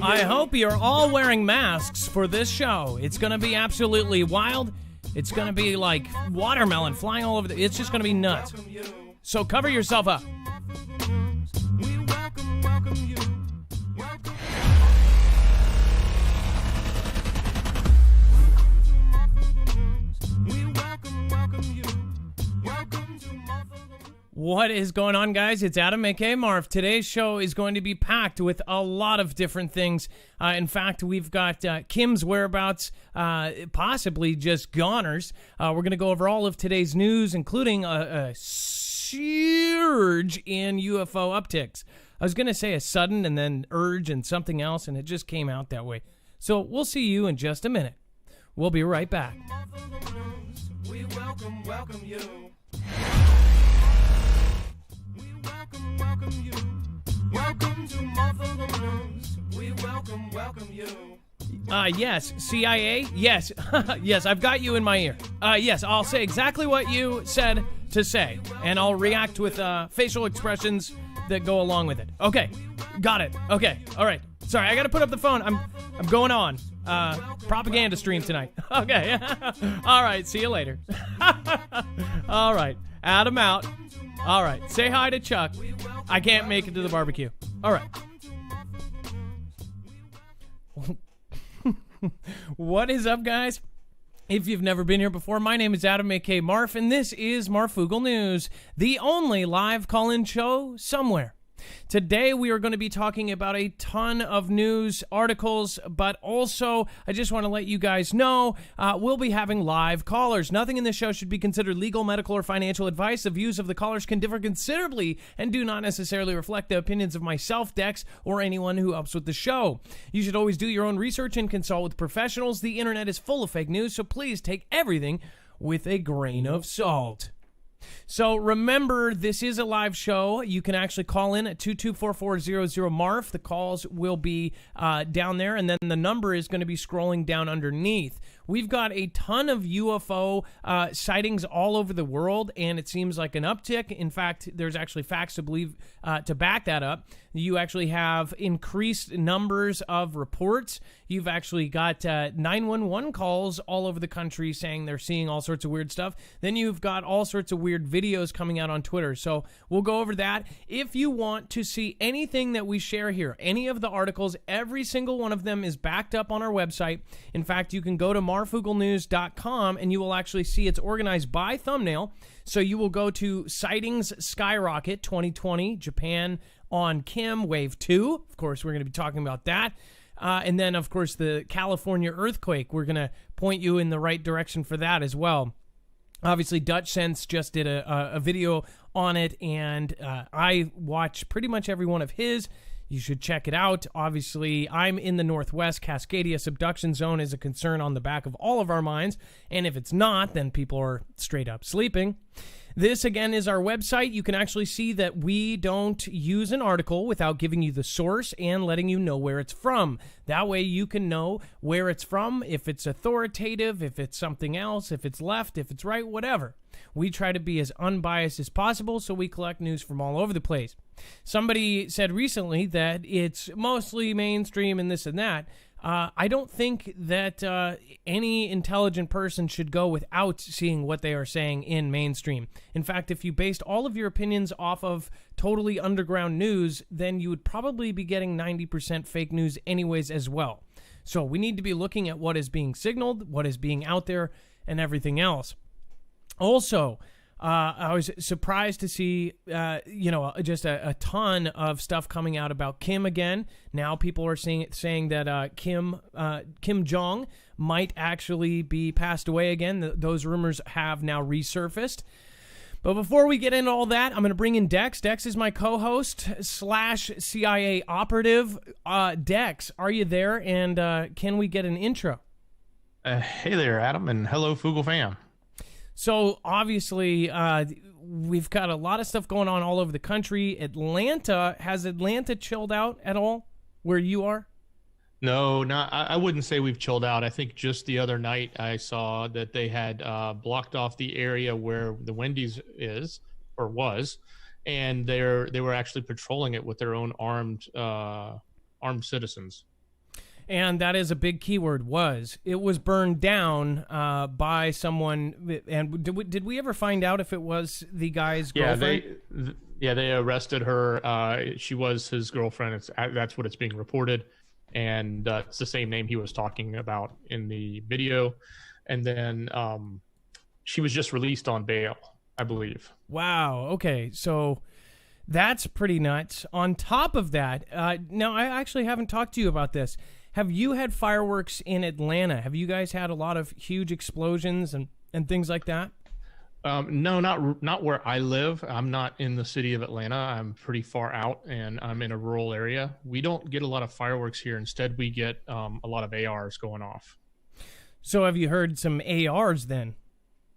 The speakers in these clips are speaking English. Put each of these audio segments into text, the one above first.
I hope you're all wearing masks for this show. It's going to be absolutely wild. It's going to be like watermelon flying all over it's just going to be nuts. So cover yourself up. What is going on, guys? It's Adam, aka Marf. Today's show is going to be packed with a lot of different things. In fact, we've got Kim's whereabouts, possibly just goners. We're going to go over all of today's news, including a surge in UFO upticks. I was going to say a sudden and then urge and something else, and it just came out that way. So we'll see you in just a minute. We'll be right back. We welcome you. Welcome you. Welcome to Marfoogle News. We welcome you. Yes, CIA? Yes. Yes, I've got you in my ear. Yes, I'll say exactly what you said to say, and I'll react with facial expressions that go along with it. Okay, got it. Okay, all right. Sorry, I got to put up the phone. I'm going on. Propaganda stream tonight. Okay. All right, see you later. All right, Adam out. All right, say hi to Chuck. I can't make it to the barbecue. All right. What is up, guys? If you've never been here before, my name is Adam, aka Marf, and this is Marfoogle News, the only live call-in show somewhere. Today, we are going to be talking about a ton of news articles, but also, I just want to let you guys know, we'll be having live callers. Nothing in this show should be considered legal, medical, or financial advice. The views of the callers can differ considerably and do not necessarily reflect the opinions of myself, Dex, or anyone who helps with the show. You should always do your own research and consult with professionals. The internet is full of fake news, so please take everything with a grain of salt. So remember, this is a live show. You can actually call in at 224-400-MARF. The calls will be down there, and then the number is going to be scrolling down underneath. We've got a ton of UFO sightings all over the world, and it seems like an uptick. In fact, there's actually facts to believe to back that up. You actually have increased numbers of reports. You've actually got 911 calls all over the country saying they're seeing all sorts of weird stuff. Then you've got all sorts of weird videos coming out on Twitter. So we'll go over that. If you want to see anything that we share here, any of the articles, every single one of them is backed up on our website. In fact, you can go to marfooglenews.com and you will actually see it's organized by thumbnail. So you will go to Sightings Skyrocket 2020, Japan on Kim, Wave 2. Of course, we're going to be talking about that. And then, of course, the California earthquake. We're going to point you in the right direction for that as well. Obviously, Dutch Sense just did a video on it, and I watch pretty much every one of his. You should check it out. Obviously, I'm in the Northwest. Cascadia subduction zone is a concern on the back of all of our minds, and if it's not, then people are straight up sleeping. This, again, is our website. You can actually see that we don't use an article without giving you the source and letting you know where it's from. That way you can know where it's from, if it's authoritative, if it's something else, if it's left, if it's right, whatever. We try to be as unbiased as possible, so we collect news from all over the place. Somebody said recently that it's mostly mainstream and this and that. I don't think that any intelligent person should go without seeing what they are saying in mainstream. In fact, if you based all of your opinions off of totally underground news, then you would probably be getting 90% fake news anyways as well. So we need to be looking at what is being signaled, what is being out there, and everything else. Also, I was surprised to see, just a ton of stuff coming out about Kim again. Now people are saying that Kim Jong might actually be passed away again. Those rumors have now resurfaced. But before we get into all that, I'm going to bring in Dex. Dex is my co-host / CIA operative. Dex, are you there? And can we get an intro? Hey there, Adam, and hello, Foogle fam. So, obviously, we've got a lot of stuff going on all over the country. Has Atlanta chilled out at all where you are? No, I wouldn't say we've chilled out. I think just the other night I saw that they had blocked off the area where the Wendy's was, and they were actually patrolling it with their own armed armed citizens. And that is a big keyword, was. It was burned down by someone. And did we ever find out if it was the guy's girlfriend? They arrested her. She was his girlfriend. That's what it's being reported. And it's the same name he was talking about in the video. And then she was just released on bail, I believe. Wow. Okay. So that's pretty nuts. On top of that, now I actually haven't talked to you about this. Have you had fireworks in Atlanta? Have you guys had a lot of huge explosions and things like that? No, not where I live. I'm not in the city of Atlanta. I'm pretty far out, and I'm in a rural area. We don't get a lot of fireworks here. Instead, we get a lot of ARs going off. So have you heard some ARs then?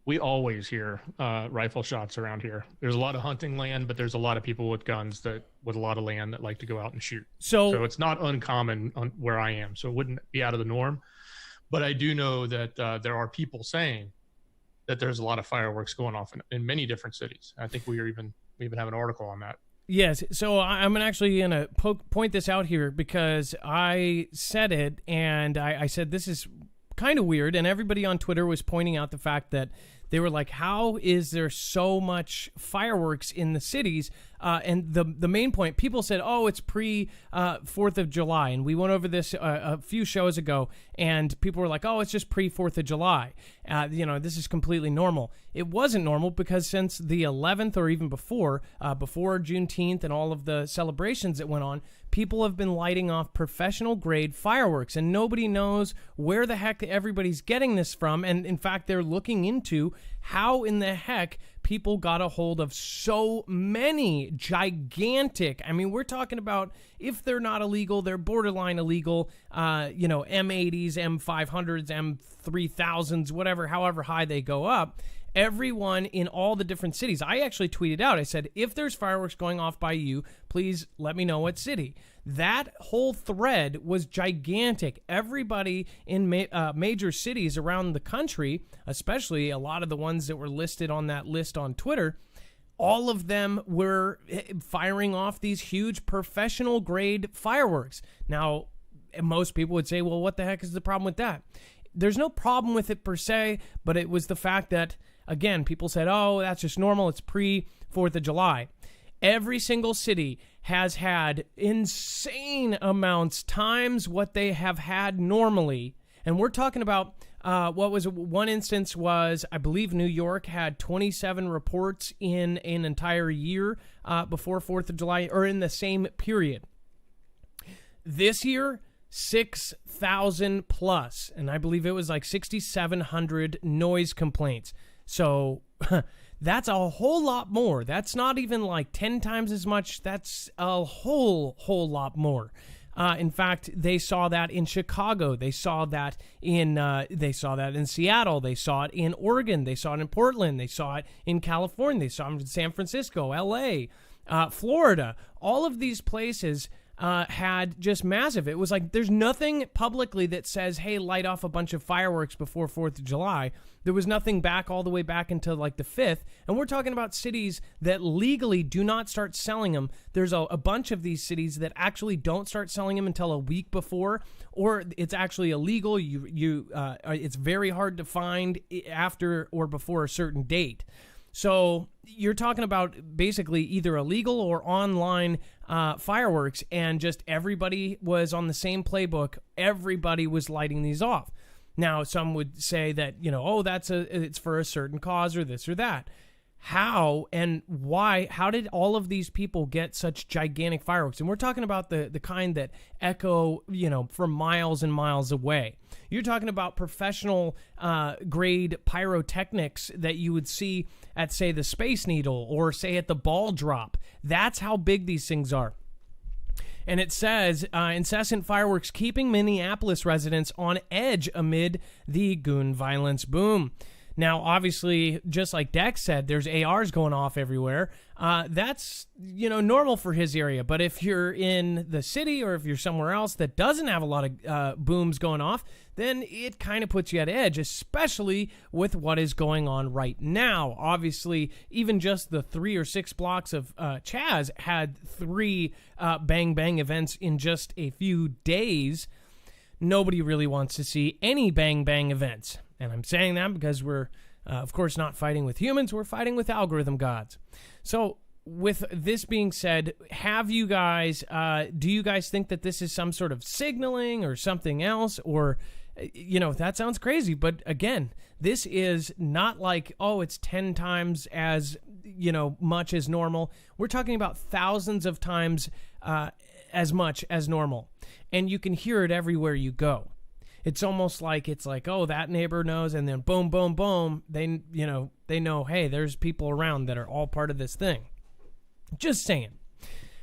We always hear rifle shots around here. There's a lot of hunting land, but there's a lot of people with guns with a lot of land that like to go out and shoot. So it's not uncommon where I am. So it wouldn't be out of the norm. But I do know that there are people saying that there's a lot of fireworks going off in many different cities. I think we even have an article on that. Yes. So I'm actually going to point this out here because I said it, and I said this is kind of weird, and everybody on Twitter was pointing out the fact that they were like, how is there so much fireworks in the cities? And the main point, people said, oh, it's pre-4th of July. And we went over this a few shows ago, and people were like, oh, it's just pre-4th of July. This is completely normal. It wasn't normal because since the 11th or even before Juneteenth and all of the celebrations that went on, people have been lighting off professional-grade fireworks, and nobody knows where the heck everybody's getting this from. And, in fact, they're looking into how in the heck people got a hold of so many gigantic, I mean, we're talking about, if they're not illegal, they're borderline illegal, M80s, M500s, M3000s, whatever, however high they go up. Everyone in all the different cities. I actually tweeted out, I said, if there's fireworks going off by you, please let me know what city. That whole thread was gigantic. Everybody in major cities around the country, especially a lot of the ones that were listed on that list on Twitter, all of them were firing off these huge professional-grade fireworks. Now, most people would say, well, what the heck is the problem with that? There's no problem with it per se, but it was the fact that, again, people said, oh, that's just normal. It's pre-4th of July. Every single city has had insane amounts times what they have had normally. And we're talking about one instance was, I believe New York had 27 reports in an entire year before 4th of July, or in the same period. This year, 6,000 plus, and I believe it was like 6,700 noise complaints. So that's a whole lot more. That's not even like 10 times as much. That's a whole lot more. In fact, they saw that in Chicago. They saw that in Seattle. They saw it in Oregon. They saw it in Portland. They saw it in California. They saw it in San Francisco, LA, Florida. All of these places had just massive. It was like there's nothing publicly that says, hey, light off a bunch of fireworks before 4th of July. There was nothing all the way back until like the 5th. And we're talking about cities that legally do not start selling them. There's a bunch of these cities that actually don't start selling them until a week before, or it's actually illegal. It's very hard to find after or before a certain date. So you're talking about basically either illegal or online fireworks, and just everybody was on the same playbook. Everybody was lighting these off. Now, some would say that, it's for a certain cause or this or that. How and why? How did all of these people get such gigantic fireworks? And we're talking about the kind that echo, from miles and miles away. You're talking about professional grade pyrotechnics that you would see at, say, the Space Needle or, say, at the ball drop. That's how big these things are. And it says, incessant fireworks keeping Minneapolis residents on edge amid the gun violence boom. Now, obviously, just like Dex said, there's ARs going off everywhere. That's, normal for his area. But if you're in the city or if you're somewhere else that doesn't have a lot of booms going off, then it kind of puts you at edge, especially with what is going on right now. Obviously, even just the 3 or 6 blocks of Chaz had 3 bang-bang events in just a few days. Nobody really wants to see any bang-bang events. And I'm saying that because we're, of course, not fighting with humans. We're fighting with algorithm gods. So with this being said, have you guys, do you guys think that this is some sort of signaling or something else? Or, that sounds crazy. But again, this is not like, it's 10 times as, much as normal. We're talking about thousands of times as much as normal. And you can hear it everywhere you go. It's almost like that neighbor knows, and then boom, boom, boom. They know, hey, there's people around that are all part of this thing. Just saying.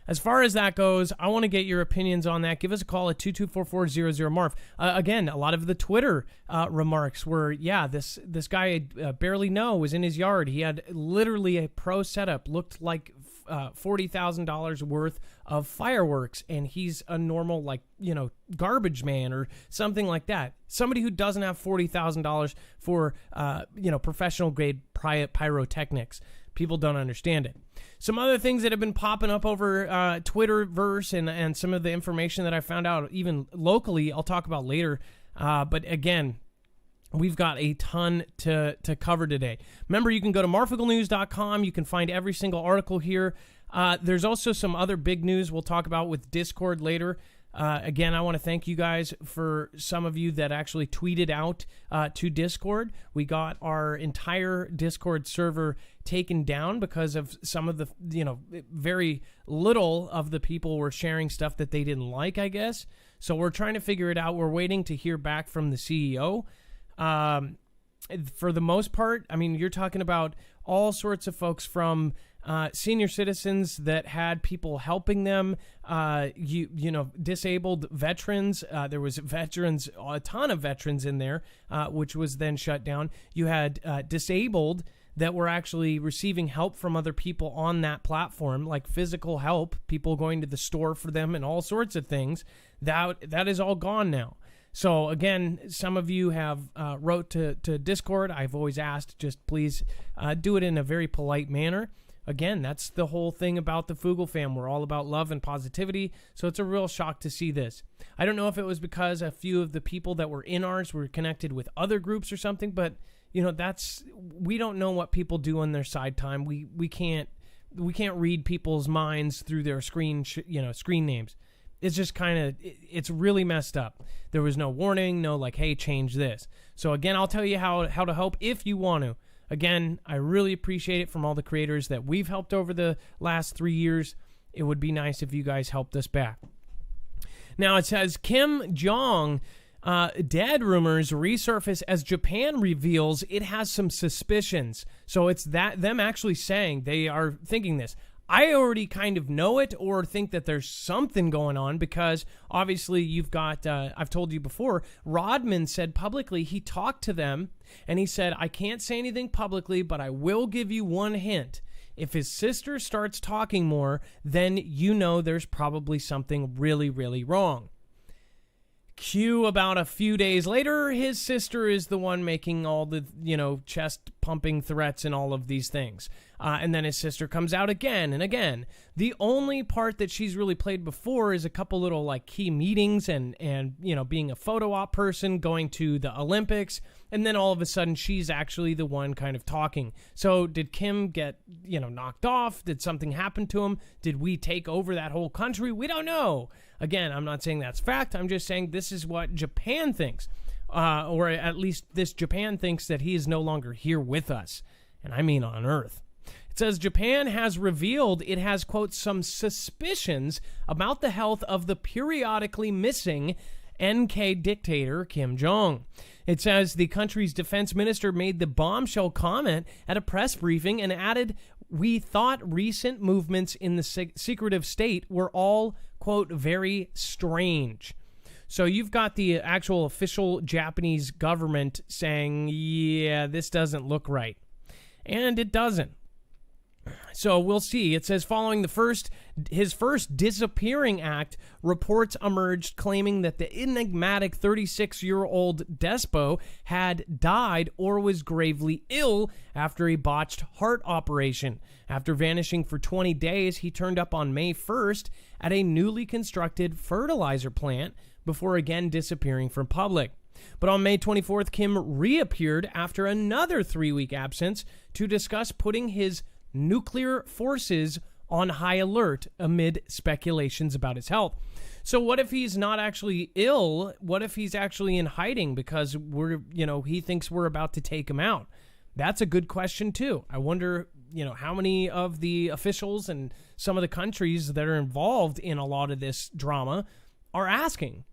As far as that goes, I want to get your opinions on that. Give us a call at 224-400-MARF. Again, a lot of the Twitter remarks were, this guy I barely know was in his yard. He had literally a pro setup, looked like $40,000 worth of fireworks, and he's a normal, garbage man or something like that. Somebody who doesn't have $40,000 for, professional grade pyrotechnics. People don't understand it. Some other things that have been popping up over Twitterverse and some of the information that I found out even locally, I'll talk about later. But again, we've got a ton to cover today. Remember, you can go to marfooglenews.com. You can find every single article here. There's also some other big news we'll talk about with Discord later. Again, I want to thank you guys for some of you that actually tweeted out to Discord. We got our entire Discord server taken down because of some of the, very little of the people were sharing stuff that they didn't like, I guess. So we're trying to figure it out. We're waiting to hear back from the CEO. For the most part, you're talking about all sorts of folks from senior citizens that had people helping them, disabled veterans. There was veterans, a ton of veterans in there, which was then shut down. You had disabled that were actually receiving help from other people on that platform, like physical help, people going to the store for them and all sorts of things. That is all gone now. So again, some of you have wrote to Discord. I've always asked, just please do it in a very polite manner. Again, that's the whole thing about the Foogle fam. We're all about love and positivity, so it's a real shock to see this. I don't know if it was because a few of the people that were in ours were connected with other groups or something, but we don't know what people do on their side time. We can't read people's minds through their screen names. It's just it's really messed up. There was no warning, no hey, change this. So again, I'll tell you how to help if you want to. Again, I really appreciate it from all the creators that we've helped over the last 3 years. It would be nice if you guys helped us back. Now it says Kim Jong dead rumors resurface as Japan reveals it has some suspicions. So it's them actually saying they are thinking this. I already kind of know it or think that there's something going on because obviously you've got, I've told you before, Rodman said publicly he talked to them and he said, I can't say anything publicly, but I will give you one hint. If his sister starts talking more, then there's probably something really, really wrong. Cue about a few days later, his sister is the one making all the, chest pumping threats and all of these things. And then his sister comes out again and again. The only part that she's really played before is a couple little key meetings and being a photo op person, going to the Olympics. And then all of a sudden she's actually the one kind of talking. So did Kim get, knocked off? Did something happen to him? Did we take over that whole country? We don't know. Again, I'm not saying that's fact. I'm just saying this is what Japan thinks. Or at least this Japan thinks that he is no longer here with us. And I mean on Earth. It says Japan has revealed it has, quote, some suspicions about the health of the periodically missing NK dictator Kim Jong. It says the country's defense minister made the bombshell comment at a press briefing and added, we thought recent movements in the secretive state were all, quote, very strange. So you've got the actual official Japanese government saying, yeah, this doesn't look right. And it doesn't. So we'll see. It says following his first disappearing act, reports emerged claiming that the enigmatic 36-year-old Despo had died or was gravely ill after a botched heart operation. After vanishing for 20 days, he turned up on May 1st at a newly constructed fertilizer plant before again disappearing from public. But on May 24th, Kim reappeared after another 3-week absence to discuss putting his nuclear forces on high alert amid speculations about his health. So what if he's not actually ill? What if he's actually in hiding because he thinks we're about to take him out? That's a good question too. I wonder, how many of the officials and some of the countries that are involved in a lot of this drama are asking,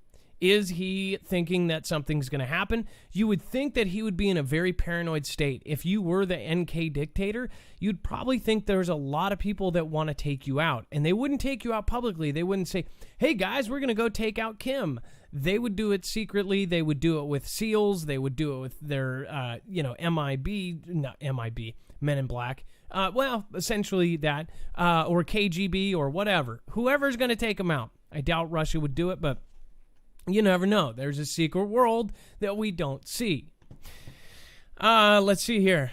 is he thinking that something's going to happen? You would think that he would be in a very paranoid state. If you were the NK dictator, you'd probably think there's a lot of people that want to take you out. And they wouldn't take you out publicly. They wouldn't say, hey guys, we're going to go take out Kim. They would do it secretly. They would do it with SEALs. They would do it with their, Men in Black. Essentially that, or KGB or whatever. Whoever's going to take them out. I doubt Russia would do it, but you never know. There's a secret world that we don't see. Let's see here.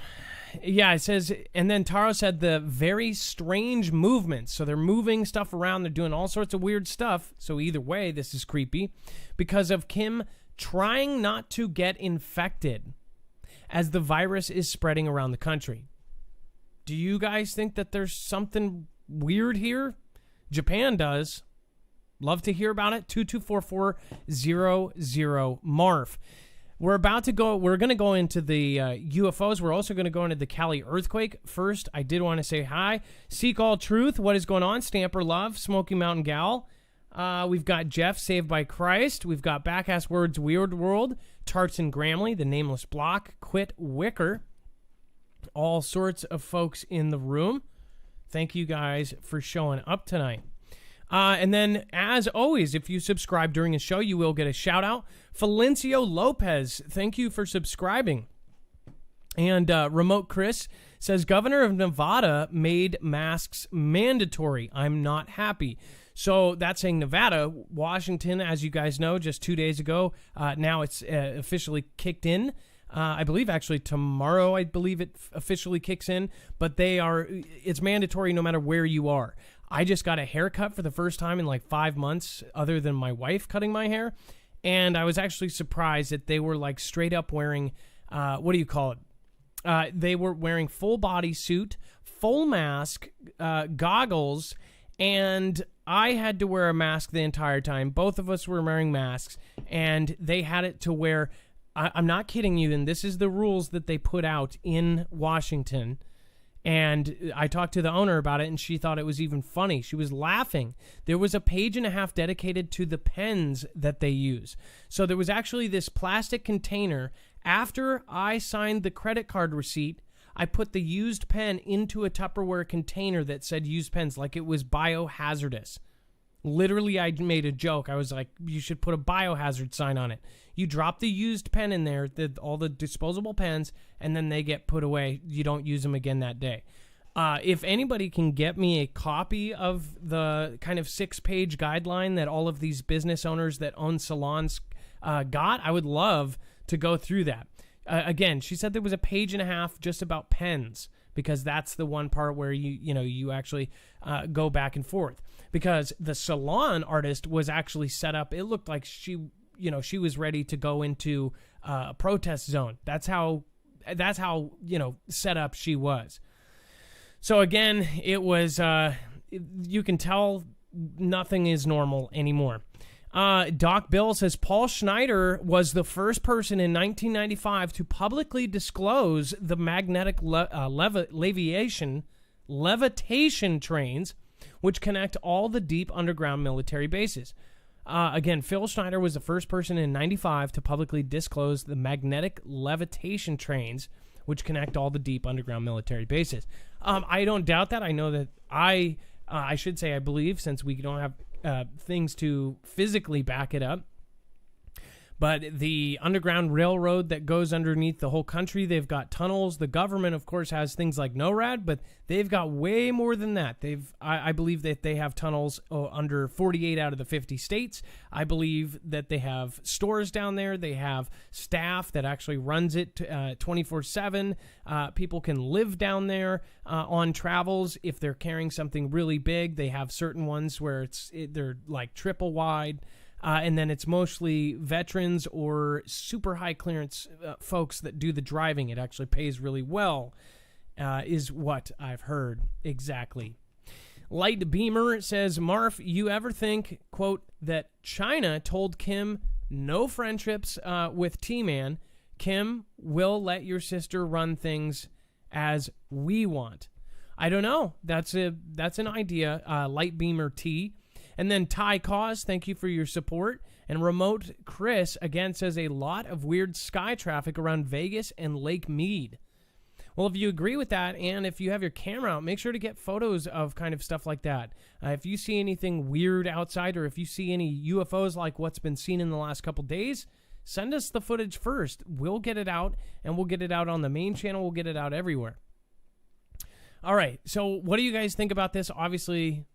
Yeah, it says, and then Taro said the very strange movements. So they're moving stuff around. They're doing all sorts of weird stuff. So either way, this is creepy because of Kim trying not to get infected as the virus is spreading around the country. Do you guys think that there's something weird here? Japan does. Love to hear about it. 224400 Marf. We're going to go into the UFOs. We're also going to go into the Cali earthquake. First, I did want to say hi. Seek All Truth. What is going on? Stamper Love. Smoky Mountain Gal. We've got Jeff, Saved by Christ. We've got Backass Words, Weird World. Tarts and Gramley, The Nameless Block. Quit Wicker. All sorts of folks in the room. Thank you guys for showing up tonight. And then, as always, if you subscribe during the show, you will get a shout-out. Felencio Lopez, thank you for subscribing. And Remote Chris says, Governor of Nevada made masks mandatory. I'm not happy. So that's saying Nevada. Washington, as you guys know, just 2 days ago, now it's officially kicked in. I believe actually tomorrow, it officially kicks in. But it's mandatory no matter where you are. I just got a haircut for the first time in like 5 months, other than my wife cutting my hair. And I was actually surprised that they were like straight up wearing, what do you call it? They were wearing full body suit, full mask, goggles, and I had to wear a mask the entire time. Both of us were wearing masks, and they had it to where, I'm not kidding you, and this is the rules that they put out in Washington. And I talked to the owner about it, and she thought it was even funny. She was laughing. There was a 1.5 pages dedicated to the pens that they use. So there was actually this plastic container. After I signed the credit card receipt, I put the used pen into a Tupperware container that said used pens, like it was biohazardous. Literally, I made a joke. I was like, you should put a biohazard sign on it. You drop the used pen in there, all the disposable pens, and then they get put away. You don't use them again that day. If anybody can get me a copy of the kind of 6-page guideline that all of these business owners that own salons got, I would love to go through that. Again, she said there was a 1.5 pages just about pens, because that's the one part where you actually go back and forth. Because the salon artist was actually set up. It looked like she was ready to go into a protest zone. That's how set up she was. So again, it was, you can tell nothing is normal anymore. Doc Bill says Paul Schneider was the first person in 1995 to publicly disclose the magnetic levitation trains, which connect all the deep underground military bases. Again, Phil Schneider was the first person in 95 to publicly disclose the magnetic levitation trains, which connect all the deep underground military bases. I don't doubt that. I know that I should say I believe, since we don't have things to physically back it up. But the underground railroad that goes underneath the whole country, they've got tunnels. The government, of course, has things like NORAD, but they've got way more than that. I believe that they have tunnels under 48 out of the 50 states. I believe that they have stores down there. They have staff that actually runs it 24/7. People can live down there on travels if they're carrying something really big. They have certain ones where they're like triple wide. And then it's mostly veterans or super high clearance folks that do the driving. It actually pays really well, is what I've heard. Exactly. Light Beamer says, Marf, you ever think, quote, that China told Kim no friendships with T-Man? Kim will let your sister run things as we want. I don't know. That's an idea. Light Beamer T. And then Ty Cause, thank you for your support. And Remote Chris, again, says a lot of weird sky traffic around Vegas and Lake Mead. Well, if you agree with that, and if you have your camera out, make sure to get photos of kind of stuff like that. If you see anything weird outside, or if you see any UFOs like what's been seen in the last couple days, send us the footage first. We'll get it out, and we'll get it out on the main channel. We'll get it out everywhere. All right, so what do you guys think about this? Obviously,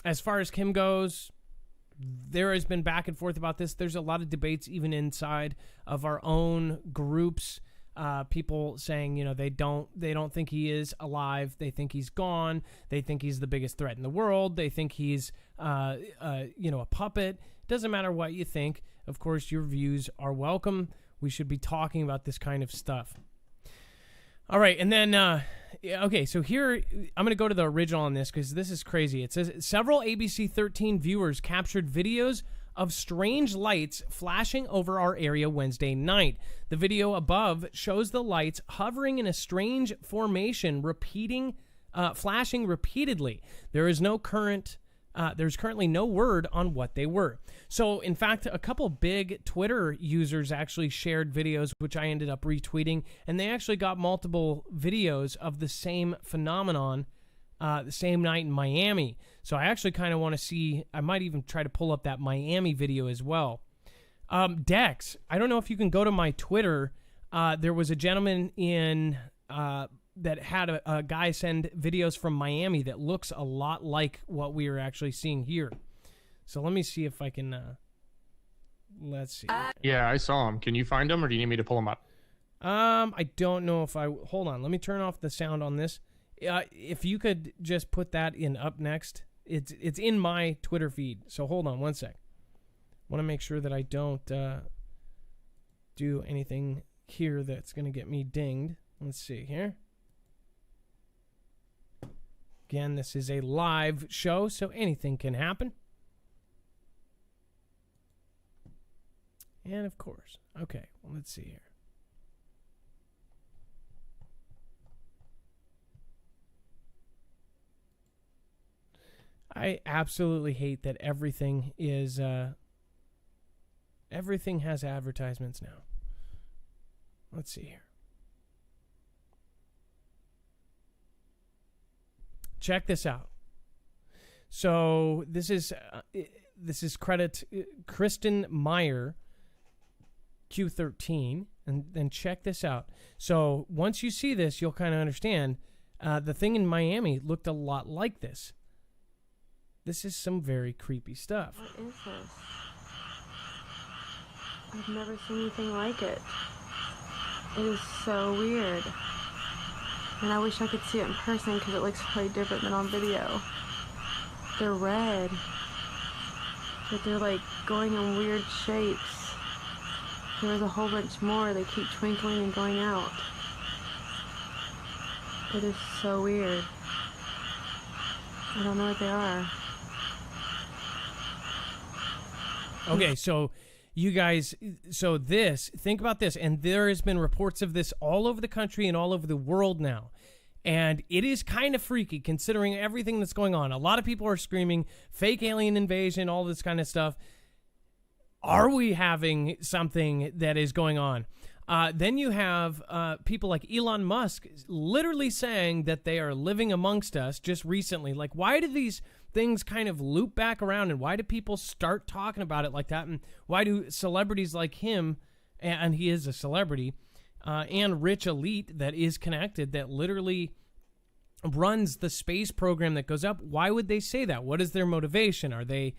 as far as Kim goes, there has been back and forth about this. There's a lot of debates even inside of our own groups. People saying, they don't think he is alive. They think he's gone. They think he's the biggest threat in the world. They think he's, a puppet. Doesn't matter what you think. Of course, your views are welcome. We should be talking about this kind of stuff. All right, and then, okay, so here, I'm going to go to the original on this because this is crazy. It says, several ABC 13 viewers captured videos of strange lights flashing over our area Wednesday night. The video above shows the lights hovering in a strange formation, flashing repeatedly. There's currently no word on what they were. So, in fact, a couple big Twitter users actually shared videos, which I ended up retweeting, and they actually got multiple videos of the same phenomenon the same night in Miami. So I actually kind of want to see, I might even try to pull up that Miami video as well. Dex, I don't know if you can go to my Twitter. There was a gentleman that had a guy send videos from Miami that looks a lot like what we are actually seeing here. So let me see if I can, let's see. Yeah, I saw him. Can you find him, or do you need me to pull him up? I don't know if hold on. Let me turn off the sound on this. If you could just put that in up next. It's in my Twitter feed. So hold on one sec. Want to make sure that I don't do anything here that's going to get me dinged. Let's see here. Again, this is a live show, so anything can happen. And of course. Okay, well, let's see here. I absolutely hate that everything is, everything has advertisements now. Let's see here. Check this out. So this is credit Kristen Meyer, Q13, and then check this out. So once you see this, you'll kind of understand. The thing in Miami looked a lot like this. This is some very creepy stuff. What is this? I've never seen anything like it. It is so weird. And I wish I could see it in person because it looks way different than on video. They're red. But they're like going in weird shapes. There's a whole bunch more. They keep twinkling and going out. It is so weird. I don't know what they are. Okay, so you guys, think about this, and there has been reports of this all over the country and all over the world now, and it is kind of freaky considering everything that's going on. A lot of people are screaming, fake alien invasion, all this kind of stuff. Are we having something that is going on? Then you have people like Elon Musk literally saying that they are living amongst us just recently. Like, why do these things kind of loop back around, and why do people start talking about it like that, and why do celebrities like him, and he is a celebrity, and rich elite that is connected, that literally runs the space program that goes up, why would they say that? What is their motivation? Are they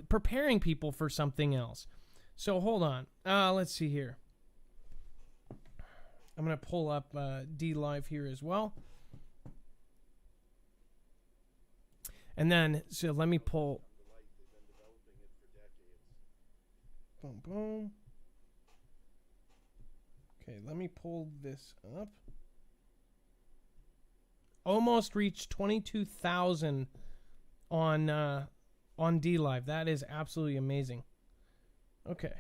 preparing people for something else? So hold on. Let's see here. I'm going to pull up D Live here as well. And then, so let me pull. Boom, boom. Okay, let me pull this up. Almost reached 22,000 on D Live. That is absolutely amazing. Okay.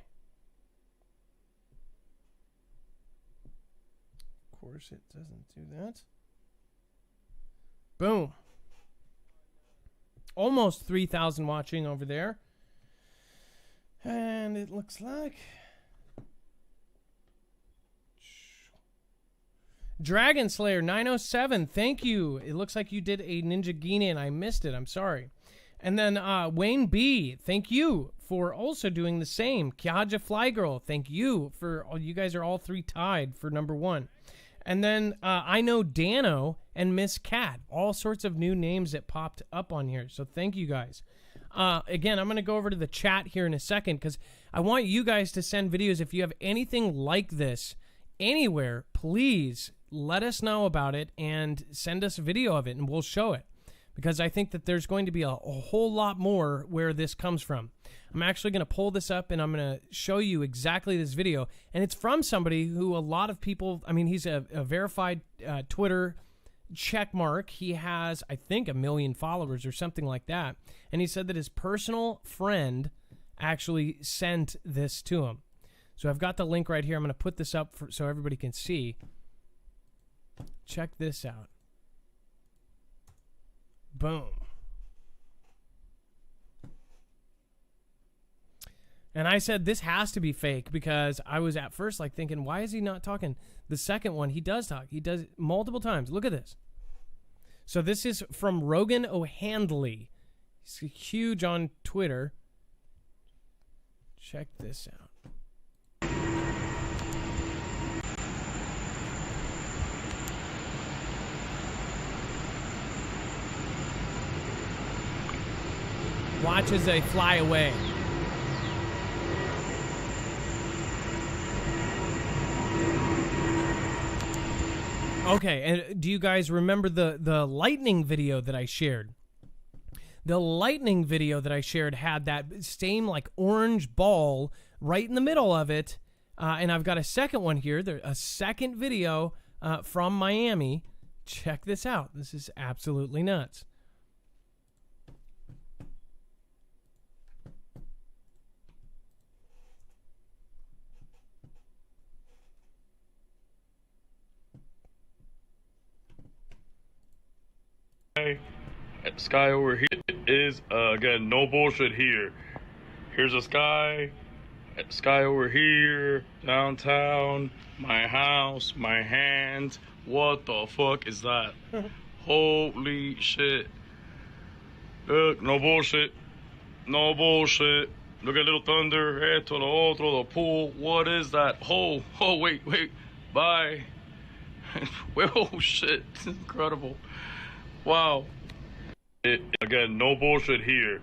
Of course, it doesn't do that. Boom. Almost 3,000 watching over there. And it looks like Dragon Slayer 907, thank you. It looks like you did a Ninja Gine and I missed it. I'm sorry. And then Wayne B, thank you for also doing the same. Kiaja Flygirl, thank you for you guys are all three tied for number 1. And then I know Dano and Miss Cat, all sorts of new names that popped up on here. So thank you guys. Again, I'm going to go over to the chat here in a second because I want you guys to send videos. If you have anything like this anywhere, please let us know about it and send us a video of it and we'll show it. Because I think that there's going to be a whole lot more where this comes from. I'm actually going to pull this up and I'm going to show you exactly this video. And it's from somebody who a lot of people, I mean, he's a verified Twitter check mark. He has, I think, 1 million followers or something like that. And he said that his personal friend actually sent this to him. So I've got the link right here. I'm going to put this up so everybody can see. Check this out. Boom. And I said this has to be fake because I was at first like thinking, why is he not talking? The second one, he does talk. He does it multiple times. Look at this. So this is from Rogan O'Handley. He's huge on Twitter. Check this out. Watch as they fly away. Okay, and do you guys remember the lightning video that I shared? The lightning video that I shared had that same like orange ball right in the middle of it. And I've got a second one here, a second video from Miami. Check this out. This is absolutely nuts. Sky over here is again no bullshit here. Here's a sky over here, downtown, my house, my hand. What the fuck is that? Holy shit. Look, no bullshit. No bullshit. Look at Little Thunder, esto, lo otro, the pool. What is that? Oh, wait. Bye. Oh shit, it's incredible. Wow. Again, no bullshit here.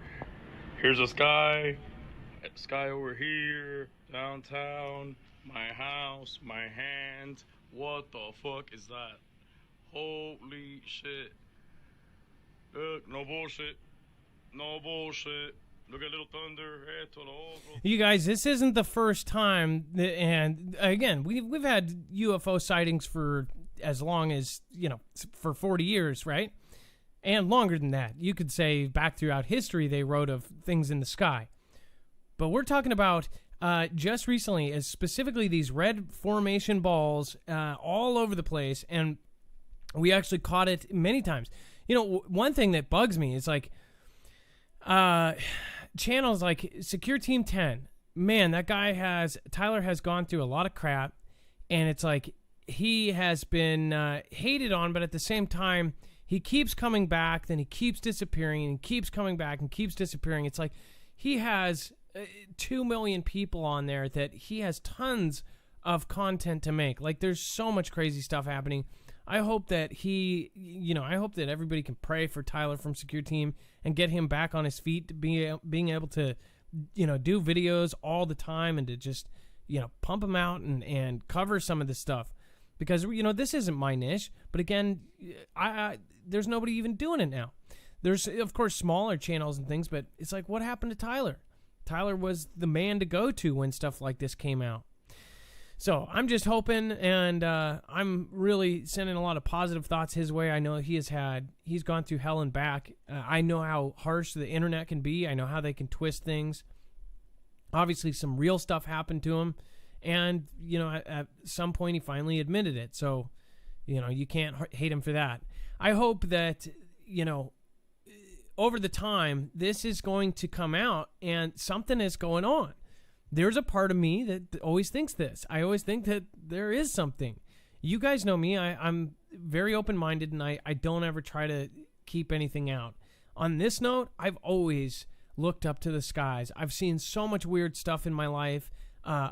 Here's a sky over here, downtown, my house, my hand. What the fuck is that? Holy shit. Look, no bullshit. No bullshit. Look at Little Thunder. You guys, this isn't the first time, and again, we've had UFO sightings for as long as, for 40 years, right? And longer than that. You could say back throughout history they wrote of things in the sky. But we're talking about just recently, as specifically these red formation balls all over the place, and we actually caught it many times. One thing that bugs me is like channels like Secure Team 10. Man, that guy Tyler has gone through a lot of crap, and it's like he has been hated on, but at the same time, he keeps coming back, then he keeps disappearing, and keeps coming back and keeps disappearing. It's like he has 2 million people on there that he has tons of content to make. Like, there's so much crazy stuff happening. I hope that I hope that everybody can pray for Tyler from Secure Team and get him back on his feet, to being able to, do videos all the time and to just, pump them out and cover some of this stuff. Because, this isn't my niche. But again, there's nobody even doing it now. There's, of course, smaller channels and things, but it's like, what happened to Tyler? Tyler was the man to go to when stuff like this came out. So I'm just hoping, and I'm really sending a lot of positive thoughts his way. I know he's gone through hell and back. I know how harsh the internet can be. I know how they can twist things. Obviously, some real stuff happened to him, and, at some point he finally admitted it. So, you can't hate him for that. I hope that, over the time, this is going to come out, and something is going on. There's a part of me that always thinks this. I always think that there is something. You guys know me. I'm very open-minded, and I don't ever try to keep anything out. On this note, I've always looked up to the skies. I've seen so much weird stuff in my life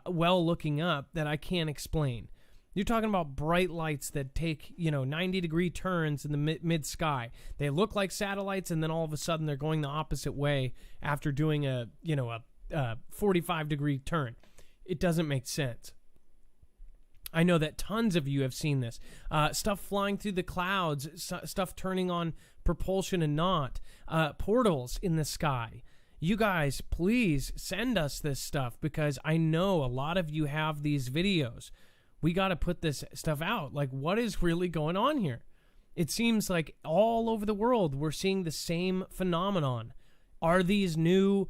while looking up that I can't explain. You're talking about bright lights that take, 90-degree turns in the mid-sky. They look like satellites, and then all of a sudden they're going the opposite way after doing a 45-degree turn. It doesn't make sense. I know that tons of you have seen this. Stuff flying through the clouds, stuff turning on propulsion and not. Portals in the sky. You guys, please send us this stuff, because I know a lot of you have these videos. We got to put this stuff out. Like, what is really going on here? It seems like all over the world we're seeing the same phenomenon. Are these new...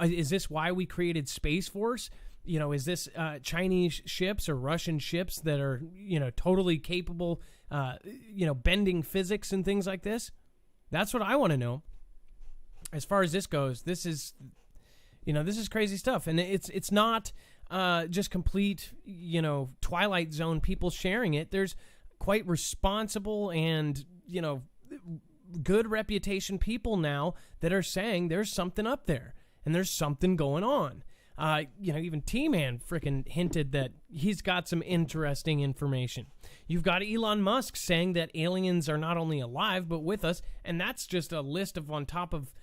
is this why we created Space Force? Is this Chinese ships or Russian ships that are, totally capable, bending physics and things like this? That's what I want to know. As far as this goes, this is crazy stuff. And it's not just complete, Twilight Zone people sharing it. There's quite responsible and, good reputation people now that are saying there's something up there. And there's something going on. Even T-Man frickin' hinted that he's got some interesting information. You've got Elon Musk saying that aliens are not only alive, but with us. And that's just a list of on top of,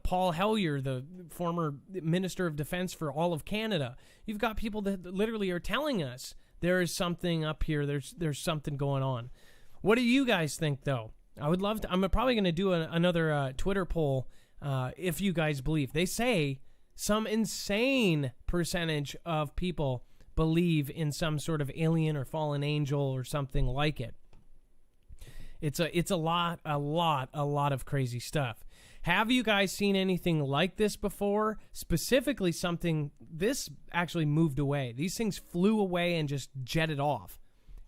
Paul Hellyer, the former Minister of Defense for all of Canada. You've got people that literally are telling us there is something up here. There's something going on. What do you guys think, though? I would love to. I'm probably going to do another Twitter poll. If you guys believe. They say some insane percentage of people believe in some sort of alien or fallen angel or something like it. It's a lot of crazy stuff. Have you guys seen anything like this before? Specifically something, this actually moved away. These things flew away and just jetted off.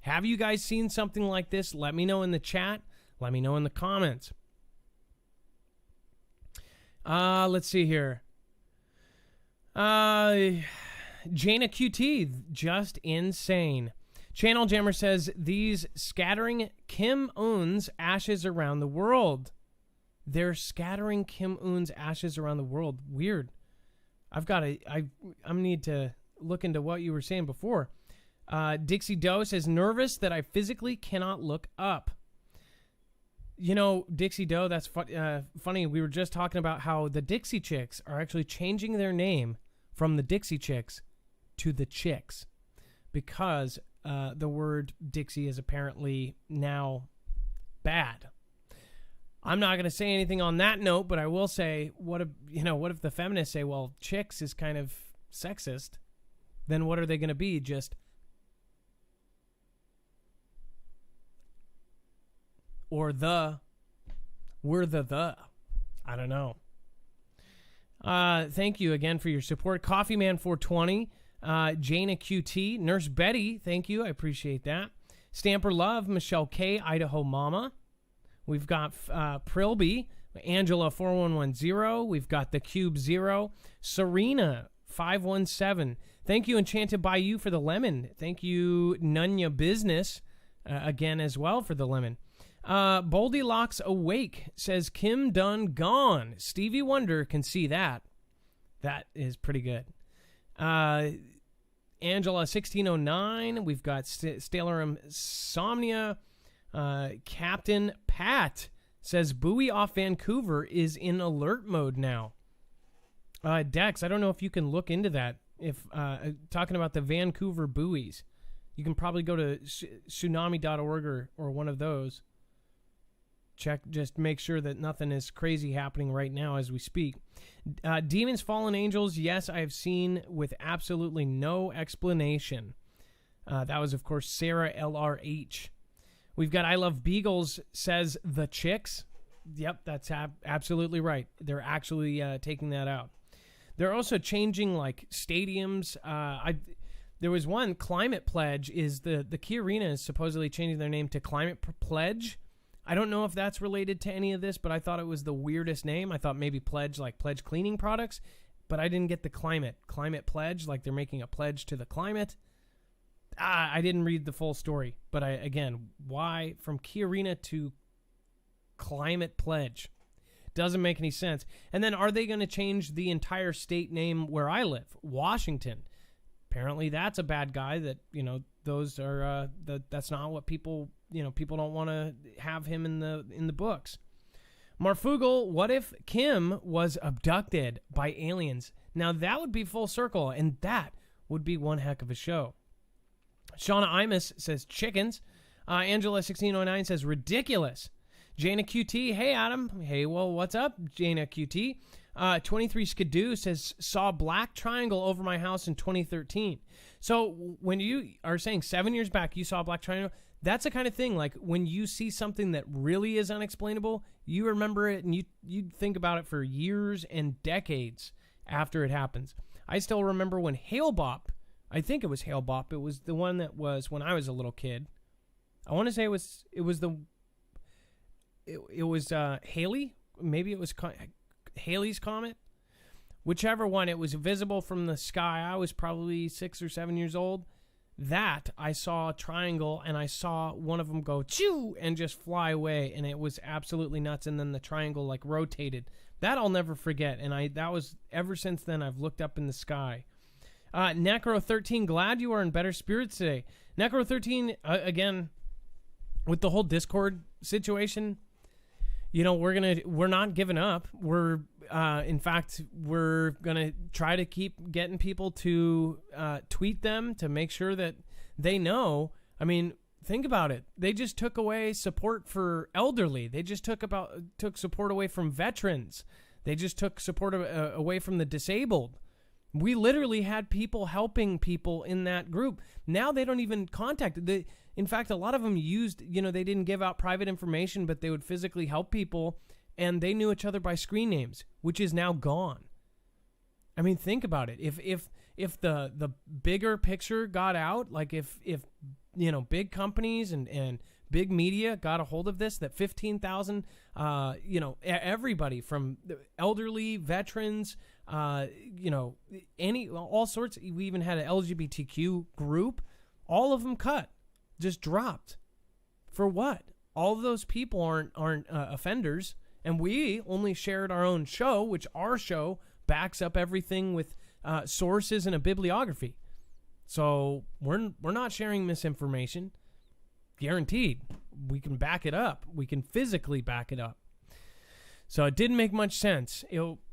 Have you guys seen something like this? Let me know in the chat. Let me know in the comments. Let's see here. Jaina QT, just insane. Channel Jammer says, these scattering Kim Un-'s ashes around the world. They're scattering Kim Un-'s ashes around the world. Weird. I need to look into what you were saying before. Dixie Doe says, nervous that I physically cannot look up. Dixie Doe, that's funny. We were just talking about how the Dixie Chicks are actually changing their name from the Dixie Chicks to the Chicks because the word Dixie is apparently now bad. I'm not going to say anything on that note, but I will say, what if the feminists say, well, Chicks is kind of sexist? Then what are they going to be? Or we're the. I don't know. Thank you again for your support. Coffee Man 420, Jaina QT, Nurse Betty, thank you. I appreciate that. Stamper Love, Michelle K, Idaho Mama. We've got Prilby, Angela 4110. We've got the Cube Zero, Serena 517. Thank you, Enchanted by You, for the lemon. Thank you, Nunya Business, again as well for the lemon. Boldylocks Awake says Kim Dun gone. Stevie Wonder can see that. That is pretty good. Angela 1609. We've got Stalarum Somnia. Captain Pat says buoy off Vancouver is in alert mode now. Dex, I don't know if you can look into that. If talking about the Vancouver buoys, you can probably go to tsunami.org or one of those. Check, just make sure that nothing is crazy happening right now as we speak. Demons, Fallen Angels, yes, I have seen with absolutely no explanation. That was, of course, Sarah LRH. We've got I Love Beagles says The Chicks. Yep, that's absolutely right. They're actually taking that out. They're also changing, like, stadiums. There was one, Climate Pledge, is the Key Arena is supposedly changing their name to Climate Pledge. I don't know if that's related to any of this, but I thought it was the weirdest name. I thought maybe Pledge, like Pledge cleaning products, but I didn't get the Climate Pledge, like they're making a pledge to the climate. I didn't read the full story, but again, why from Key Arena to Climate Pledge? Doesn't make any sense. And then are they going to change the entire state name where I live, Washington? Apparently that's a bad guy that, those are, that's not what people don't want to have him in the books. Marfoogle, what if Kim was abducted by aliens? Now that would be full circle, and that would be one heck of a show. Shauna Imus says chickens. Angela 1609 says ridiculous. Jana QT, hey Adam. Hey, well, what's up, Jana QT? 23 Skidoo says saw black triangle over my house in 2013. So when you are saying 7 years back you saw a black triangle, that's the kind of thing, like when you see something that really is unexplainable, you remember it and you think about it for years and decades after it happens. I still remember when Hale-Bopp, I think it was Hale-Bopp, it was the one that was when I was a little kid. I want to say it was Halley, maybe it was Halley's Comet, whichever one. It was visible from the sky. I was probably 6 or 7 years old. That I saw a triangle and I saw one of them go choo and just fly away, and it was absolutely nuts. And then the triangle like rotated. That I'll never forget. And that was ever since then I've looked up in the sky. Necro 13, glad you are in better spirits today. Necro 13, again, with the whole Discord situation, we're not giving up. In fact, we're gonna try to keep getting people to tweet them to make sure that they know. I mean, think about it. They just took away support for elderly. They just took support away from veterans. They just took support away from the disabled. We literally had people helping people in that group. Now they don't even contact. In fact, a lot of them used, they didn't give out private information, but they would physically help people, and they knew each other by screen names, which is now gone. I mean, think about it. If the bigger picture got out, like if big companies and big media got a hold of this, that 15,000, everybody from the elderly, veterans, all sorts. We even had an LGBTQ group. All of them cut, just dropped. For what? All of those people aren't offenders, and we only shared our own show, which our show backs up everything with sources and a bibliography. So we're not sharing misinformation. Guaranteed. We can back it up. We can physically back it up. So it didn't make much sense.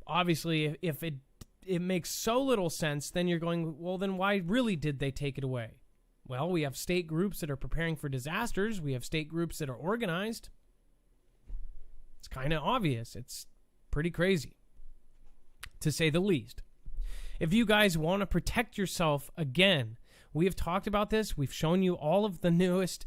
Obviously, if it makes so little sense, then you're going, well, then why really did they take it away? Well, we have state groups that are preparing for disasters. We have state groups that are organized. It's kind of obvious. It's pretty crazy, to say the least. If you guys want to protect yourself, again, we have talked about this. We've shown you all of the newest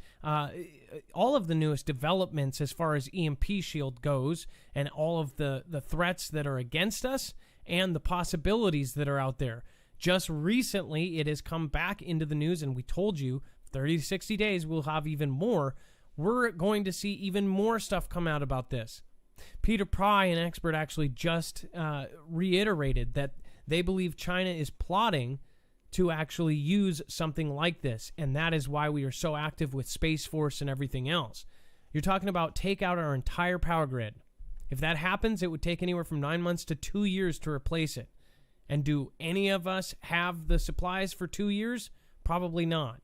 developments as far as EMP shield goes, and all of the threats that are against us and the possibilities that are out there. Just recently, it has come back into the news, and we told you 30 to 60 days we'll have even more. We're going to see even more stuff come out about this. Peter Pry, an expert, actually just reiterated that they believe China is plotting to actually use something like this, and that is why we are so active with Space Force and everything else. You're talking about take out our entire power grid. If that happens, it would take anywhere from 9 months to 2 years to replace it. And do any of us have the supplies for 2 years? Probably not.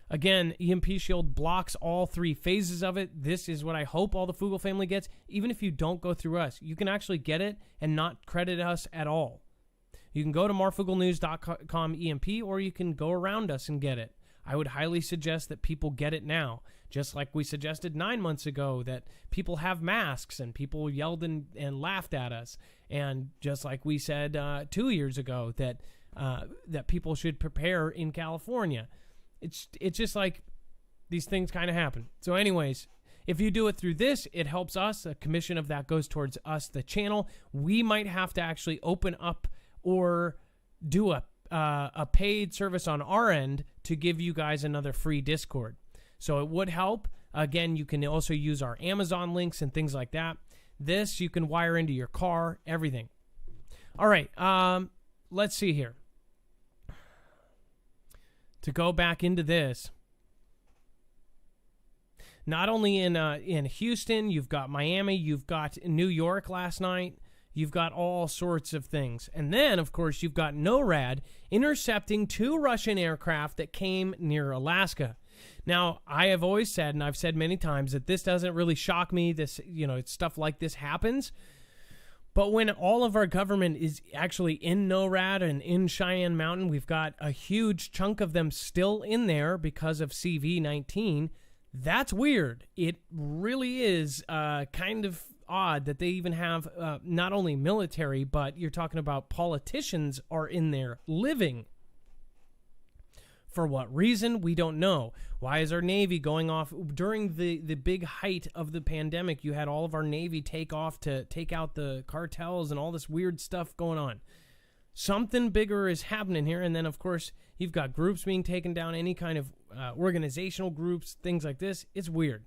Again, EMP Shield blocks all 3 phases of it. This is what I hope all the Foogle family gets. Even if you don't go through us, you can actually get it and not credit us at all. You can go to marfooglenews.com EMP, or you can go around us and get it. I would highly suggest that people get it now, just like we suggested 9 months ago that people have masks and people yelled and laughed at us, and just like we said 2 years ago that people should prepare in California. It's just like these things kind of happen. So anyways, if you do it through this, it helps us. A commission of that goes towards us, the channel. We might have to actually open up or do a paid service on our end to give you guys another free Discord. So it would help. Again, you can also use our Amazon links and things like that. This you can wire into your car, everything. All right, let's see here. To go back into this, not only in Houston, you've got Miami, you've got New York last night, you've got all sorts of things. And then, of course, you've got NORAD intercepting 2 Russian aircraft that came near Alaska. Now, I have always said, and I've said many times, that this doesn't really shock me. This, stuff like this happens. But when all of our government is actually in NORAD and in Cheyenne Mountain, we've got a huge chunk of them still in there because of CV-19. That's weird. It really is kind of odd that they even have not only military, but you're talking about politicians are in there living. For what reason? We don't know. Why is our Navy going off? During the big height of the pandemic, you had all of our Navy take off to take out the cartels and all this weird stuff going on. Something bigger is happening here. And then, of course, you've got groups being taken down, any kind of organizational groups, things like this. It's weird.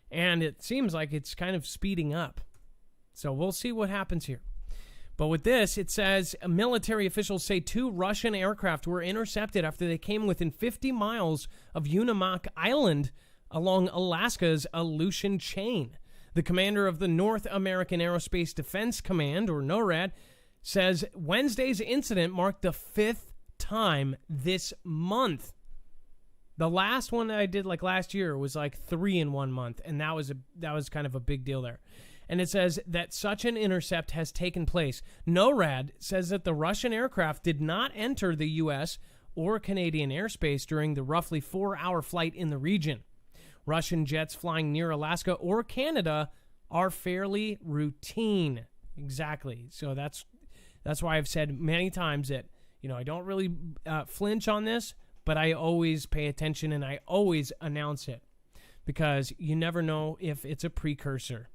And it seems like it's kind of speeding up. So we'll see what happens here. But with this, it says military officials say 2 Russian aircraft were intercepted after they came within 50 miles of Unimak Island along Alaska's Aleutian Chain. The commander of the North American Aerospace Defense Command, or NORAD, says Wednesday's incident marked the 5th time this month. The last one that I did last year was 3 in 1 month, and that was kind of a big deal there. And it says that such an intercept has taken place. NORAD says that the Russian aircraft did not enter the U.S. or Canadian airspace during the roughly 4-hour flight in the region. Russian jets flying near Alaska or Canada are fairly routine. Exactly. So that's why I've said many times that, I don't really flinch on this, but I always pay attention and I always announce it because you never know if it's a precursor.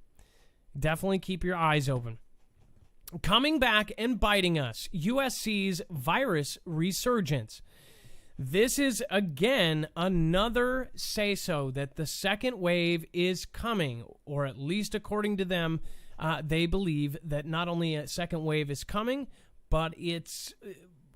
Definitely keep your eyes open. Coming back and biting us, USC's virus resurgence. This is, again, another say-so that the second wave is coming, or at least according to them, they believe that not only a second wave is coming, but it's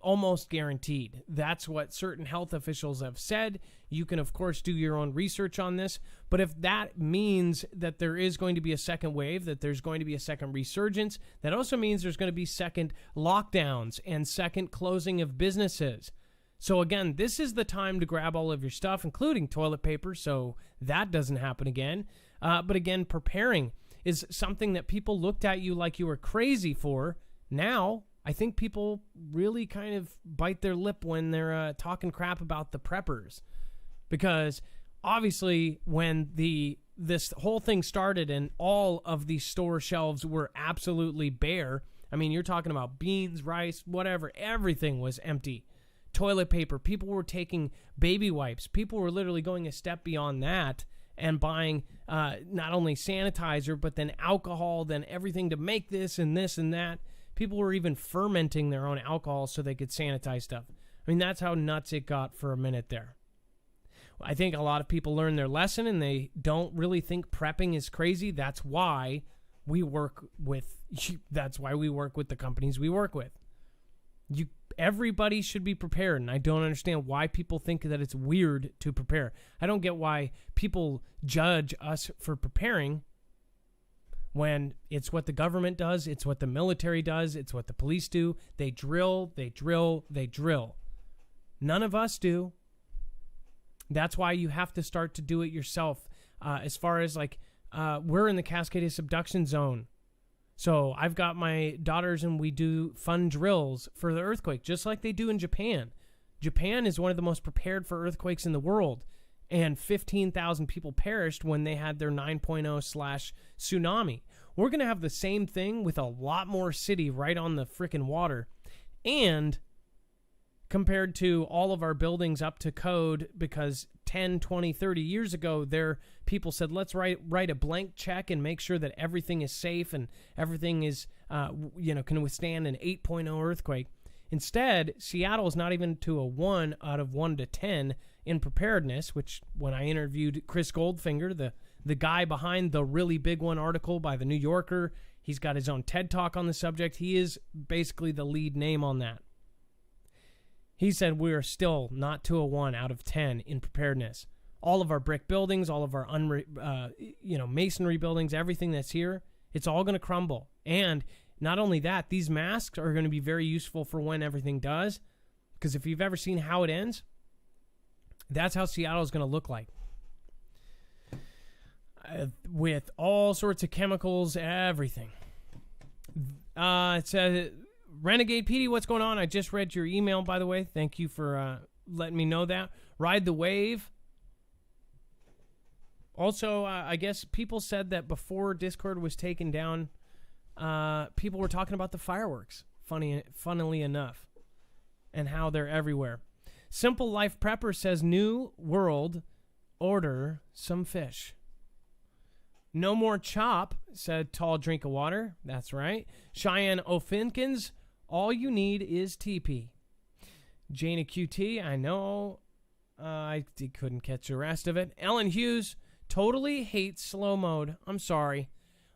almost guaranteed. That's what certain health officials have said. You can, of course, do your own research on this. But if that means that there is going to be a second wave, that there's going to be a second resurgence, that also means there's going to be second lockdowns and second closing of businesses. So again, this is the time to grab all of your stuff, including toilet paper, so that doesn't happen again. But again, preparing is something that people looked at you like you were crazy for. Now, I think people really kind of bite their lip when they're talking crap about the preppers. Because obviously when this whole thing started and all of these store shelves were absolutely bare, I mean, you're talking about beans, rice, whatever, everything was empty. Toilet paper, people were taking baby wipes. People were literally going a step beyond that and buying not only sanitizer, but then alcohol, then everything to make this and this and that. People were even fermenting their own alcohol so they could sanitize stuff. I mean, that's how nuts it got for a minute there. I think a lot of people learn their lesson and they don't really think prepping is crazy. That's why we work with the companies we work with. Everybody should be prepared, and I don't understand why people think that it's weird to prepare. I don't get why people judge us for preparing when it's what the government does, it's what the military does, it's what the police do. They drill, they drill, they drill. None of us do. That's why you have to start to do it yourself. As far as like, we're in the Cascadia subduction zone. So I've got my daughters and we do fun drills for the earthquake, just like they do in Japan. Japan is one of the most prepared for earthquakes in the world. And 15,000 people perished when they had their 9.0 / tsunami. We're going to have the same thing with a lot more city right on the freaking water. And compared to all of our buildings up to code, because 10, 20, 30 years ago, people said, let's write a blank check and make sure that everything is safe and everything is, can withstand an 8.0 earthquake. Instead, Seattle is not even to a 1 out of 1 to 10 in preparedness, which when I interviewed Chris Goldfinger, the guy behind the really big one article by the New Yorker, he's got his own TED Talk on the subject. He is basically the lead name on that. He said we are still not to a 1 out of 10 in preparedness. All of our brick buildings, all of our masonry buildings, everything that's here, it's all going to crumble. And not only that, these masks are going to be very useful for when everything does. Because if you've ever seen how it ends, that's how Seattle is going to look like. With all sorts of chemicals, everything. It says, Renegade PD, what's going on? I just read your email, by the way. Thank you for letting me know that. Ride the Wave. Also, I guess people said that before Discord was taken down, people were talking about the fireworks, funnily enough, and how they're everywhere. Simple Life Prepper says, New World Order some fish. No more chop, said Tall Drink of Water. That's right. Cheyenne O'Finkins, all you need is TP. Jana QT, I know. I couldn't catch the rest of it. Ellen Hughes, totally hates slow mode. I'm sorry.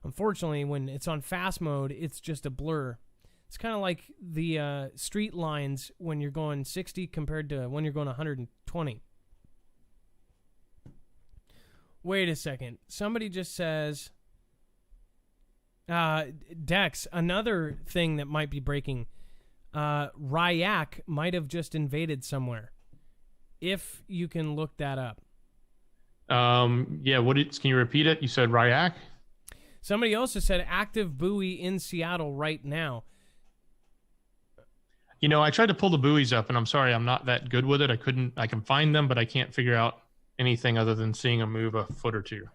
Unfortunately, when it's on fast mode, it's just a blur. It's kind of like the street lines when you're going 60 compared to when you're going 120. Wait a second. Somebody just says, Dex, another thing that might be breaking, Ryak might have just invaded somewhere. If you can look that up. Yeah, can you repeat it? You said Ryak? Somebody also said active buoy in Seattle right now. I tried to pull the buoys up, and I'm sorry, I'm not that good with it. I can find them, but I can't figure out anything other than seeing them move a foot or two,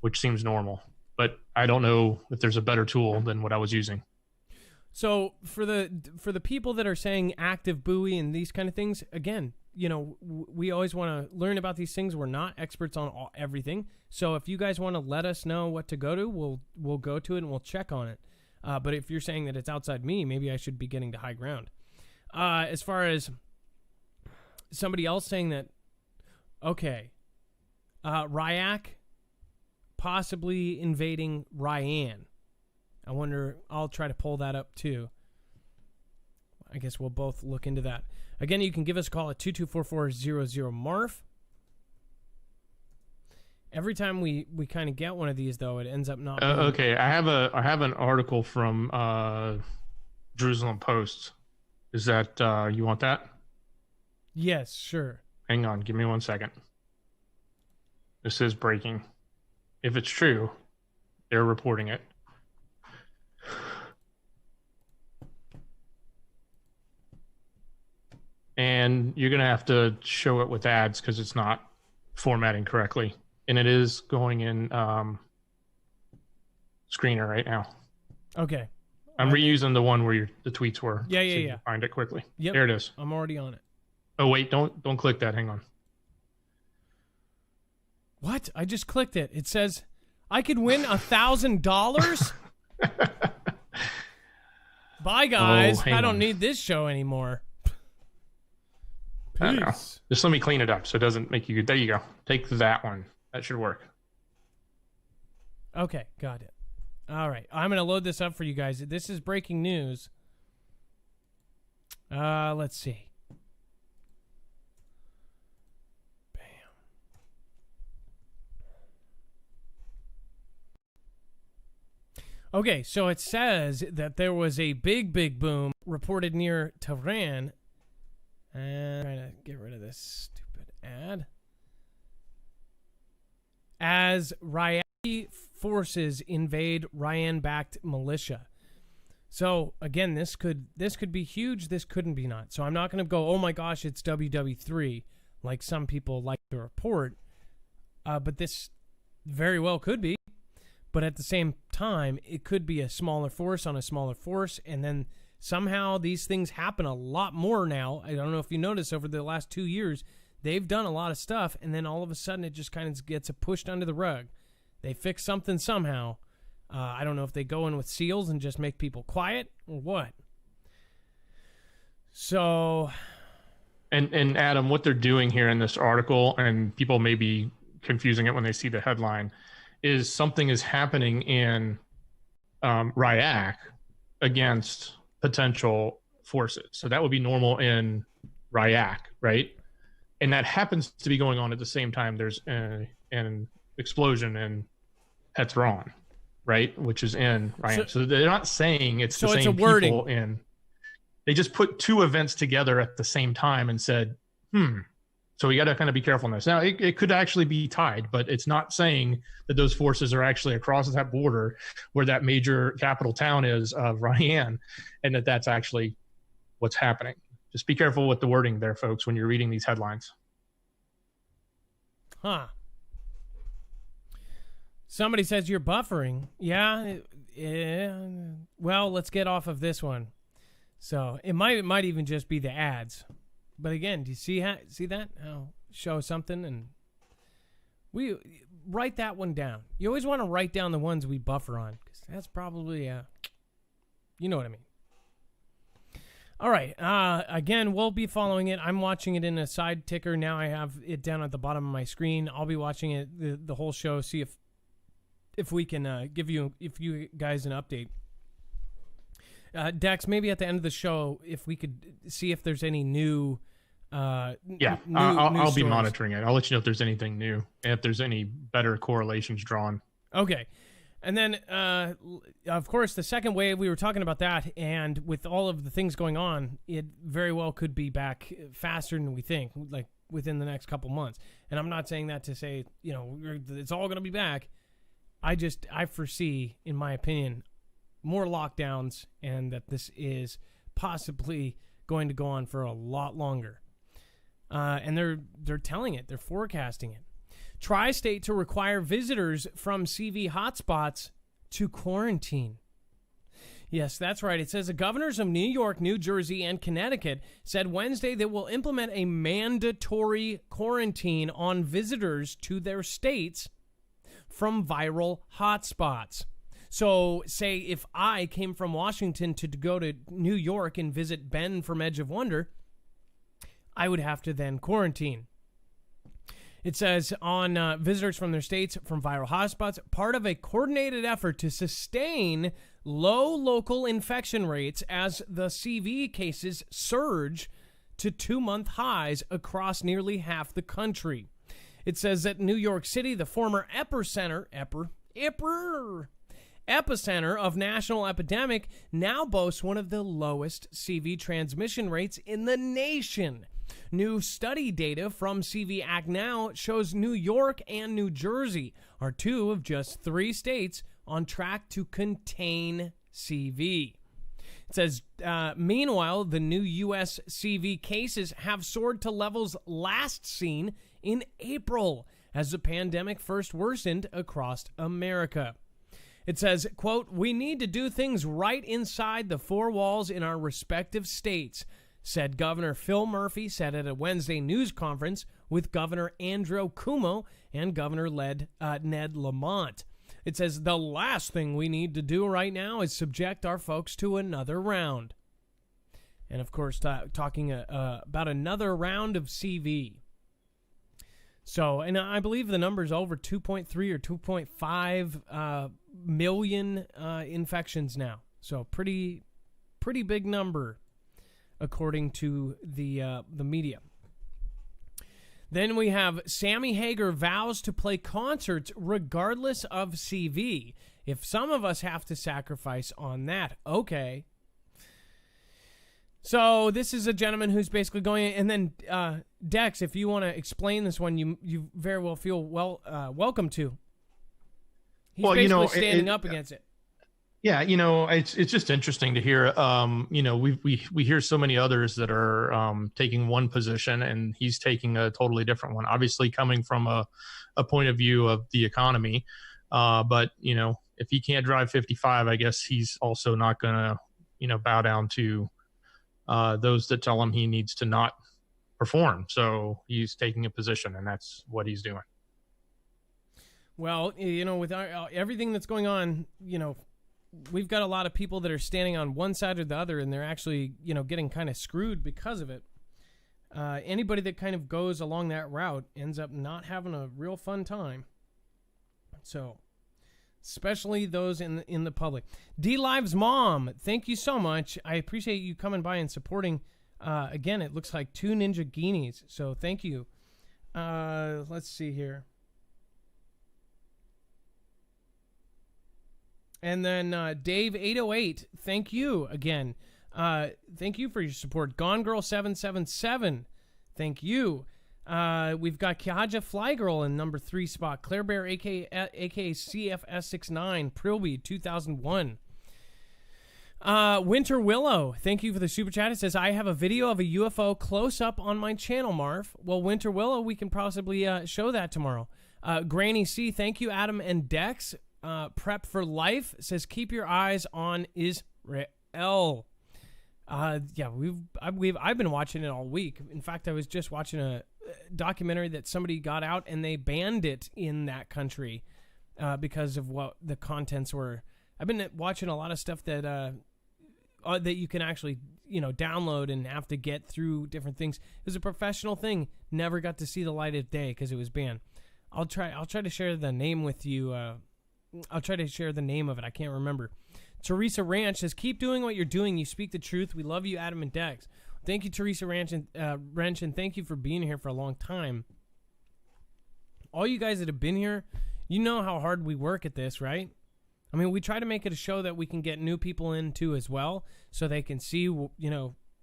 which seems normal. But I don't know if there's a better tool than what I was using. So for the people that are saying active buoy and these kind of things, again, we always want to learn about these things. We're not experts on everything. So if you guys want to let us know what to go to, we'll go to it and we'll check on it. But if you're saying that it's outside me, maybe I should be getting to high ground. As far as somebody else saying that, okay, Ryak possibly invading Ryan. I wonder, I'll try to pull that up too. I guess we'll both look into that. Again, you can give us a call at 224-400-MARF. Every time we kind of get one of these, though, it ends up not being... Okay, I have an article from Jerusalem Post. Is that, you want that? Yes, sure. Hang on, give me 1 second. This is breaking. If it's true, they're reporting it. And you're going to have to show it with ads because it's not formatting correctly. And it is going in screener right now. Okay. I'm reusing the one where the tweets were. Yeah. You can find it quickly. Yep. There it is. I'm already on it. Oh, wait, don't click that. Hang on. What? I just clicked it. It says I could win $1,000? Bye, guys. I don't need this show anymore. Peace. Just let me clean it up so it doesn't make you... There you go. Take that one. That should work. Okay, got it. All right. I'm going to load this up for you guys. This is breaking news. Let's see. Bam. Okay, so it says that there was a big boom reported near Tehran. And I'm trying to get rid of this stupid ad. As Iraqi forces invade Iran-backed militia. So again, this could be huge. This couldn't be not. So I'm not going to go, oh my gosh, it's WW3, like some people like to report. But this very well could be. But at the same time, it could be a smaller force on a smaller force, and then somehow these things happen a lot more now. I don't know if you noticed over the last 2 years, they've done a lot of stuff, and then all of a sudden it just kind of gets pushed under the rug. They fix something somehow. I don't know if they go in with SEALs and just make people quiet or what. So... And Adam, what they're doing here in this article, and people may be confusing it when they see the headline, is something is happening in Iraq against potential forces. So that would be normal in Iraq, right? And that happens to be going on at the same time. There's an explosion in Tehran, right? Which is in Iraq. So they're not saying it's the same people in. They just put two events together at the same time and said, so we got to kind of be careful in this. Now, it could actually be tied, but it's not saying that those forces are actually across that border where that major capital town is of Ryan, and that's actually what's happening. Just be careful with the wording there, folks, when you're reading these headlines. Huh. Somebody says you're buffering. Yeah. Well, let's get off of this one. So it might even just be the ads. But again, do you see that? I'll show something, and we write that one down. You always want to write down the ones we buffer on, because that's probably, you know what I mean. All right. Again, we'll be following it. I'm watching it in a side ticker. Now I have it down at the bottom of my screen. I'll be watching it the whole show, see if we can give you guys an update. Dex, maybe at the end of the show, if we could see if there's any new... I'll stories. be monitoring it. I'll let you know if there's anything new and if there's any better correlations drawn. Okay. And then, of course, the second wave, we were talking about that, and with all of the things going on, it very well could be back faster than we think, like within the next couple months. And I'm not saying that to say, it's all going to be back. I foresee, in my opinion, more lockdowns, and that this is possibly going to go on for a lot longer. And they're telling it. They're forecasting it. Tri-state to require visitors from CV hotspots to quarantine. Yes, that's right. It says the governors of New York, New Jersey, and Connecticut said Wednesday they will implement a mandatory quarantine on visitors to their states from viral hotspots. So, say if I came from Washington to go to New York and visit Ben from Edge of Wonder, I would have to then quarantine. It says on visitors from their states from viral hotspots, part of a coordinated effort to sustain low local infection rates as the CV cases surge to 2-month highs across nearly half the country. It says that New York City, the former epicenter of national epidemic, now boasts one of the lowest CV transmission rates in the nation. New study data from CV Act Now shows New York and New Jersey are two of just 3 states on track to contain CV. It says, meanwhile, the new U.S. CV cases have soared to levels last seen in April as the pandemic first worsened across America. It says, quote, "We need to do things right inside the 4 walls in our respective states," said Governor Phil Murphy, said at a Wednesday news conference with Governor Andrew Cuomo and Governor Ned Lamont. It says, the last thing we need to do right now is subject our folks to another round. And, of course, talking about another round of CV. So, and I believe the number is over 2.3 or 2.5 million infections now. So, pretty big number. according to the media. Then we have Sammy Hagar vows to play concerts regardless of CV. If some of us have to sacrifice on that, okay. So this is a gentleman who's basically going, and then Dex, if you want to explain this one, you very well feel welcome to. He's basically standing up against it. Yeah, it's just interesting to hear. We hear so many others that are taking one position, and he's taking a totally different one. Obviously, coming from a point of view of the economy, but if he can't drive 55, I guess he's also not gonna bow down to those that tell him he needs to not perform. So he's taking a position, and that's what he's doing. Well, with everything that's going on, we've got a lot of people that are standing on one side or the other, and they're actually, getting kind of screwed because of it. Anybody that kind of goes along that route ends up not having a real fun time. So, especially those in the public. D-Live's mom, thank you so much. I appreciate you coming by and supporting. Again, it looks like 2 Ninja Guineas, so thank you. Let's see here. And then Dave808, thank you again. Thank you for your support. Gone Girl 777, thank you. We've got Kihaja Flygirl in number 3 spot. Claire Bear, aka CFS69, Prilby 2001. Winter Willow, thank you for the super chat. It says, I have a video of a UFO close up on my channel, Marv. Well, Winter Willow, we can possibly show that tomorrow. Granny C, thank you, Adam and Dex. Prep for Life says, keep your eyes on Israel. Yeah, I've been watching it all week. In fact, I was just watching a documentary that somebody got out and they banned it in that country because of what the contents were. I've been watching a lot of stuff that you can actually download and have to get through different things. It was a professional thing. Never got to see the light of day because it was banned. I'll try to share the name with you. I'll try to share the name of it. I can't remember. Teresa Ranch says, keep doing what you're doing. You speak the truth. We love you, Adam and Dex. Thank you, Teresa Ranch, and thank you for being here for a long time. All you guys that have been here, you know how hard we work at this, right? I mean, we try to make it a show that we can get new people into as well, so they can see,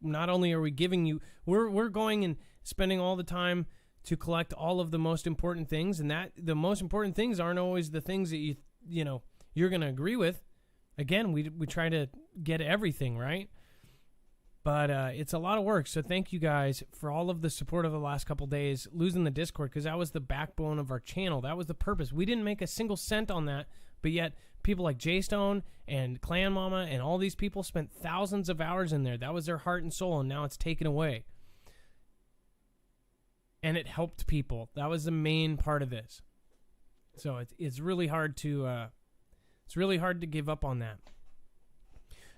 not only are we giving you, we're going and spending all the time to collect all of the most important things, and that the most important things aren't always the things that you're going to agree with. Again, we try to get everything, right? But it's a lot of work, so thank you guys for all of the support over the last couple days, losing the Discord, because that was the backbone of our channel. That was the purpose. We didn't make a single cent on that, but yet people like J-Stone and Clan Mama and all these people spent thousands of hours in there. That was their heart and soul, and now it's taken away. And it helped people. That was the main part of this. So it's really hard to give up on that.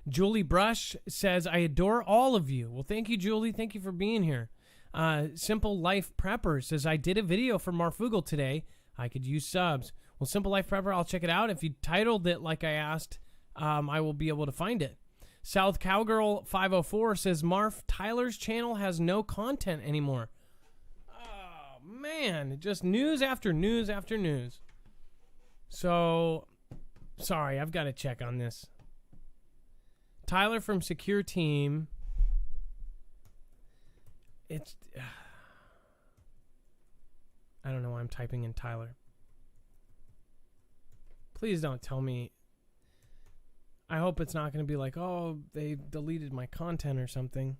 Julie Brush says, I adore all of you. Well, thank you, Julie. Thank you for being here. Simple Life Prepper says, I did a video for Marfoogle today. I could use subs. Well, Simple Life Prepper, I'll check it out. If you titled it like I asked, I will be able to find it. South Cowgirl 504 says, Marf, Tyler's channel has no content anymore. Oh, man. Just news after news after news. So, sorry, I've got to check on this. Tyler from Secure Team. I don't know why I'm typing in Tyler. Please don't tell me. I hope it's not going to be like, oh, they deleted my content or something.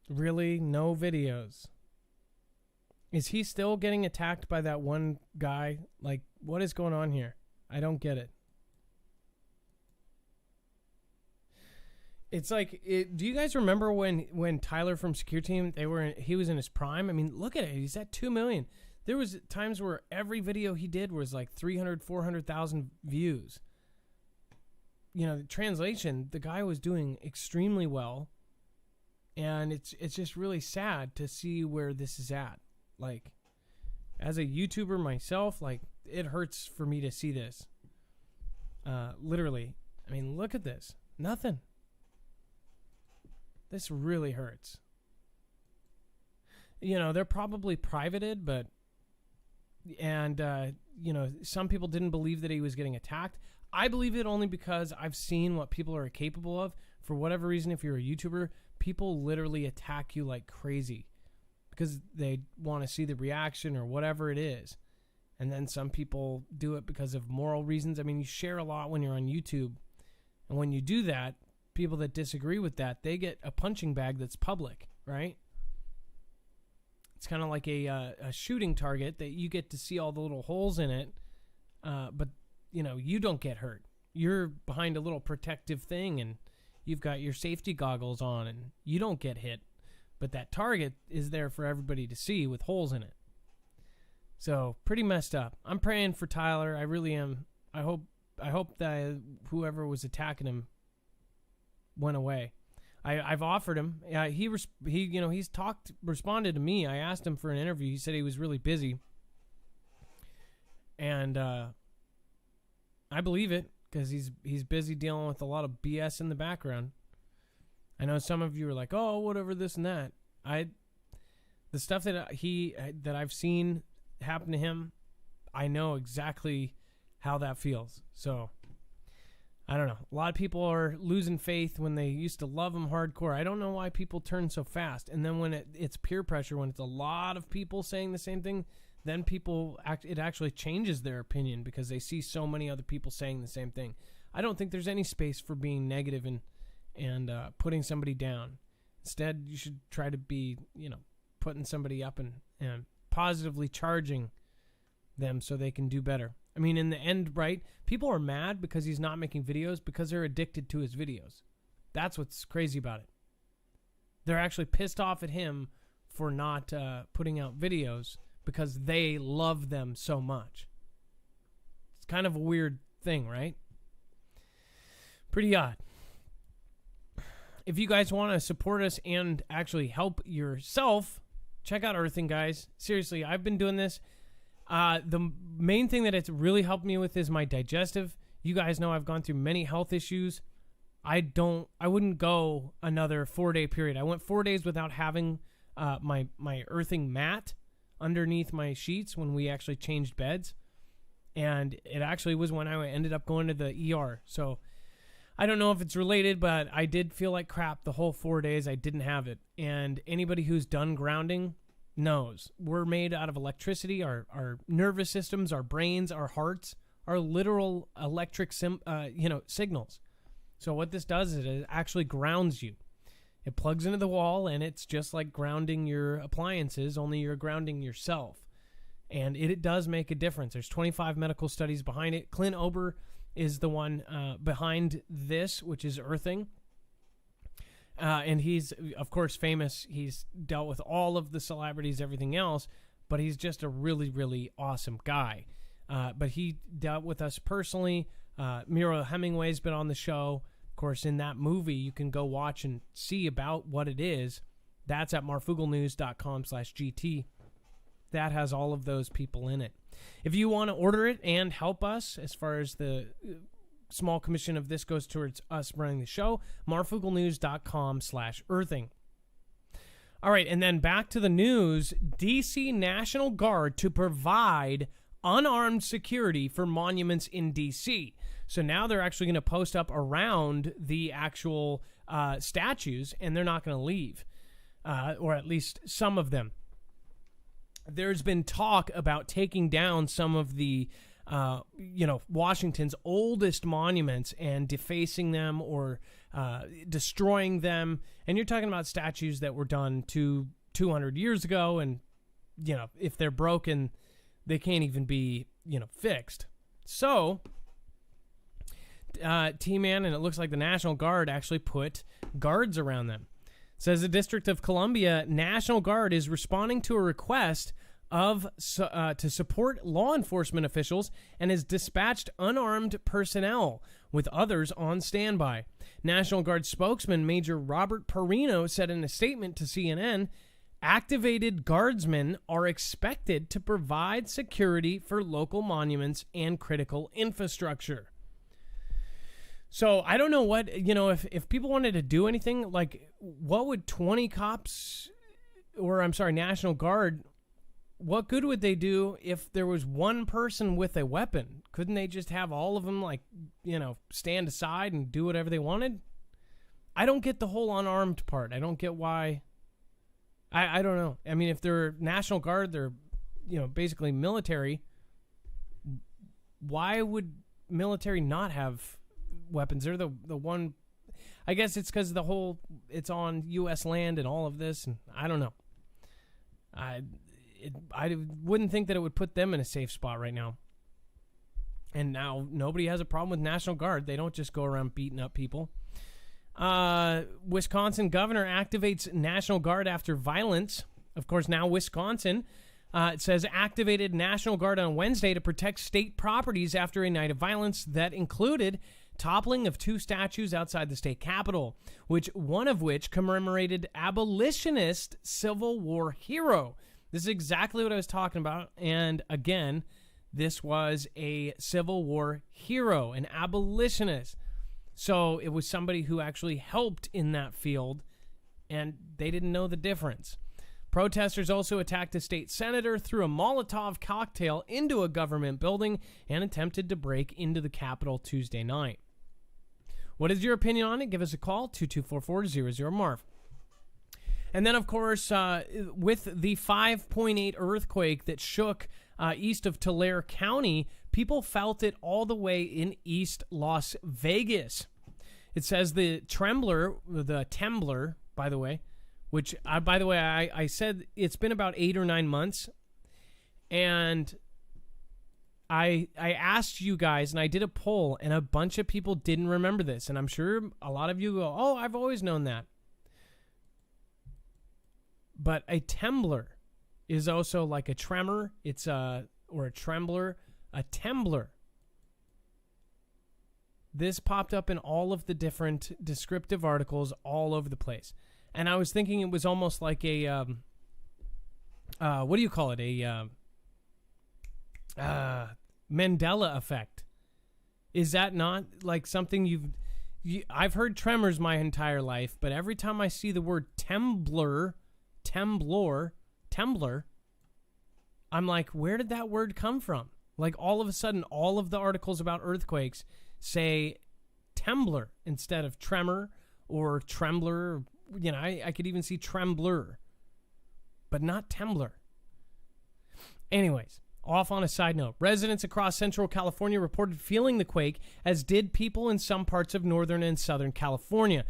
Really? No videos? Is he still getting attacked by that one guy? Like, what is going on here? I don't get it. It's like, do you guys remember when Tyler from Secure Team, he was in his prime? I mean, look at it. He's at 2 million. There was times where every video he did was like 300,000, 400,000 views. the translation, the guy was doing extremely well. And it's just really sad to see where this is at. Like, as a YouTuber myself, like, it hurts for me to see this. Literally. I mean, look at this. Nothing. This really hurts. They're probably privated, but... And, some people didn't believe that he was getting attacked. I believe it only because I've seen what people are capable of. For whatever reason, if you're a YouTuber, people literally attack you like crazy because they want to see the reaction or whatever it is. And then some people do it because of moral reasons. I mean, you share a lot when you're on YouTube. And when you do that, people that disagree with that, they get a punching bag that's public, right? It's kind of like a shooting target that you get to see all the little holes in it. But, you don't get hurt. You're behind a little protective thing and you've got your safety goggles on and you don't get hit. But that target is there for everybody to see with holes in it. So, pretty messed up. I'm praying for Tyler. I really am. I hope that whoever was attacking him went away. I've offered him. He's responded to me. I asked him for an interview. He said he was really busy. And I believe it because he's busy dealing with a lot of BS in the background. I know some of you are like, "Oh, whatever, this and that." The stuff that I've seen happen to him, I know exactly how that feels. So, I don't know. A lot of people are losing faith when they used to love him hardcore. I don't know why people turn so fast. And then when it's peer pressure, when it's a lot of people saying the same thing, then it actually changes their opinion because they see so many other people saying the same thing. I don't think there's any space for being negative and putting somebody down. Instead, you should try to be, putting somebody up and positively charging them so they can do better. I mean, in the end, right, people are mad because he's not making videos because they're addicted to his videos. That's what's crazy about it. They're actually pissed off at him for not putting out videos because they love them so much. It's kind of a weird thing, right? Pretty odd. If you guys want to support us and actually help yourself, check out Earthing, guys. Seriously, I've been doing this. The main thing that it's really helped me with is my digestive. You guys know I've gone through many health issues. I wouldn't go another 4-day period. I went 4 days without having my earthing mat underneath my sheets when we actually changed beds. And it actually was when I ended up going to the ER. So I don't know if it's related, but I did feel like crap the whole 4 days. I didn't have it. And anybody who's done grounding knows we're made out of electricity. Our nervous systems, our brains, our hearts are literal electric signals. So what this does is it actually grounds you. It plugs into the wall, and it's just like grounding your appliances, only you're grounding yourself. And it does make a difference. There's 25 medical studies behind it. Clint Ober is the one behind this, which is earthing. And he's, of course, famous. He's dealt with all of the celebrities, everything else, but he's just a really, really awesome guy. But he dealt with us personally. Mira Hemingway's been on the show. Of course, in that movie, you can go watch and see about what it is. That's at marfooglenews.com/GT. That has all of those people in it. If you want to order it and help us, as far as the small commission of this goes towards us running the show, marfooglenews.com/earthing. All right, and then back to the news. DC National Guard to provide unarmed security for monuments in DC. So now they're actually going to post up around the actual statues, and they're not going to leave, or at least some of them. There's been talk about taking down some of the, Washington's oldest monuments and defacing them or destroying them. And you're talking about statues that were done 200 years ago, and, if they're broken, they can't even be, fixed. So T-Man, and it looks like the National Guard actually put guards around them. It says the District of Columbia National Guard is responding to a request to support law enforcement officials and has dispatched unarmed personnel with others on standby. National Guard spokesman Major Robert Perino said in a statement to CNN, activated guardsmen are expected to provide security for local monuments and critical infrastructure. So I don't know what, if people wanted to do anything, like what would 20 cops, National Guard, what good would they do if there was one person with a weapon? Couldn't they just have all of them, stand aside and do whatever they wanted? I don't get the whole unarmed part. I don't get why. I don't know. I mean, if they're National Guard, they're, basically military. Why would military not have weapons? They're the one. I guess it's because it's on U.S. land and all of this, and I don't know. I wouldn't think that it would put them in a safe spot right now. And now nobody has a problem with National Guard. They don't just go around beating up people. Wisconsin governor activates National Guard after violence. Of course, now Wisconsin, it says, activated National Guard on Wednesday to protect state properties after a night of violence that included toppling of 2 statues outside the state capitol, one of which commemorated abolitionist Civil War hero. This is exactly what I was talking about. And again, this was a Civil War hero, an abolitionist. So it was somebody who actually helped in that field, and they didn't know the difference. Protesters also attacked a state senator, threw a Molotov cocktail into a government building, and attempted to break into the Capitol Tuesday night. What is your opinion on it? Give us a call, 224-400-MARF. And then, of course, with the 5.8 earthquake that shook east of Tulare County, people felt it all the way in East Las Vegas. It says the Temblor, by the way, which, I said it's been about 8 or 9 months, and I asked you guys, and I did a poll, and a bunch of people didn't remember this, and I'm sure a lot of you go, oh, I've always known that. But a temblor is also like a tremor. It's or a trembler, a temblor. This popped up in all of the different descriptive articles all over the place. And I was thinking it was almost like a, what do you call it? A Mandela effect. Is that not like something I've heard tremors my entire life, but every time I see the word temblor, I'm like, where did that word come from? Like all of a sudden, all of the articles about earthquakes say temblor instead of tremor or trembler. I could even see trembler, but not temblor. Anyways, off on a side note, residents across Central California reported feeling the quake, as did people in some parts of Northern and Southern California.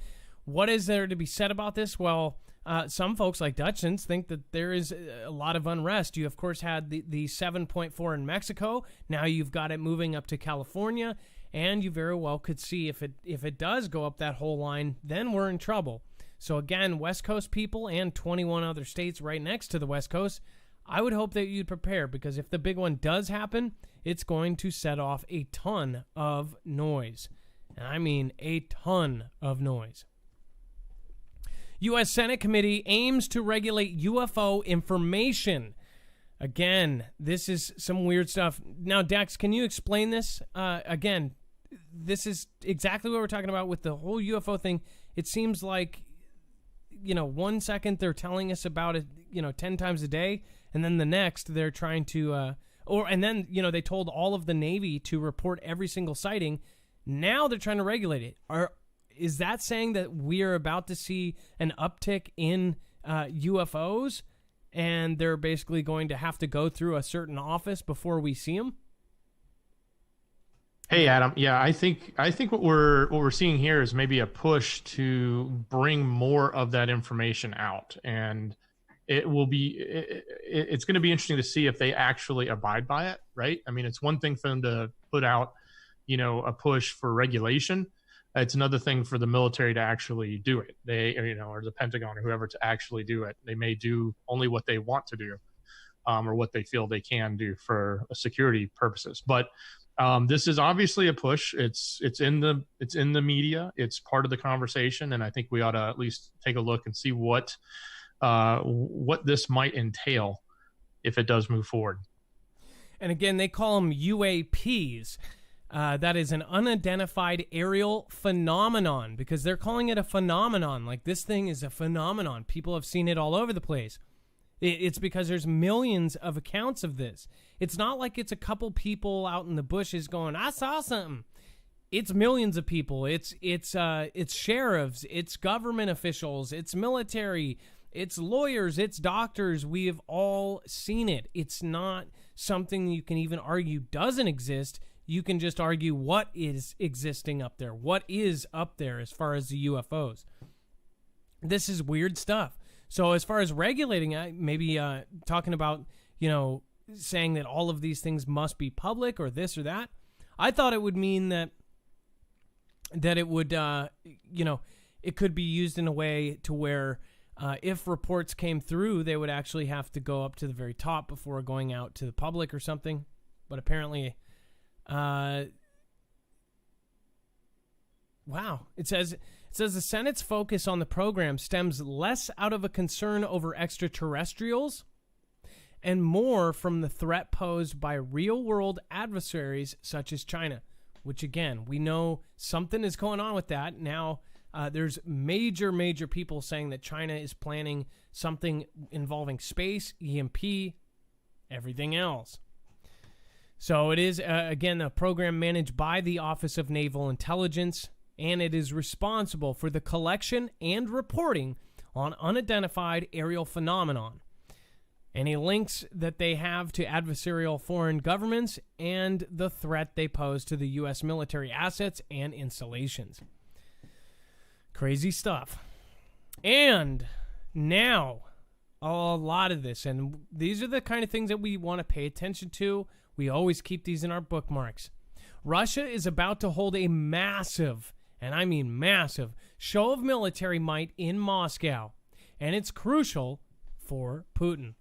What is there to be said about this? Well, some folks like Dutchins think that there is a lot of unrest. You, of course, had the 7.4 in Mexico. Now you've got it moving up to California, and you very well could see if it does go up that whole line, then we're in trouble. So again, West Coast people and 21 other states right next to the West Coast, I would hope that you'd prepare, because if the big one does happen, it's going to set off a ton of noise. And I mean a ton of noise. U.S. Senate committee aims to regulate UFO information. Again, this is some weird stuff. Now, Dex, can you explain this? Again, this is exactly what we're talking about with the whole UFO thing. It seems like, 1 second they're telling us about it, 10 times a day, and then the next they're trying to, they told all of the Navy to report every single sighting. Now they're trying to regulate it. Is that saying that we are about to see an uptick in UFOs, and they're basically going to have to go through a certain office before we see them? Hey, Adam. Yeah, I think what we're seeing here is maybe a push to bring more of that information out, and it's going to be interesting to see if they actually abide by it, right? I mean, it's one thing for them to put out, a push for regulation. It's another thing for the military to actually do it. They, or the Pentagon or whoever, to actually do it. They may do only what they want to do. or what they feel they can do for security purposes. But this is obviously a push. It's in the media. It's part of the conversation, and I think we ought to at least take a look and see what this might entail if it does move forward. And again, they call them UAPs. That is an unidentified aerial phenomenon, because they're calling it a phenomenon. Like, this thing is a phenomenon. People have seen it all over the place. It's because there's millions of accounts of this. It's not like it's a couple people out in the bushes going, I saw something. It's millions of people. It's sheriffs, it's government officials, it's military, it's lawyers, it's doctors. We have all seen it. It's not something you can even argue doesn't exist. You can just argue what is existing up there. What is up there as far as the UFOs? This is weird stuff. So as far as regulating, maybe talking about, saying that all of these things must be public or this or that, I thought it would mean that it would, it could be used in a way to where if reports came through, they would actually have to go up to the very top before going out to the public or something. But apparently, wow, it says the Senate's focus on the program stems less out of a concern over extraterrestrials and more from the threat posed by real-world adversaries such as China, which, again, we know something is going on with that. Now, there's major people saying that China is planning something involving space, EMP, everything else. So it is, again, a program managed by the Office of Naval Intelligence, and it is responsible for the collection and reporting on unidentified aerial phenomenon. Any links that they have to adversarial foreign governments and the threat they pose to the U.S. military assets and installations. Crazy stuff. And now, a lot of this, and these are the kind of things that we want to pay attention to. We always keep these in our bookmarks. Russia is about to hold a massive, and I mean massive, show of military might in Moscow, and it's crucial for Putin.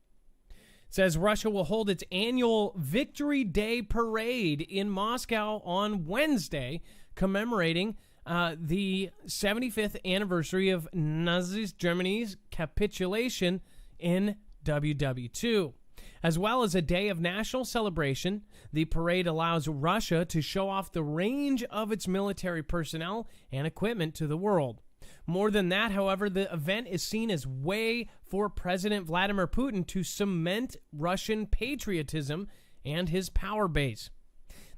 It says Russia will hold its annual Victory Day parade in Moscow on Wednesday, commemorating the 75th anniversary of Nazi Germany's capitulation in WW2. As well as a day of national celebration, the parade allows Russia to show off the range of its military personnel and equipment to the world. More than that, however, the event is seen as way for President Vladimir Putin to cement Russian patriotism and his power base.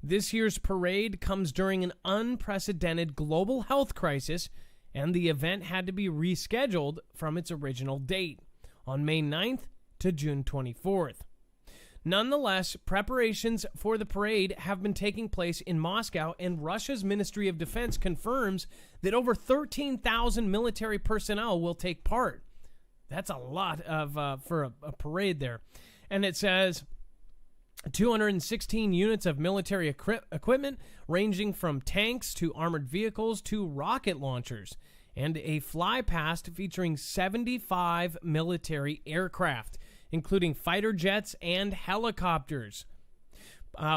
This year's parade comes during an unprecedented global health crisis, and the event had to be rescheduled from its original date on May 9th to June 24th. Nonetheless, preparations for the parade have been taking place in Moscow, and Russia's Ministry of Defense confirms that over 13,000 military personnel will take part. That's a lot of for a parade there. And it says 216 units of military equipment ranging from tanks to armored vehicles to rocket launchers, and a fly past featuring 75 military aircraft, including fighter jets and helicopters.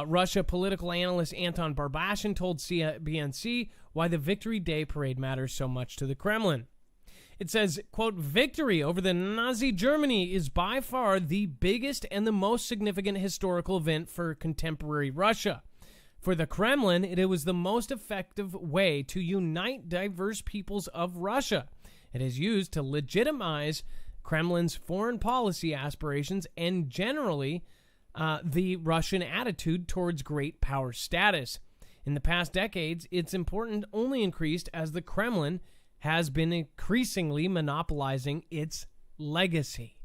Russia political analyst Anton Barbashin told CBNC why the Victory Day parade matters so much to the Kremlin. It says, quote, victory over the Nazi Germany is by far the biggest and the most significant historical event for contemporary Russia. For the Kremlin, it was the most effective way to unite diverse peoples of Russia. It is used to legitimize Kremlin's foreign policy aspirations and generally the Russian attitude towards great power status. In the past decades, its importance only increased as the Kremlin has been increasingly monopolizing its legacy.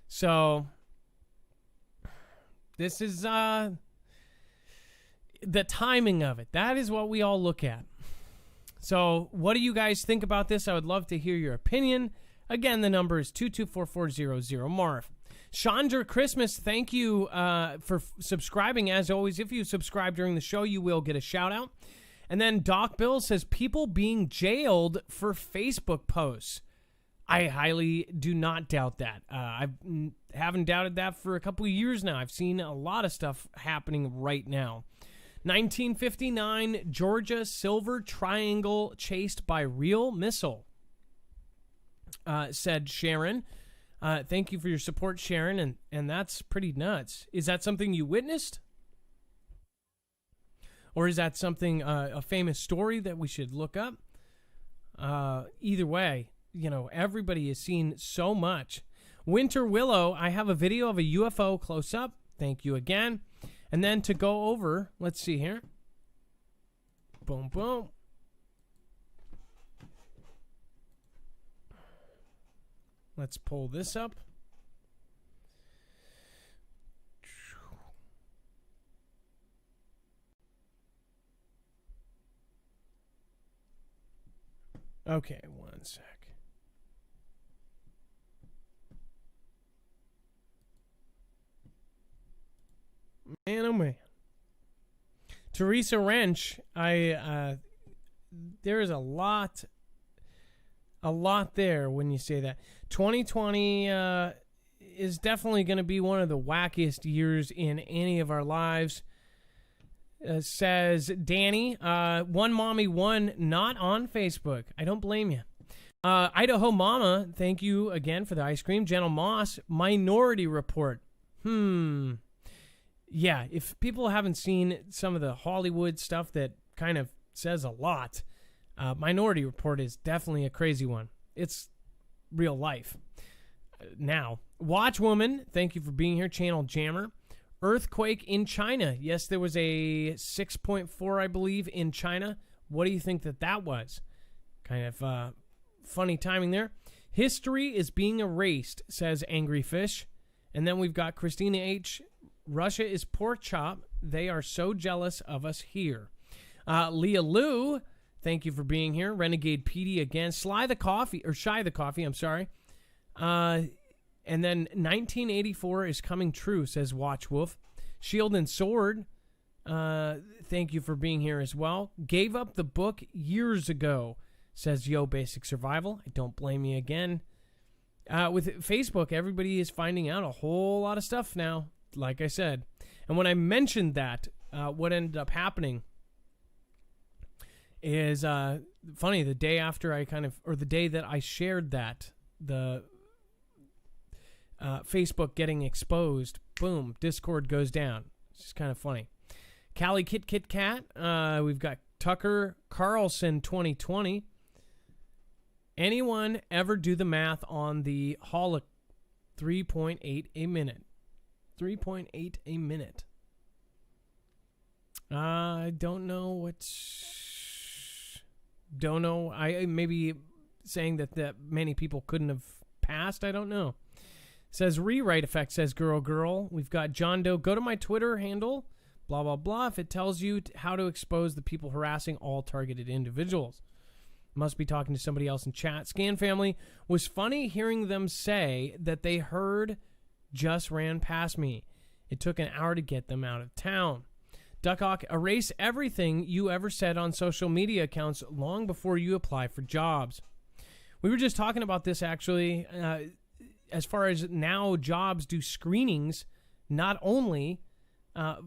So, this is the timing of it. That is what we all look at. So, what do you guys think about this? I would love to hear your opinion. Again, the number is 224-400-MARF. Chandra Christmas, thank you for subscribing. As always, if you subscribe during the show, you will get a shout-out. And then Doc Bill says, people being jailed for Facebook posts. I highly do not doubt that. I haven't doubted that for a couple of years now. I've seen a lot of stuff happening right now. 1959, Georgia Silver Triangle chased by real missile, said Sharon. Thank you for your support, Sharon, and that's pretty nuts. Is that something you witnessed? Or is that something, a famous story that we should look up? Either way, you know, everybody has seen so much. Winter Willow, I have a video of a UFO close up. Thank you again. And then to go over, let's see here. Boom, boom. Let's pull this up. Okay, one sec. Man, oh man. Teresa Wrench, there is a lot there when you say that. 2020 is definitely going to be one of the wackiest years in any of our lives. Says Danny, one mommy one, not on Facebook. I don't blame you. Idaho Mama, thank you again for the ice cream. Gentle Moss, Minority Report. Yeah, if people haven't seen some of the Hollywood stuff that kind of says a lot, Minority Report is definitely a crazy one. It's real life. Now, Watchwoman, thank you for being here. Channel Jammer. Earthquake in China. Yes, there was a 6.4, I believe, in China. What do you think that was? Kind of funny timing there. History is being erased, says Angry Fish. And then we've got Christina H. Russia is pork chop. They are so jealous of us here. Leah Lou, thank you for being here. Renegade PD again. Shy the Coffee, I'm sorry. And then 1984 is coming true, says Watchwolf. Shield and Sword, thank you for being here as well. Gave up the book years ago, says Yo Basic Survival. I don't blame you again. With Facebook, everybody is finding out a whole lot of stuff now, like I said. And when I mentioned that, what ended up happening is funny. The day after the day that I shared that, the Facebook getting exposed, boom, Discord goes down. It's just kind of funny. Callie Kit Kit Cat, we've got Tucker Carlson 2020. Anyone ever do the math on the 3.8 a minute? 3.8 a minute. I don't know don't know. I maybe saying that many people couldn't have passed. I don't know. Says Rewrite Effect, says Girl. We've got John Doe. Go to my Twitter handle, blah, blah, blah, if it tells you how to expose the people harassing all targeted individuals. Must be talking to somebody else in chat. Scan Family, was funny hearing them say that they heard just ran past me. It took an hour to get them out of town. Duckhawk, erase everything you ever said on social media accounts long before you apply for jobs. We were just talking about this, actually. As far as now, jobs do screenings not only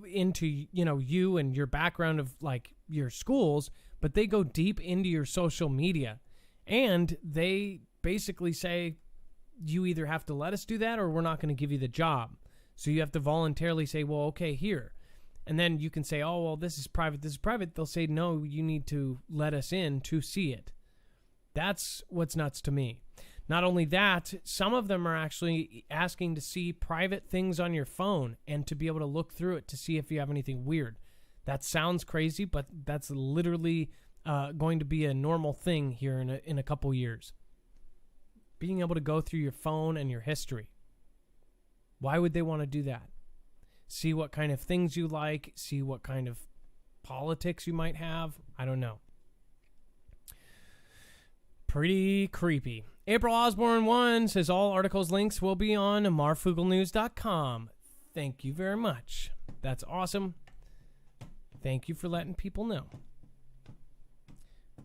into you and your background of like your schools, but they go deep into your social media, and they basically say you either have to let us do that or we're not going to give you the job. So you have to voluntarily say, well, okay, here. And then you can say, oh, well, this is private. They'll say, no, you need to let us in to see it. That's what's nuts to me. Not only that, some of them are actually asking to see private things on your phone and to be able to look through it to see if you have anything weird. That sounds crazy, but that's literally going to be a normal thing here in a couple years. Being able to go through your phone and your history. Why would they want to do that? See what kind of things you like, see what kind of politics you might have. I don't know. Pretty creepy. April Osborne 1 says all articles links will be on marfooglenews.com. Thank you very much. That's awesome. Thank you for letting people know.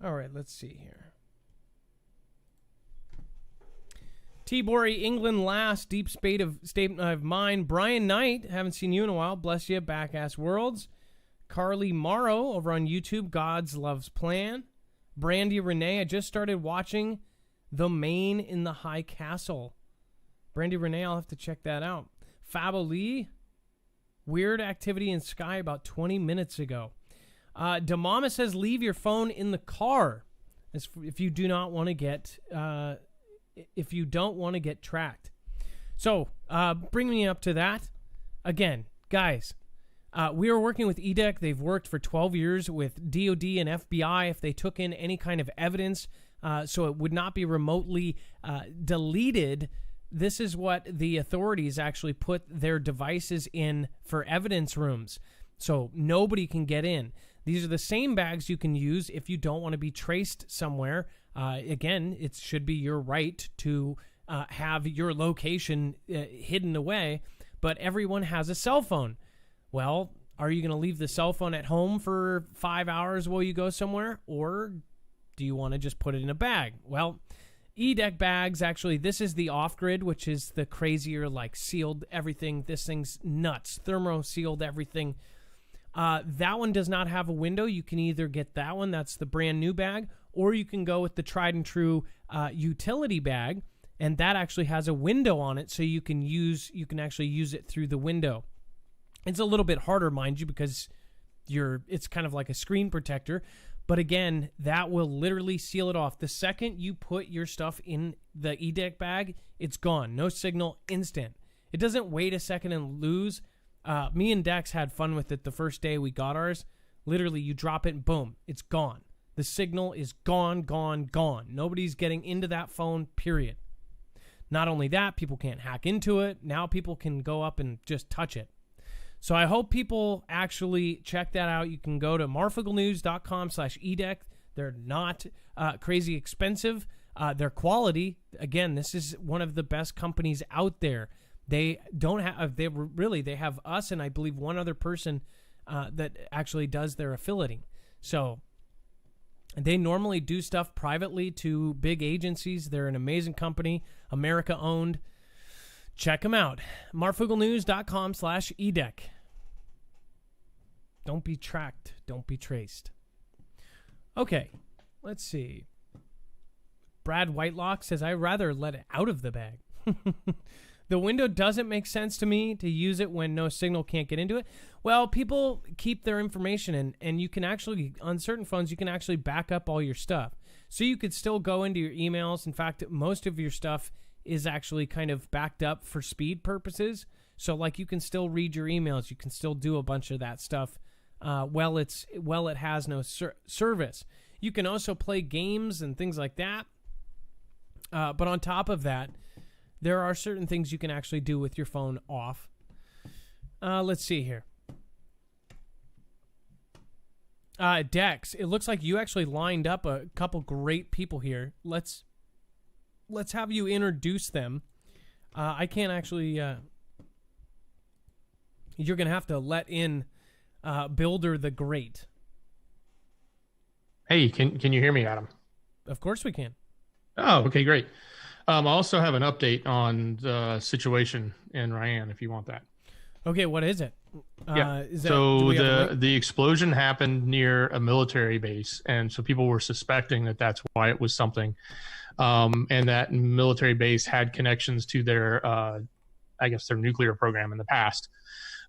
All right, let's see here. T-Bory, England last, deep state of mind. Brian Knight, haven't seen you in a while. Bless you, Back-Ass Worlds. Carly Morrow over on YouTube, God's Loves Plan. Brandy Renee, I just started watching The Main in the High Castle. Brandy Renee, I'll have to check that out. Fabo Lee, weird activity in sky about 20 minutes ago. Damama says, leave your phone in the car if you do not want to get tracked. So, bring me up to that. Again, guys, we are working with EDEC. They've worked for 12 years with DOD and FBI. If they took in any kind of evidence, so it would not be remotely deleted, this is what the authorities actually put their devices in for evidence rooms. So nobody can get in. These are the same bags you can use if you don't want to be traced somewhere. Again, it should be your right to have your location hidden away, but everyone has a cell phone. Well, are you going to leave the cell phone at home for 5 hours while you go somewhere, or do you want to just put it in a bag? Well, EDEC bags, actually, this is the off-grid, which is the crazier, like, sealed everything. This thing's nuts. Thermo-sealed everything. That one does not have a window. You can either get that one, that's the brand new bag, or you can go with the tried and true utility bag, and that actually has a window on it, so you can actually use it through the window. It's a little bit harder, mind you, because it's kind of like a screen protector. But again, that will literally seal it off. The second you put your stuff in the EDEC bag, it's gone. No signal, instant. It doesn't wait a second and lose. Me and Dex had fun with it the first day we got ours. Literally, you drop it and boom, it's gone. The signal is gone, gone, gone. Nobody's getting into that phone, period. Not only that, people can't hack into it. Now people can go up and just touch it. So I hope people actually check that out. You can go to marfugglenews.com/EDEC. They're not crazy expensive. Their quality, again, this is one of the best companies out there. They have us and I believe one other person that actually does their affiliating. So they normally do stuff privately to big agencies. They're an amazing company, America owned. Check them out. marfugglenews.com/EDEC. Don't be tracked. Don't be traced. Okay, let's see. Brad Whitelock says, I'd rather let it out of the bag. The window doesn't make sense to me to use it when no signal can't get into it. Well, people keep their information and you can actually, on certain phones, you can actually back up all your stuff. So you could still go into your emails. In fact, most of your stuff is actually kind of backed up for speed purposes. So like you can still read your emails. You can still do a bunch of that stuff it has no service. You can also play games and things like that. But on top of that, there are certain things you can actually do with your phone off. Let's see here. Dex, it looks like you actually lined up a couple great people here. Let's have you introduce them. I can't actually... you're going to have to let in Builder the Great. Hey, can you hear me, Adam? Of course we can. Oh, okay, great. I also have an update on the situation in Ryan, if you want that. Okay, what is it? Yeah. The explosion happened near a military base, and so people were suspecting that that's why it was something. And that military base had connections to their nuclear program in the past.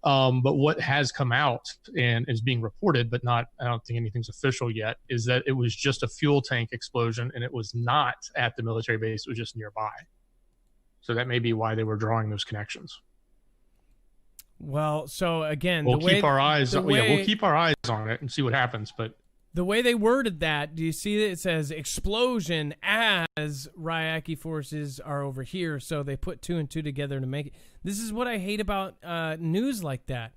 But what has come out and is being reported, but I don't think anything's official yet, is that it was just a fuel tank explosion, and it was not at the military base. It was just nearby. So that may be why they were drawing those connections. Well, so again, we'll keep our eyes on it and see what happens. But the way they worded that, do you see that it says explosion as Ryaki forces are over here? So they put two and two together to make it. This is what I hate about news like that.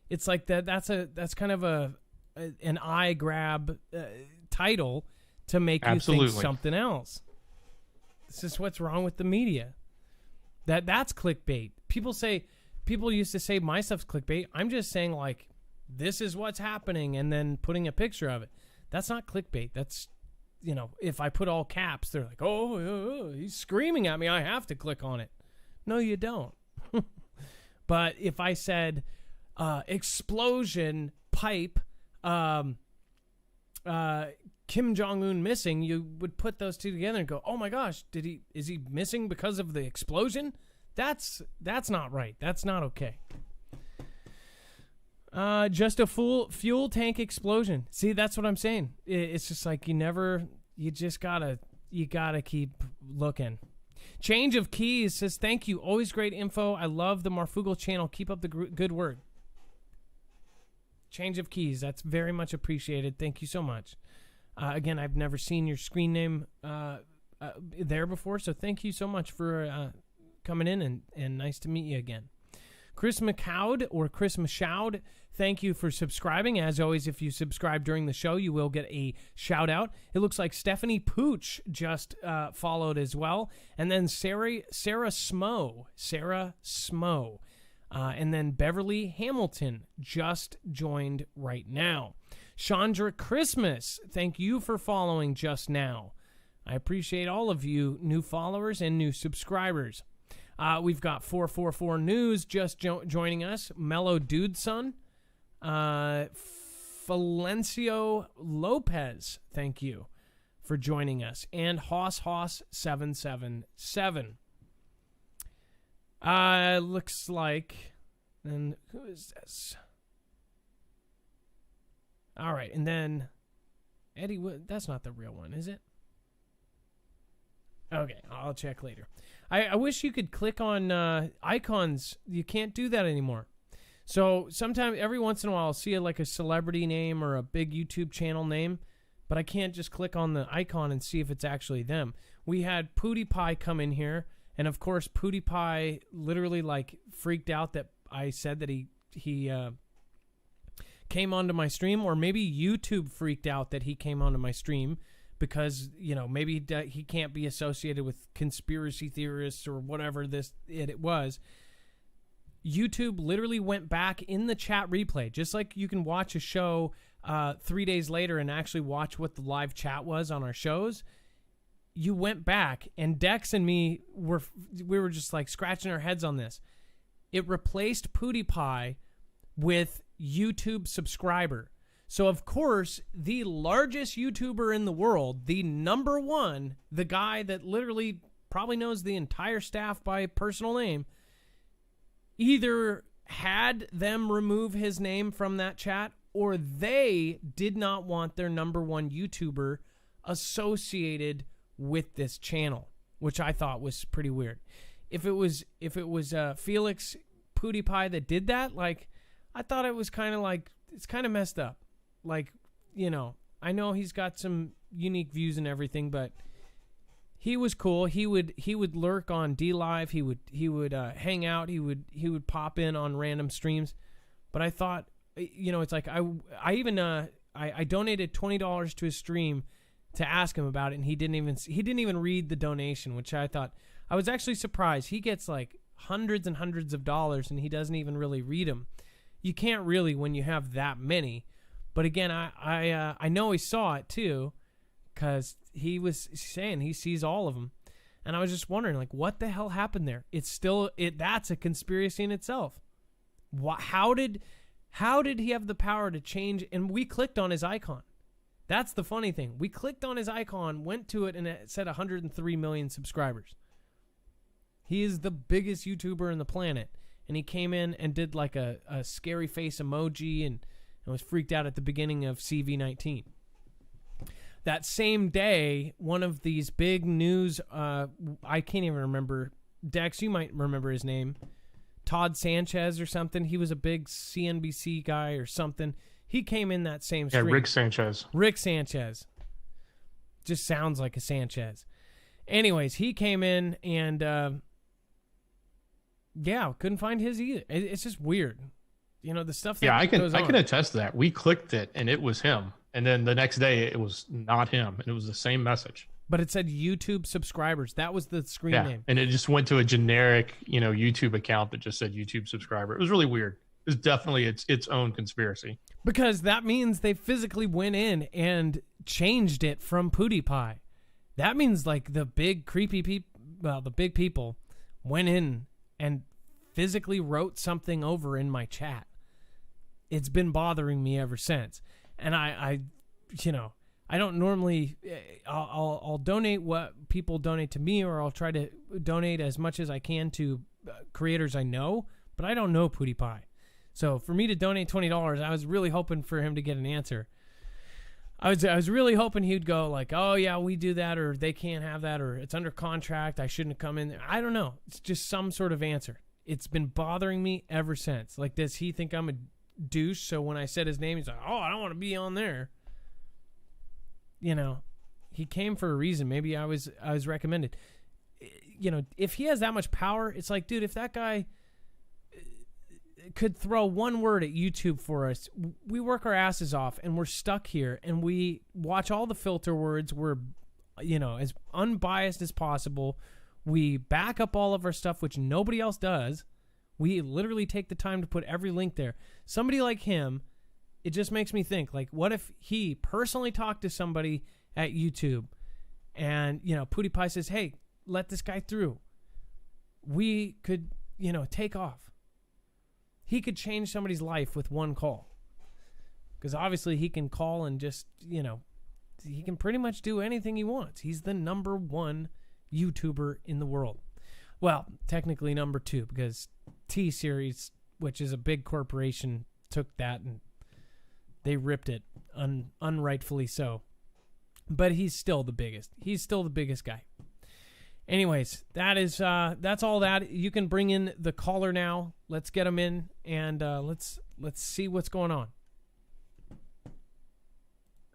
It's like that's kind of an eye grab title to make you think something else. This is what's wrong with the media. That's clickbait. People used to say my stuff's clickbait. I'm just saying, like, this is what's happening and then putting a picture of it. That's not clickbait. That's if I put all caps, they're like, oh, he's screaming at me. I have to click on it. No, you don't. But if I said explosion, pipe, Kim Jong-un missing, you would put those two together and go, oh my gosh, is he missing because of the explosion? That's not right. That's not okay. Just a fuel tank explosion. See, that's what I'm saying. It's just like you gotta keep looking. Change of Keys says, thank you. Always great info. I love the Marfoogle channel. Keep up the good work. Change of Keys. That's very much appreciated. Thank you so much. Again, I've never seen your screen name there before, so thank you so much for coming in, and nice to meet you again. Chris McCowd, or Chris Mashoud, thank you for subscribing. As always, if you subscribe during the show, you will get a shout out. It looks like Stephanie Pooch just followed as well. And then Sarah Smo. And then Beverly Hamilton just joined right now. Chandra Christmas, thank you for following just now. I appreciate all of you new followers and new subscribers. We've got 444 News just joining us. Mellow Dude Son. Felencio Lopez, thank you for joining us. And Hoss777. Looks like... And who is this? All right, and then... Eddie, that's not the real one, is it? Okay, I'll check later. I wish you could click on icons. You can't do that anymore. So sometimes, every once in a while, I'll see a celebrity name or a big YouTube channel name, but I can't just click on the icon and see if it's actually them. We had PewDiePie come in here, and of course, PewDiePie literally freaked out that I said that he came onto my stream, or maybe YouTube freaked out that he came onto my stream. Because, maybe he can't be associated with conspiracy theorists or whatever it was. YouTube literally went back in the chat replay. Just like you can watch a show 3 days later and actually watch what the live chat was on our shows. You went back, and Dex and me were just scratching our heads on this. It replaced PewDiePie with YouTube subscriber. So, of course, the largest YouTuber in the world, the number one, the guy that literally probably knows the entire staff by personal name, either had them remove his name from that chat, or they did not want their number one YouTuber associated with this channel, which I thought was pretty weird. If it was Felix PewDiePie that did that, I thought it was kind of it's kind of messed up. I know he's got some unique views and everything, but he was cool. He would lurk on DLive. He would hang out. He would pop in on random streams. But I thought, it's I donated $20 to his stream to ask him about it, and he didn't even read the donation, which I thought, I was actually surprised. He gets hundreds and hundreds of dollars, and he doesn't even really read them. You can't really when you have that many. But again, I know he saw it too, because he was saying he sees all of them, and I was just wondering what the hell happened there. That's a conspiracy in itself. How did he have the power to change? And we clicked on his icon. That's the funny thing. We clicked on his icon, went to it, and it said 103 million subscribers. He is the biggest YouTuber on the planet, and he came in and did a scary face emoji and was freaked out at the beginning of CV19. That same day, one of these big news, I can't even remember. Dex, you might remember his name. Todd Sanchez or something. He was a big CNBC guy or something. He came in that same stream. Yeah, Rick Sanchez. Rick Sanchez. Just sounds like a Sanchez. Anyways, he came in and, couldn't find his either. It's just weird. The stuff that I goes on. can attest to that. We clicked it and it was him. And then the next day it was not him. And it was the same message. But it said YouTube subscribers. That was the screen name. And it just went to a generic, YouTube account that just said YouTube subscriber. It was really weird. It was definitely its own conspiracy. Because that means they physically went in and changed it from PewDiePie. That means like the big creepy people, well, the big people went in and physically wrote something over in my chat. It's been bothering me ever since. And I don't normally, I'll donate what people donate to me, or I'll try to donate as much as I can to creators I know, but I don't know PewDiePie. So for me to donate $20, I was really hoping for him to get an answer. I was really hoping he'd go like, oh yeah, we do that, or they can't have that, or it's under contract, I shouldn't have come in there. I don't know. It's just some sort of answer. It's been bothering me ever since. Like, does he think I'm a douche? So when I said his name, he's like, oh, I don't want to be on there. You know, he came for a reason. Maybe I was recommended. You know, if he has that much power, it's like, dude, if that guy could throw one word at YouTube for us, we work our asses off and we're stuck here and we watch all the filter words. We're, you know, as unbiased as possible. We back up all of our stuff, which nobody else does. We literally take the time to put every link there. Somebody like him, it just makes me think, like, what if he personally talked to somebody at YouTube and, you know, PewDiePie says, hey, let this guy through. We could, you know, take off. He could change somebody's life with one call. Because obviously he can call and just, you know, he can pretty much do anything he wants. He's the number one YouTuber in the world. Well, technically number two, because T-Series, which is a big corporation, took that and they ripped it unrightfully so. But he's still the biggest. He's still the biggest guy. Anyways, that's all that. You can bring in the caller now. Let's get him in, and let's see what's going on.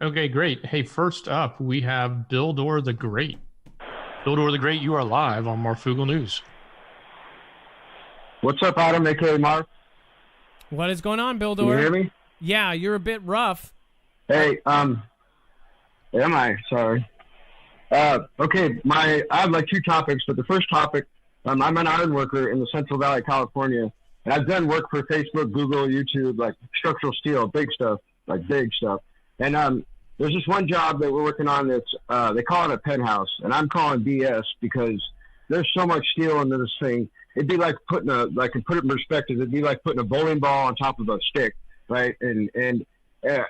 Okay, great. Hey, first up, we have Bildor the Great. Bildor the Great, you are live on Marfoogle News. What's up, Adam, a.k.a. Marf? What is going on, Bildor? Can you hear me? Yeah, you're a bit rough. Hey, am I? Sorry. Okay, I have like two topics, but the first topic, I'm an iron worker in the Central Valley, California, and I've done work for Facebook, Google, YouTube, like structural steel, big stuff, like big stuff. And there's this one job that we're working on that's, they call it a penthouse, and I'm calling BS because there's so much steel into this thing. It'd be like put it in perspective, it'd be like putting a bowling ball on top of a stick, right? We're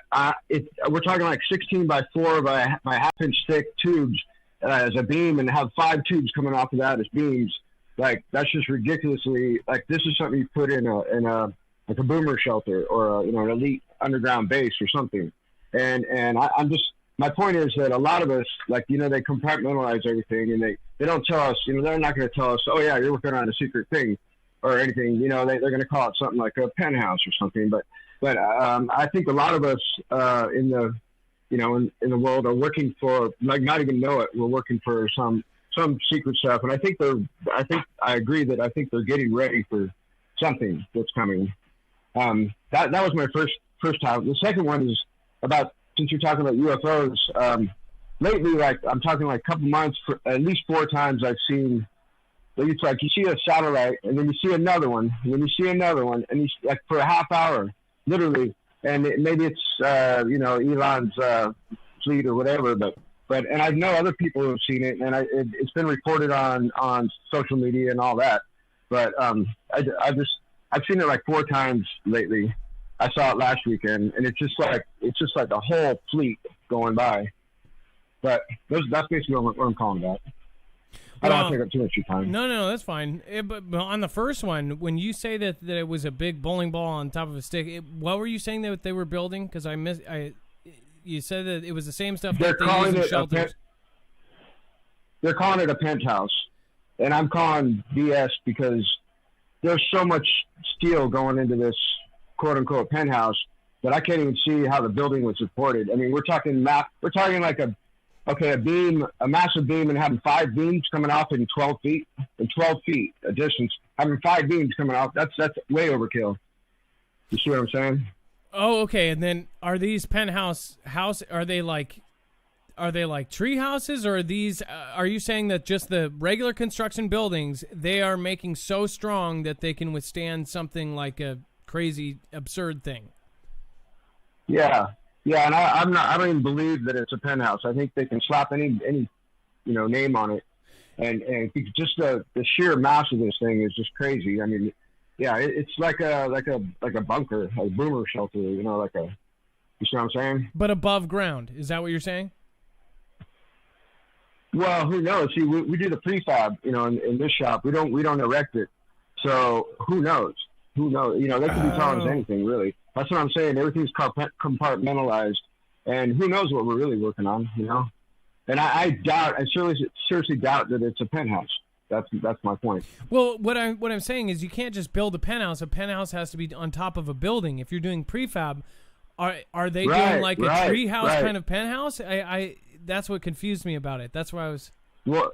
talking like 16 by 4 by half-inch thick tubes as a beam, and have 5 tubes coming off of that as beams. Like, that's just ridiculously, like, this is something you put in a like a boomer shelter or an elite underground base or something. And I'm just, my point is that a lot of us, like, you know, they compartmentalize everything, and they don't tell us, you know, they're not going to tell us, oh yeah, you're working on a secret thing or anything. You know, they're going to call it something like a penthouse or something. But I think a lot of us in the world are working for, like, not even know it. We're working for some secret stuff, and I think I agree that I think they're getting ready for something that's coming. That was my first time. The second one is about, since you're talking about UFOs. Lately, like, I'm talking like a couple months, for at least 4 times I've seen. It's like you see a satellite, and then you see another one, and then you see another one, and you, like, for a half hour. Literally, and maybe it's Elon's fleet or whatever, but and I know other people who have seen it, and it's been reported on social media and all that. But I've seen it like 4 times lately. I saw it last weekend, and it's just like a whole fleet going by. But that's basically what I'm calling about. I don't want to take up too much of your time. No, that's fine. But on the first one, when you say that it was a big bowling ball on top of a stick, what were you saying that they were building? Because you said that it was the same stuff that they use in shelters. They're calling it a penthouse, and I'm calling BS because there's so much steel going into this quote-unquote penthouse that I can't even see how the building was supported. I mean, we're talking like a beam, a massive beam, and having 5 beams coming off in 12 feet a distance. Having 5 beams coming off, that's way overkill. You see what I'm saying? Oh, okay. And then are these penthouse are they like tree houses, or are these? Are you saying that just the regular construction buildings they are making so strong that they can withstand something like a crazy, absurd thing? Yeah, and I don't even believe that it's a penthouse. I think they can slap any name on it, and just the sheer mass of this thing is just crazy. I mean, yeah, it's like a bunker, a boomer shelter, you see what I'm saying? But above ground, is that what you're saying? Well, who knows? See, we do the prefab, in this shop. We don't erect it, so who knows? They could be telling us anything, really. That's what I'm saying. Everything's compartmentalized, and who knows what we're really working on, And I seriously doubt that it's a penthouse. That's my point. Well, what I'm saying is you can't just build a penthouse. A penthouse has to be on top of a building. If you're doing prefab, are they doing like a treehouse kind of penthouse? That's what confused me about it. That's why I was. Well,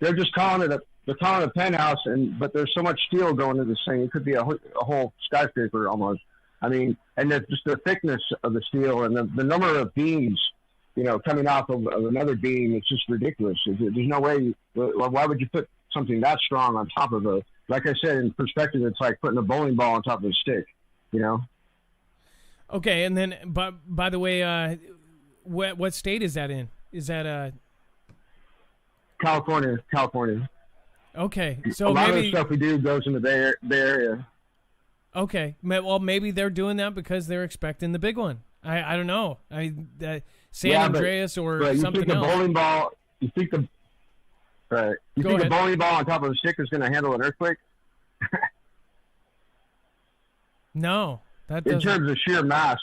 they're just calling it a penthouse, but there's so much steel going into this thing. It could be a whole skyscraper almost. I mean, and just the thickness of the steel and the number of beams, coming off of another beam, it's just ridiculous. There's no way. Why would you put something that strong on top of like I said, in perspective, it's like putting a bowling ball on top of a stick, Okay, and then, but by the way, what state is that in? Is that California? Okay, so a lot of the stuff we do goes in the Bay Area. Okay, well, maybe they're doing that because they're expecting the big one. I don't know. San Andreas or something else. Bowling ball. You think the bowling ball on top of a stick is going to handle an earthquake? No, that doesn't. In terms of sheer mass,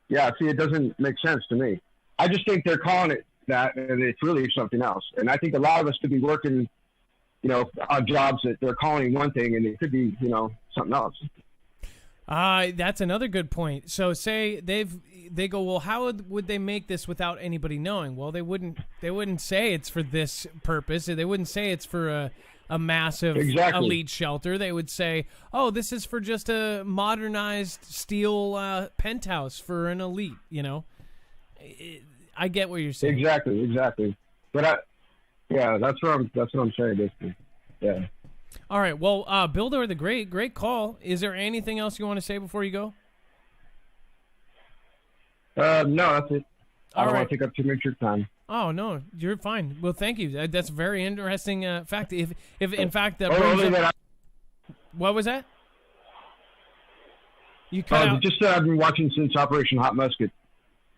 it doesn't make sense to me. I just think they're calling it that, and it's really something else. And I think a lot of us could be working, on jobs that they're calling one thing, and it could be, something else. That's another good point. So say they go, well, how would they make this without anybody knowing? Well, they wouldn't say it's for this purpose. They wouldn't say it's for a massive elite shelter. They would say, oh, this is for just a modernized steel penthouse for an elite, I get what you're saying. Exactly. But that's what I'm saying, basically. Yeah. All right. Well, Builder the great call. Is there anything else you want to say before you go? No, that's it. I don't want to take up too much of your time. Oh no, you're fine. Well, thank you. That's a very interesting fact. If in fact that what was that? You cut out. Just I've been watching since Operation Hot Musket.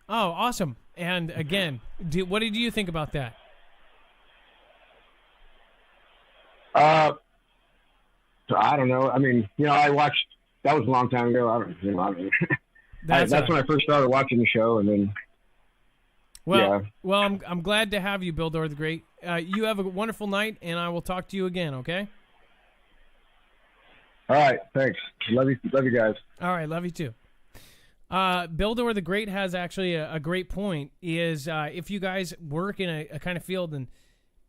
Oh, awesome! And again, what did you think about that? So I don't know. I mean, I watched. That was a long time ago. That's when I first started watching the show, and then. Well, I'm glad to have you, Builder the Great. You have a wonderful night, and I will talk to you again. Okay. All right. Thanks. Love you guys. All right. Love you too. Builder the Great has actually a great point. Is if you guys work in a kind of field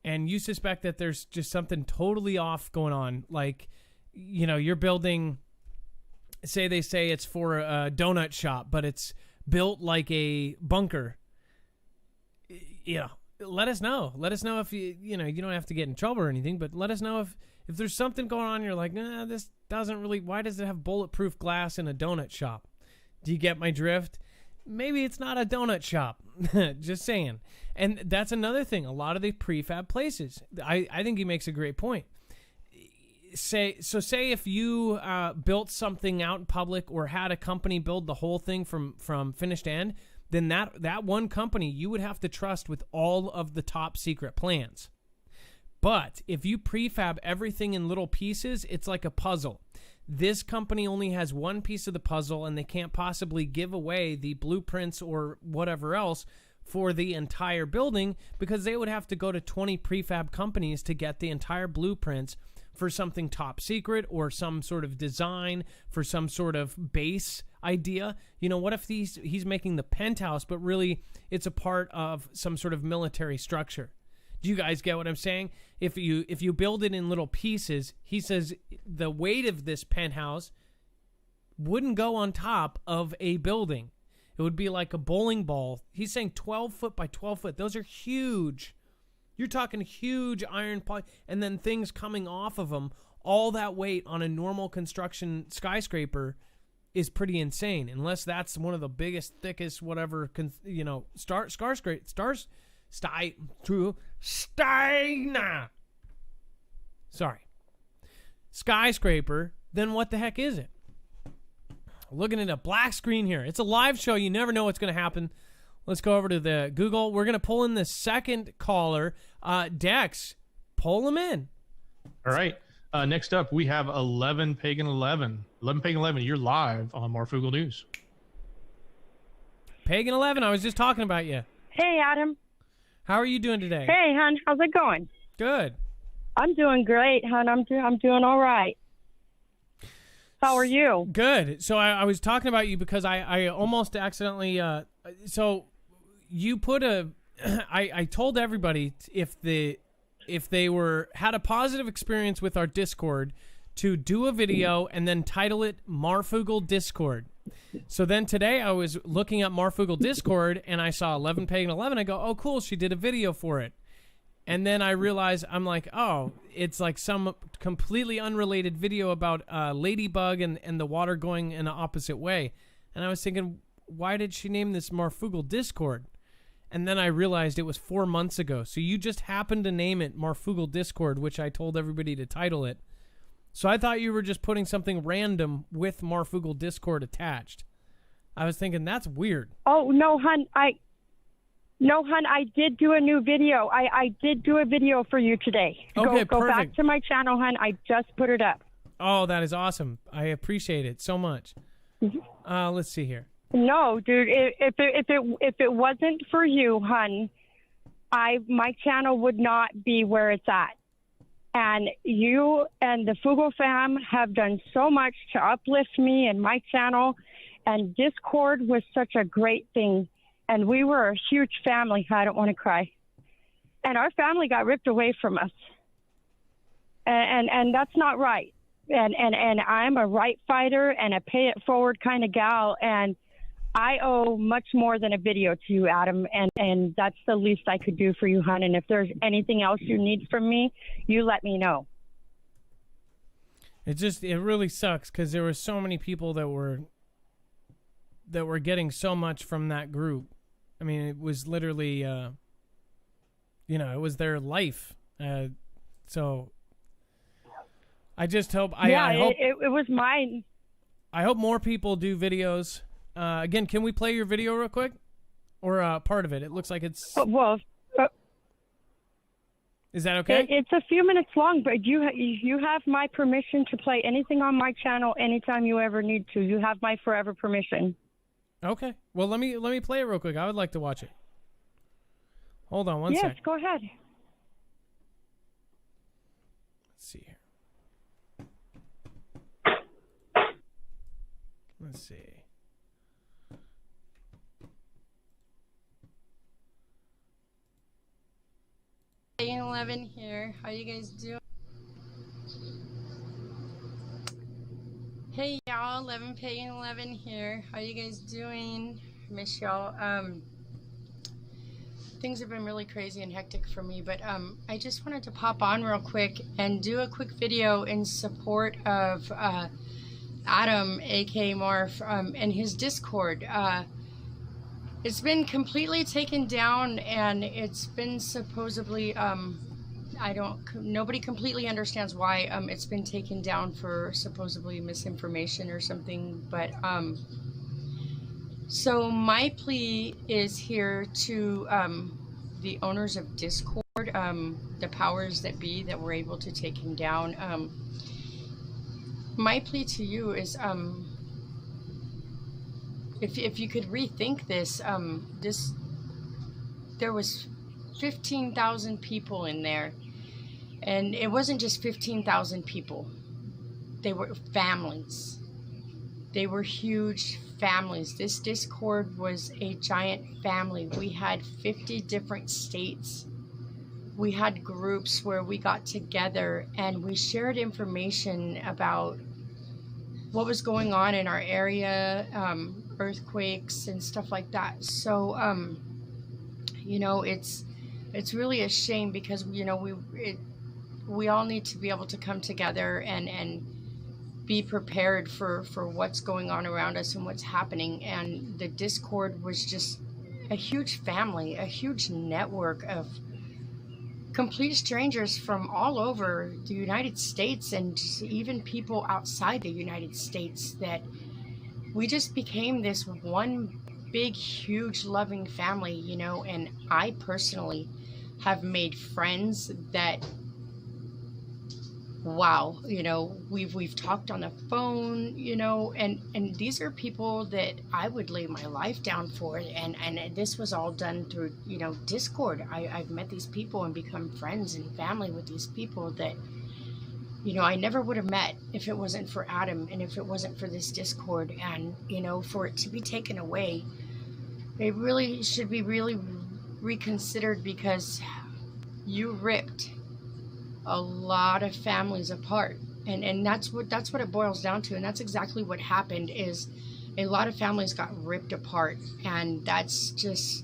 and you suspect that there's just something totally off going on, like, you're building, they say it's for a donut shop, but it's built like a bunker. Let us know. Let us know if you don't have to get in trouble or anything, but let us know if there's something going on. You're like, nah, this doesn't really, why does it have bulletproof glass in a donut shop? Do you get my drift? Maybe it's not a donut shop. Just saying. And that's another thing. A lot of the prefab places, I think he makes a great point. Say if you built something out in public or had a company build the whole thing from finish to end, then that one company you would have to trust with all of the top secret plans. But if you prefab everything in little pieces, it's like a puzzle. This company only has one piece of the puzzle, and they can't possibly give away the blueprints or whatever else for the entire building, because they would have to go to 20 prefab companies to get the entire blueprints for something top secret or some sort of design for some sort of base idea. What if he's making the penthouse, but really it's a part of some sort of military structure? Do you guys get what I'm saying? If you build it in little pieces, he says the weight of this penthouse wouldn't go on top of a building. It would be like a bowling ball. He's saying 12 foot by 12 foot. Those are huge. You're talking huge iron pipe, and then things coming off of them. All that weight on a normal construction skyscraper is pretty insane, unless that's one of the biggest, thickest, whatever, skyscraper, then what the heck is it? Looking at a black screen here. It's a live show. You never know what's going to happen. Let's go over to the Google. We're going to pull in the second caller. Dex, pull him in. All right. Next up, we have 11 Pagan 11. 11 Pagan 11, you're live on Marfoogle News. Pagan 11, I was just talking about you. Hey, Adam. How are you doing today? Hey, hon. How's it going? Good. I'm doing great, hon. I'm doing all right. How are you? Good. So I was talking about you because I almost accidentally... so you put a... I told everybody if they had a positive experience with our Discord, to do a video and then title it Marfoogle Discord. So then today I was looking at Marfoogle Discord and I saw 11 Pagan 11. I go, oh cool, she did a video for it. And then I realized, I'm like, oh, it's like some completely unrelated video about Ladybug and the water going in the opposite way. And I was thinking, why did she name this Marfoogle Discord? And then I realized it was 4 months ago. So you just happened to name it Marfoogle Discord, which I told everybody to title it. So I thought you were just putting something random with Marfoogle Discord attached. I was thinking, that's weird. Oh, no, hon. I did do a new video. I did do a video for you today. Okay, go perfect. back to my channel, hon. I just put it up. Oh, that is awesome. I appreciate it so much. Let's see here. No, dude. If it wasn't for you, hon, my channel would not be where it's at. And you and the Foogle fam have done so much to uplift me and my channel. And Discord was such a great thing. And we were a huge family. I don't want to cry. And our family got ripped away from us. And that's not right. And I'm a right fighter and a pay it forward kind of gal. And I owe much more than a video to you, Adam, and that's the least I could do for you, hon. And if there's anything else you need from me, you let me know. It really sucks because there were so many people that were getting so much from that group. I mean, it was literally, it was their life. So I just hope. I hope it was mine. I hope more people do videos. Again, can we play your video real quick? Or part of it? It looks like it's... Is that okay? It's a few minutes long, but you have my permission to play anything on my channel anytime you ever need to. You have my forever permission. Okay. Well, let me play it real quick. I would like to watch it. Hold on one sec. Yes, go ahead. Let's see here. Let's see. Pagan 11 here. How you guys doing? Hey y'all, 11 Pagan 11 here. How you guys doing? Miss y'all. Things have been really crazy and hectic for me, but I just wanted to pop on real quick and do a quick video in support of Adam, aka Marf, and his Discord. It's been completely taken down, and it's been supposedly, nobody completely understands why it's been taken down for supposedly misinformation or something, but, so my plea is here to the owners of Discord, the powers that be that were able to take him down. My plea to you is, if you could rethink this, there was 15,000 people in there, and it wasn't just 15,000 people. They were families. They were huge families. This Discord was a giant family. We had 50 different states. We had groups where we got together and we shared information about what was going on in our area, earthquakes and stuff like that. So it's really a shame because we all need to be able to come together and be prepared for what's going on around us and what's happening. And the Discord was just a huge family, a huge network of complete strangers from all over the United States and even people outside the United States, that we just became this one big, huge, loving family, you know. And I personally have made friends that, wow, you know, we've talked on the phone, you know, and these are people that I would lay my life down for, and this was all done through, you know, Discord. I've met these people and become friends and family with these people that, you know, I never would have met if it wasn't for Adam and if it wasn't for this Discord. And, you know, for it to be taken away, it really should be really reconsidered, because you ripped a lot of families apart, and that's what it boils down to. And that's exactly what happened, is a lot of families got ripped apart. And that's just,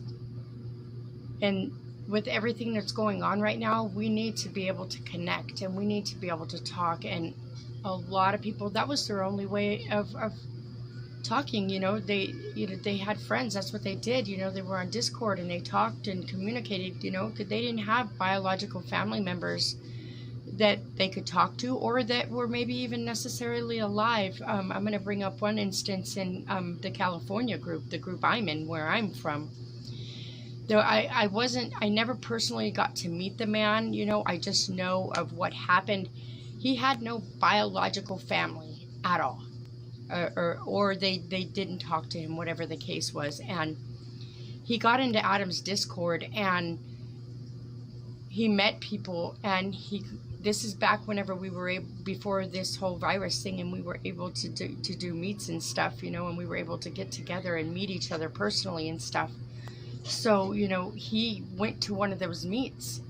and with everything that's going on right now, we need to be able to connect, and we need to be able to talk. And a lot of people, that was their only way of talking. You know, they had friends, that's what they did. You know, they were on Discord and they talked and communicated, you know, because they didn't have biological family members that they could talk to, or that were maybe even necessarily alive. I'm going to bring up one instance in the California group, the group I'm in, where I'm from. Though I never personally got to meet the man, you know, I just know of what happened. He had no biological family at all, or they didn't talk to him, whatever the case was. And he got into Adam's Discord, and he met people, and this is back whenever we were before this whole virus thing, and we were able to do meets and stuff, you know, and we were able to get together and meet each other personally and stuff. So, you know, he went to one of those meets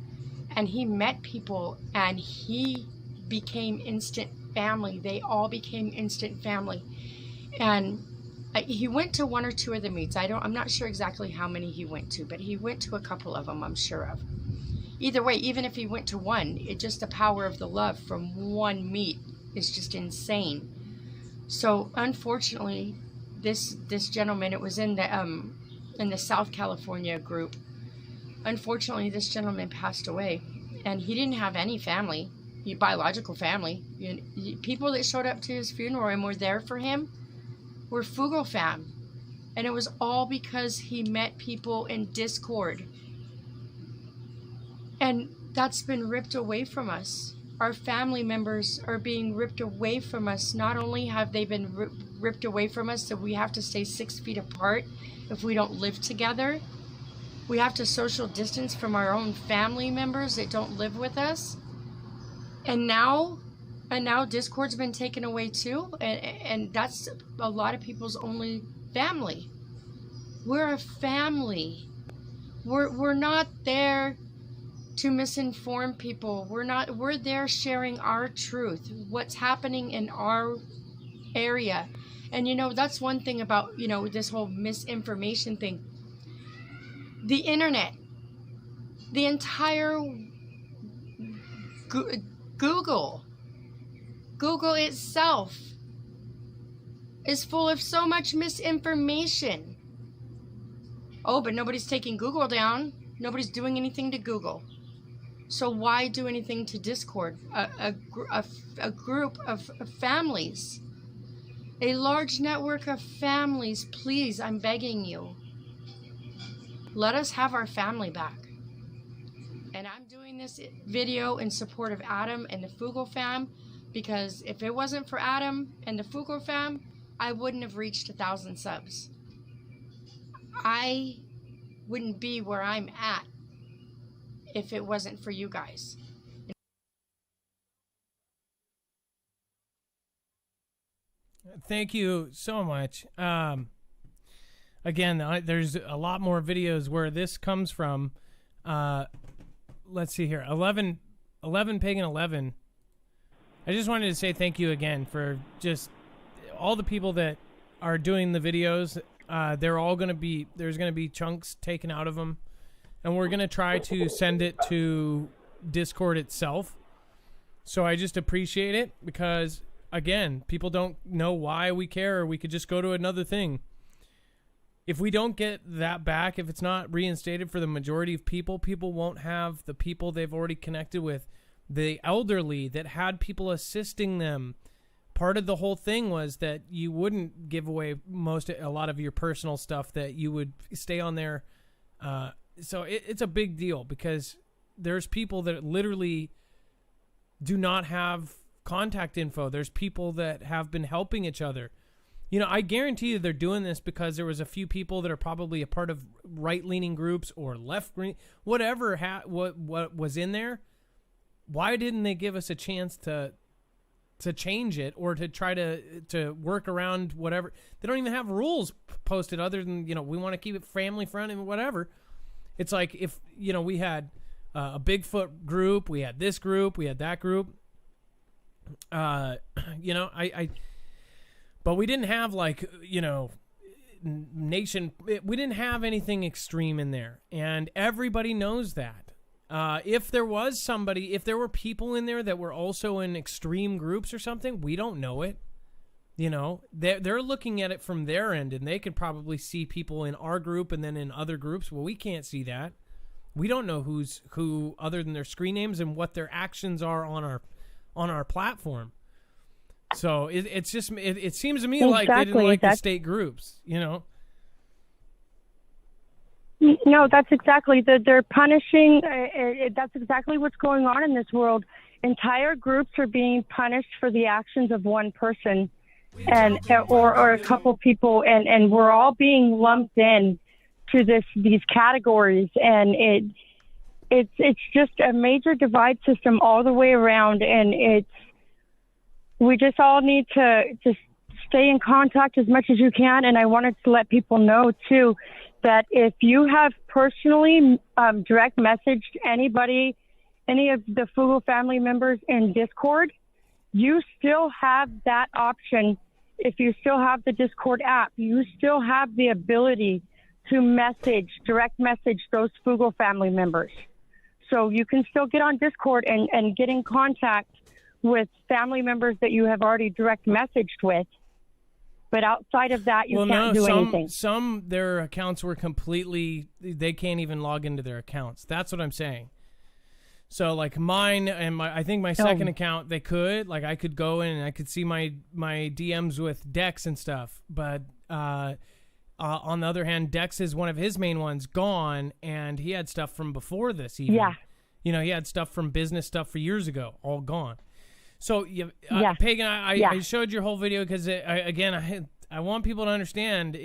and he met people, and he became instant family. They all became instant family. And he went to one or two of the meets. I'm not sure exactly how many he went to, but he went to a couple of them, I'm sure of. Either way, even if he went to one, just the power of the love from one meet is just insane. So unfortunately, this gentleman, it was in the South California group. Unfortunately, this gentleman passed away, and he didn't have any family, biological family. People that showed up to his funeral and were there for him were Foogle fam, and it was all because he met people in Discord. And that's been ripped away from us. Our family members are being ripped away from us. Not only have they been ripped away from us, so we have to stay 6 feet apart if we don't live together. We have to social distance from our own family members that don't live with us. And now Discord's been taken away too. And that's a lot of people's only family. We're a family. We're not there to misinform people. We're there sharing our truth, what's happening in our area. And you know, that's one thing about, you know, this whole misinformation thing. The internet, the entire Google itself is full of so much misinformation. Oh, but nobody's taking Google down. Nobody's doing anything to Google. So why do anything to Discord? A group of families, a large network of families. Please, I'm begging you, let us have our family back. And I'm doing this video in support of Adam and the Foogle fam, because if it wasn't for Adam and the Foogle fam, I wouldn't have reached 1,000 subs. I wouldn't be where I'm at if it wasn't for you guys. Thank you so much. Again, there's a lot more videos where this comes from. Let's see here. 11 Pagan 11. I just wanted to say thank you again for just all the people that are doing the videos. They're all going to be, there's going to be chunks taken out of them. And we're going to try to send it to Discord itself. So I just appreciate it, because again, people don't know why we care. We could just go to another thing. If we don't get that back, if it's not reinstated for the majority of people, people won't have the people they've already connected with. The elderly that had people assisting them. Part of the whole thing was that you wouldn't give away a lot of your personal stuff, that you would stay on there. So it's a big deal because there's people that literally do not have contact info. There's people that have been helping each other. You know, I guarantee you they're doing this because there was a few people that are probably a part of right-leaning groups or left-leaning, whatever what was in there. Why didn't they give us a chance to change it or to try to work around whatever? They don't even have rules posted other than, you know, we want to keep it family friendly and whatever. It's like if, you know, we had a Bigfoot group, we had this group, we had that group. You know, but we didn't have like, you know, we didn't have anything extreme in there. And everybody knows that. If there were people in there that were also in extreme groups or something, we don't know it. You know, they're looking at it from their end, and they could probably see people in our group and then in other groups. Well, we can't see that. We don't know who's who other than their screen names and what their actions are on our platform. So it seems to me like they didn't like the state groups, you know. No, that's exactly they're punishing. That's exactly what's going on in this world. Entire groups are being punished for the actions of one person, or a couple people, and we're all being lumped in to these categories, and it's just a major divide system all the way around, and we just all need to just stay in contact as much as you can. And I wanted to let people know too that if you have personally direct messaged any of the Foogle family members in Discord, you still have that option. If you still have the Discord app, you still have the ability to direct message those Foogle family members. So you can still get on Discord and get in contact with family members that you have already direct messaged with. But outside of that, you can't do anything. Some, their accounts were they can't even log into their accounts. That's what I'm saying. So like mine and I think my second account, they could, like I could go in and I could see my DMs with Dex and stuff. But on the other hand, Dex is one of his main ones gone, and he had stuff from before this even. Yeah. You know, he had stuff from business stuff for years ago, all gone. So, Pagan, I showed your whole video because, I want people to understand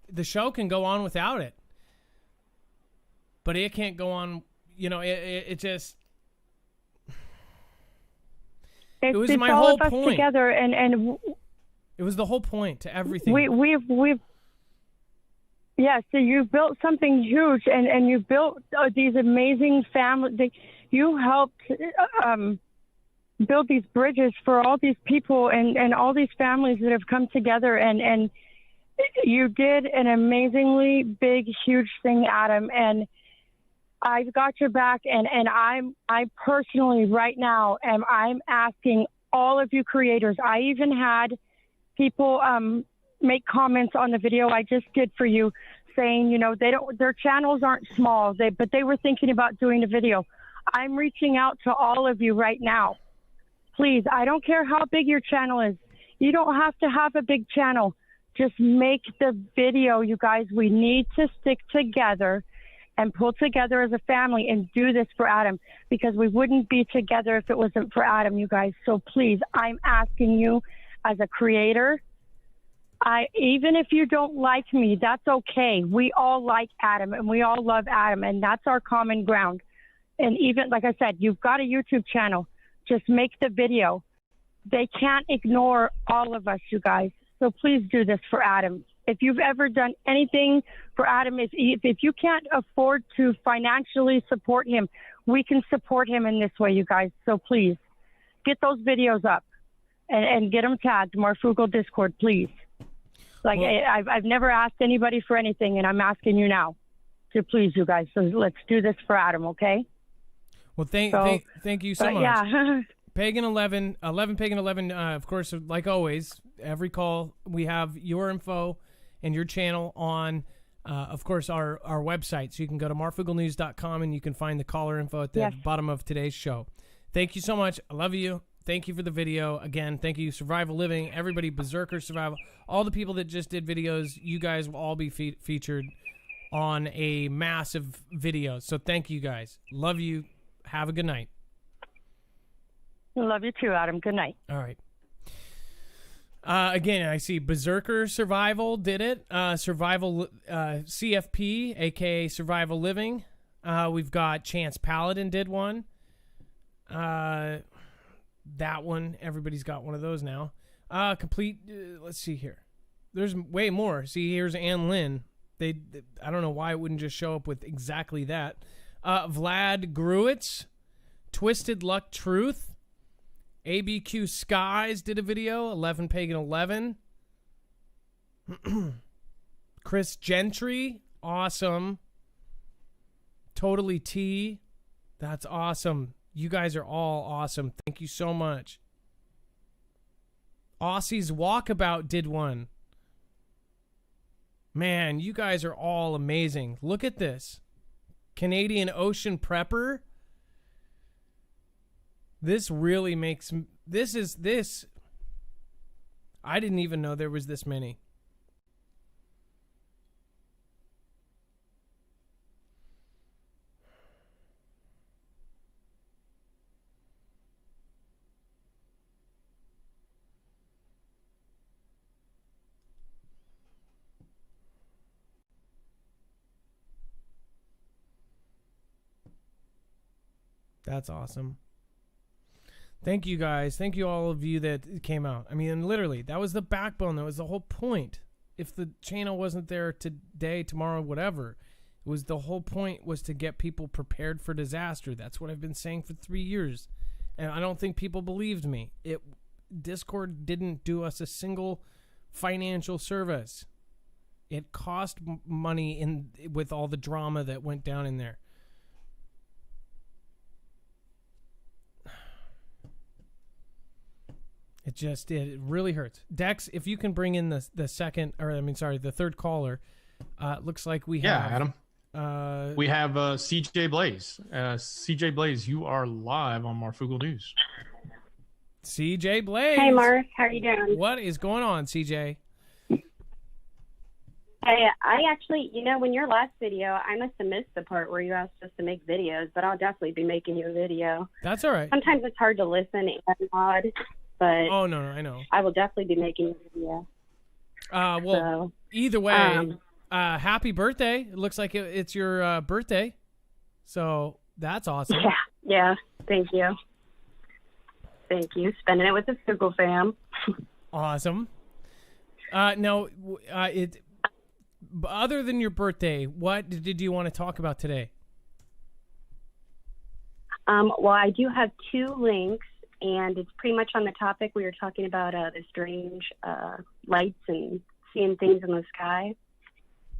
the show can go on without it. But it can't go on, you know, it just... It was my whole point. Together and it was the whole point to everything. So you built something huge, and you built these amazing families. You helped... build these bridges for all these people and all these families that have come together, and you did an amazingly big, huge thing, Adam, and I've got your back, and I personally right now I'm asking all of you creators. I even had people make comments on the video I just did for you saying, you know, their channels aren't small, but they were thinking about doing a video. I'm reaching out to all of you right now. Please, I don't care how big your channel is. You don't have to have a big channel. Just make the video, you guys. We need to stick together and pull together as a family and do this for Adam, because we wouldn't be together if it wasn't for Adam, you guys. So please, I'm asking you as a creator, even if you don't like me, that's okay. We all like Adam and we all love Adam, and that's our common ground. And even, like I said, you've got a YouTube channel. Just make the video. They can't ignore all of us, you guys. So please do this for Adam. If you've ever done anything for Adam, if you can't afford to financially support him, we can support him in this way, you guys. So please get those videos up and get them tagged. Marfoogle Discord, please. I've never asked anybody for anything, and I'm asking you now. So please, you guys. So let's do this for Adam, okay? Well, thank you so much. Yeah. Pagan 11, Pagan 11, of course, like always, every call we have your info and your channel on, of course, our website. So you can go to marfooglenews.com and you can find the caller info at the bottom of today's show. Thank you so much. I love you. Thank you for the video. Again, thank you, Survival Living, everybody, Berserker Survival, all the people that just did videos. You guys will all be featured on a massive video. So thank you guys. Love you. Have a good night. Love you too, Adam. Good night. All right. Again, I see Berserker Survival did it. Survival CFP, a.k.a. Survival Living. We've got Chance Paladin did one. That one, everybody's got one of those now. Complete, let's see here. There's way more. See, here's Ann Lynn. I don't know why it wouldn't just show up with exactly that. Vlad Gruitz, Twisted Luck Truth, ABQ Skies did a video, 11 Pagan 11. Chris Gentry, awesome. Totally T, that's awesome. You guys are all awesome. Thank you so much. Aussie's Walkabout did one. Man, you guys are all amazing. Look at this. Canadian Ocean Prepper. This really makes... This. I didn't even know there was this many. That's awesome. Thank you guys. Thank you all of you that came out. I mean, literally, that was the backbone. That was the whole point. If the channel wasn't there today, tomorrow, whatever, it was the whole point was to get people prepared for disaster. That's what I've been saying for 3 years. And I don't think people believed me. Discord didn't do us a single financial service. It cost money with all the drama that went down in there. It really hurts. Dex, if you can bring in the third caller. Looks like we have... Yeah, Adam. We have CJ Blaze. CJ Blaze, you are live on Marfoogle News. CJ Blaze. Hey, Mark. How are you doing? What is going on, CJ? Hey, I actually, when your last video, I must have missed the part where you asked us to make videos, but I'll definitely be making you a video. That's all right. Sometimes it's hard to listen and nod. But oh, no, I know. I will definitely be making a video. Either way, happy birthday. It looks like it's your birthday. So that's awesome. Yeah. Thank you. Spending it with the Foogle fam. Awesome. Other than your birthday, what did you want to talk about today? Well, I do have 2 links. And it's pretty much on the topic we were talking about, the strange lights and seeing things in the sky.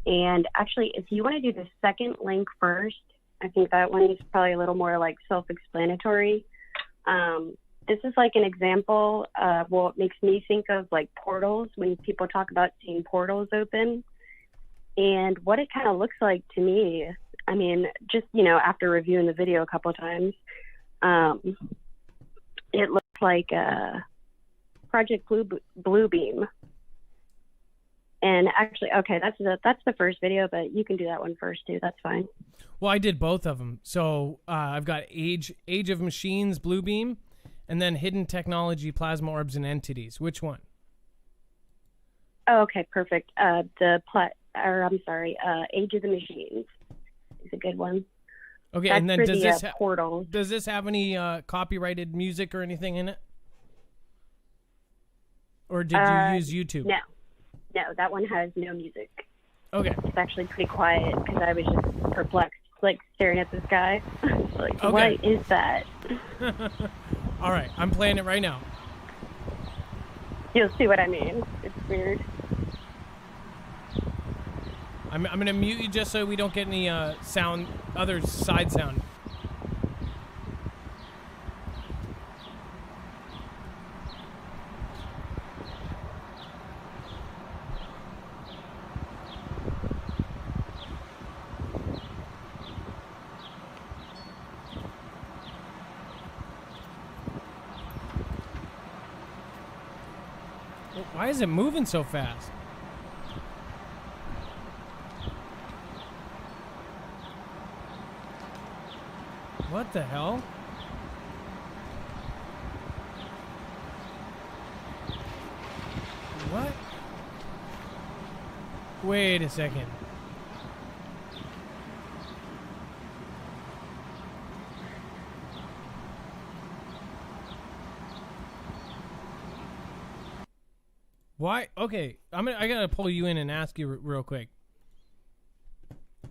And actually, if you want to do the second link first, I think that one is probably a little more like self-explanatory. This is like an example of what makes me think of like portals when people talk about seeing portals open. And what it kind of looks like to me, I mean, just, after reviewing the video a couple of times, it looks like Project Bluebeam. And actually, okay, that's the first video, but you can do that one first too. That's fine. Well, I did both of them. So I've got Age of Machines, Bluebeam, and then Hidden Technology, Plasma Orbs, and Entities. Which one? Oh, okay, perfect. Age of the Machines is a good one. Okay, that's and then does this have any copyrighted music or anything in it? Or did you use YouTube? No, that one has no music. Okay. It's actually pretty quiet because I was just perplexed, like staring at the sky. Like, okay. What is that? All right, I'm playing it right now. You'll see what I mean. It's weird. I'm going to mute you just so we don't get any other side sound. Why is it moving so fast? What the hell? What? Wait a second. Why? Okay, I gotta pull you in and ask you real quick.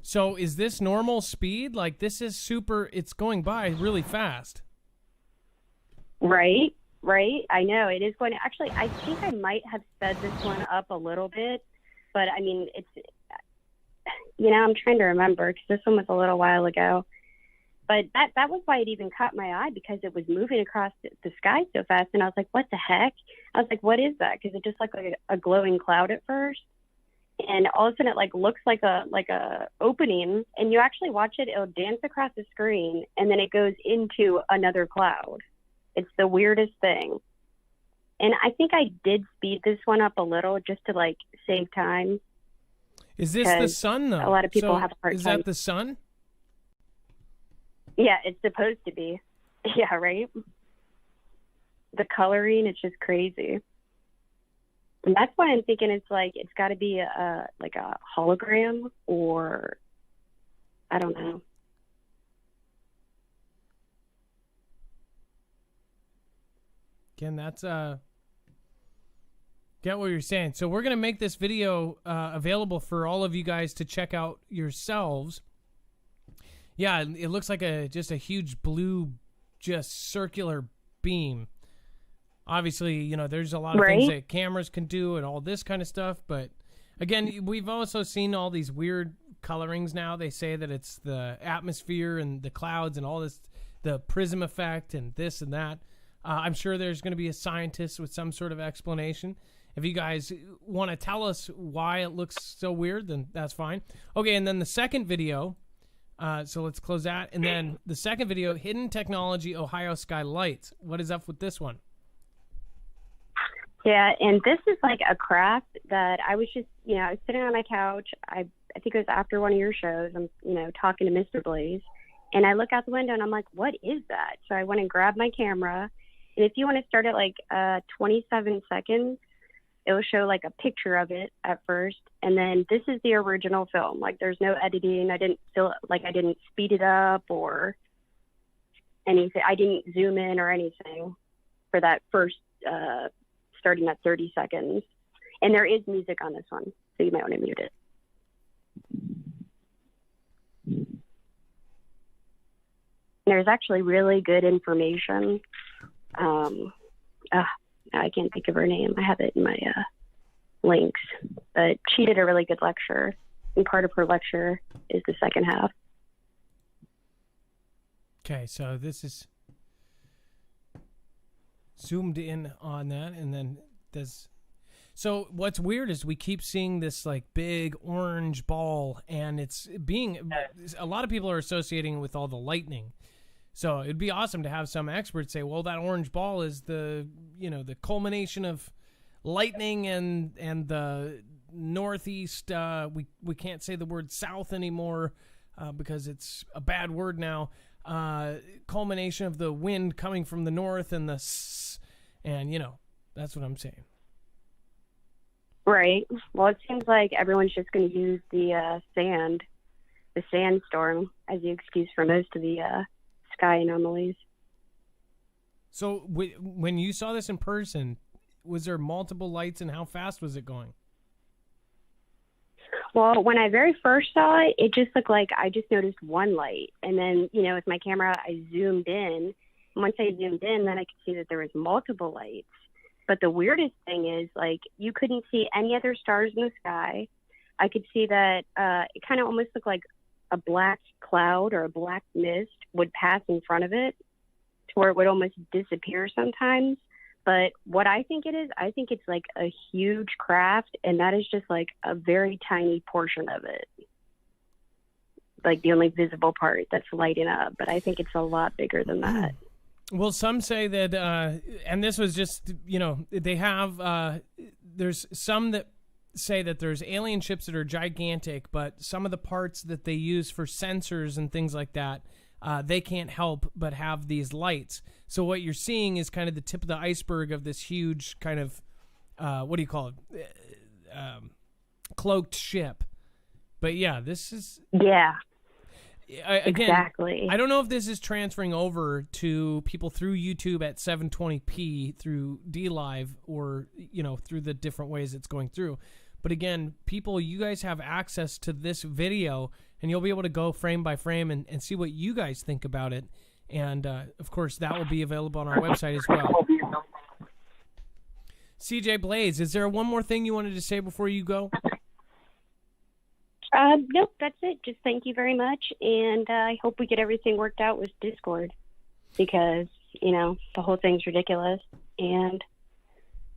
So is this normal speed? Like, this is super, it's going by really fast. Right. I know it is going to, actually, I think I might have sped this one up a little bit, but I mean, it's, I'm trying to remember because this one was a little while ago. But that was why it even caught my eye, because it was moving across the sky so fast. And I was like, what the heck? I was like, what is that? Because it just looked like a glowing cloud at first. And all of a sudden it looks like a opening, and you actually watch it, it'll dance across the screen, and then it goes into another cloud. It's the weirdest thing. And I think I did speed this one up a little just to save time. Is this the sun, though? A lot of people have a hard time. Is that the sun? Yeah, it's supposed to be. Yeah, right? The coloring, it's just crazy. And that's why I'm thinking it's got to be a hologram, or I don't know. Again, that's get what you're saying. So we're gonna make this video available for all of you guys to check out yourselves. Yeah, it looks like just a huge blue, just circular beam. Obviously, there's a lot of things that cameras can do and all this kind of stuff. But again, we've also seen all these weird colorings now. They say that it's the atmosphere and the clouds and all this, the prism effect and this and that. I'm sure there's going to be a scientist with some sort of explanation. If you guys want to tell us why it looks so weird, then that's fine. Okay, and then the second video, so let's close that. And then the second video, Hidden Technology Ohio Sky Lights. What is up with this one? Yeah, and this is like a craft that I was just, I was sitting on my couch. I think it was after one of your shows. I'm, talking to Mr. Blaze. And I look out the window and I'm like, what is that? So I went and grabbed my camera. And if you want to start at 27 seconds, it will show a picture of it at first. And then this is the original film. There's no editing. I didn't I didn't speed it up or anything. I didn't zoom in or anything for that first, starting at 30 seconds. And there is music on this one, so you might want to mute it. There's actually really good information. I can't think of her name. I have it in my links. But she did a really good lecture, and part of her lecture is the second half. Okay, so this is zoomed in on that, and then there's... So what's weird is we keep seeing this big orange ball, and it's being... A lot of people are associating with all the lightning. So it'd be awesome to have some experts say, well, that orange ball is the culmination of lightning and the northeast. We can't say the word south anymore because it's a bad word now. Culmination of the wind coming from the north and and that's what I'm saying. Right. Well, it seems like everyone's just going to use the sandstorm as the excuse for most of the sky anomalies. So when you saw this in person, was there multiple lights, and how fast was it going? Well, when I very first saw it, it just looked like I just noticed one light. And then, with my camera, I zoomed in. And once I zoomed in, then I could see that there was multiple lights. But the weirdest thing is, you couldn't see any other stars in the sky. I could see that it kind of almost looked like a black cloud or a black mist would pass in front of it to where it would almost disappear sometimes. But what I think it is, I think it's a huge craft, and that is just a very tiny portion of it. The only visible part that's lighting up. But I think it's a lot bigger than that. Well, some say that, and this was just, they have there's some that say that there's alien ships that are gigantic, but some of the parts that they use for sensors and things like that, they can't help but have these lights. So what you're seeing is kind of the tip of the iceberg of this huge kind of, what do you call it? Cloaked ship. But yeah, this is... Yeah. Again, exactly. I don't know if this is transferring over to people through YouTube at 720p through DLive or, through the different ways it's going through. But again, people, you guys have access to this video, and you'll be able to go frame by frame and see what you guys think about it. And, of course, that will be available on our website as well. CJ Blaze, is there one more thing you wanted to say before you go? Nope, that's it. Just thank you very much, and I hope we get everything worked out with Discord, because, the whole thing's ridiculous, and,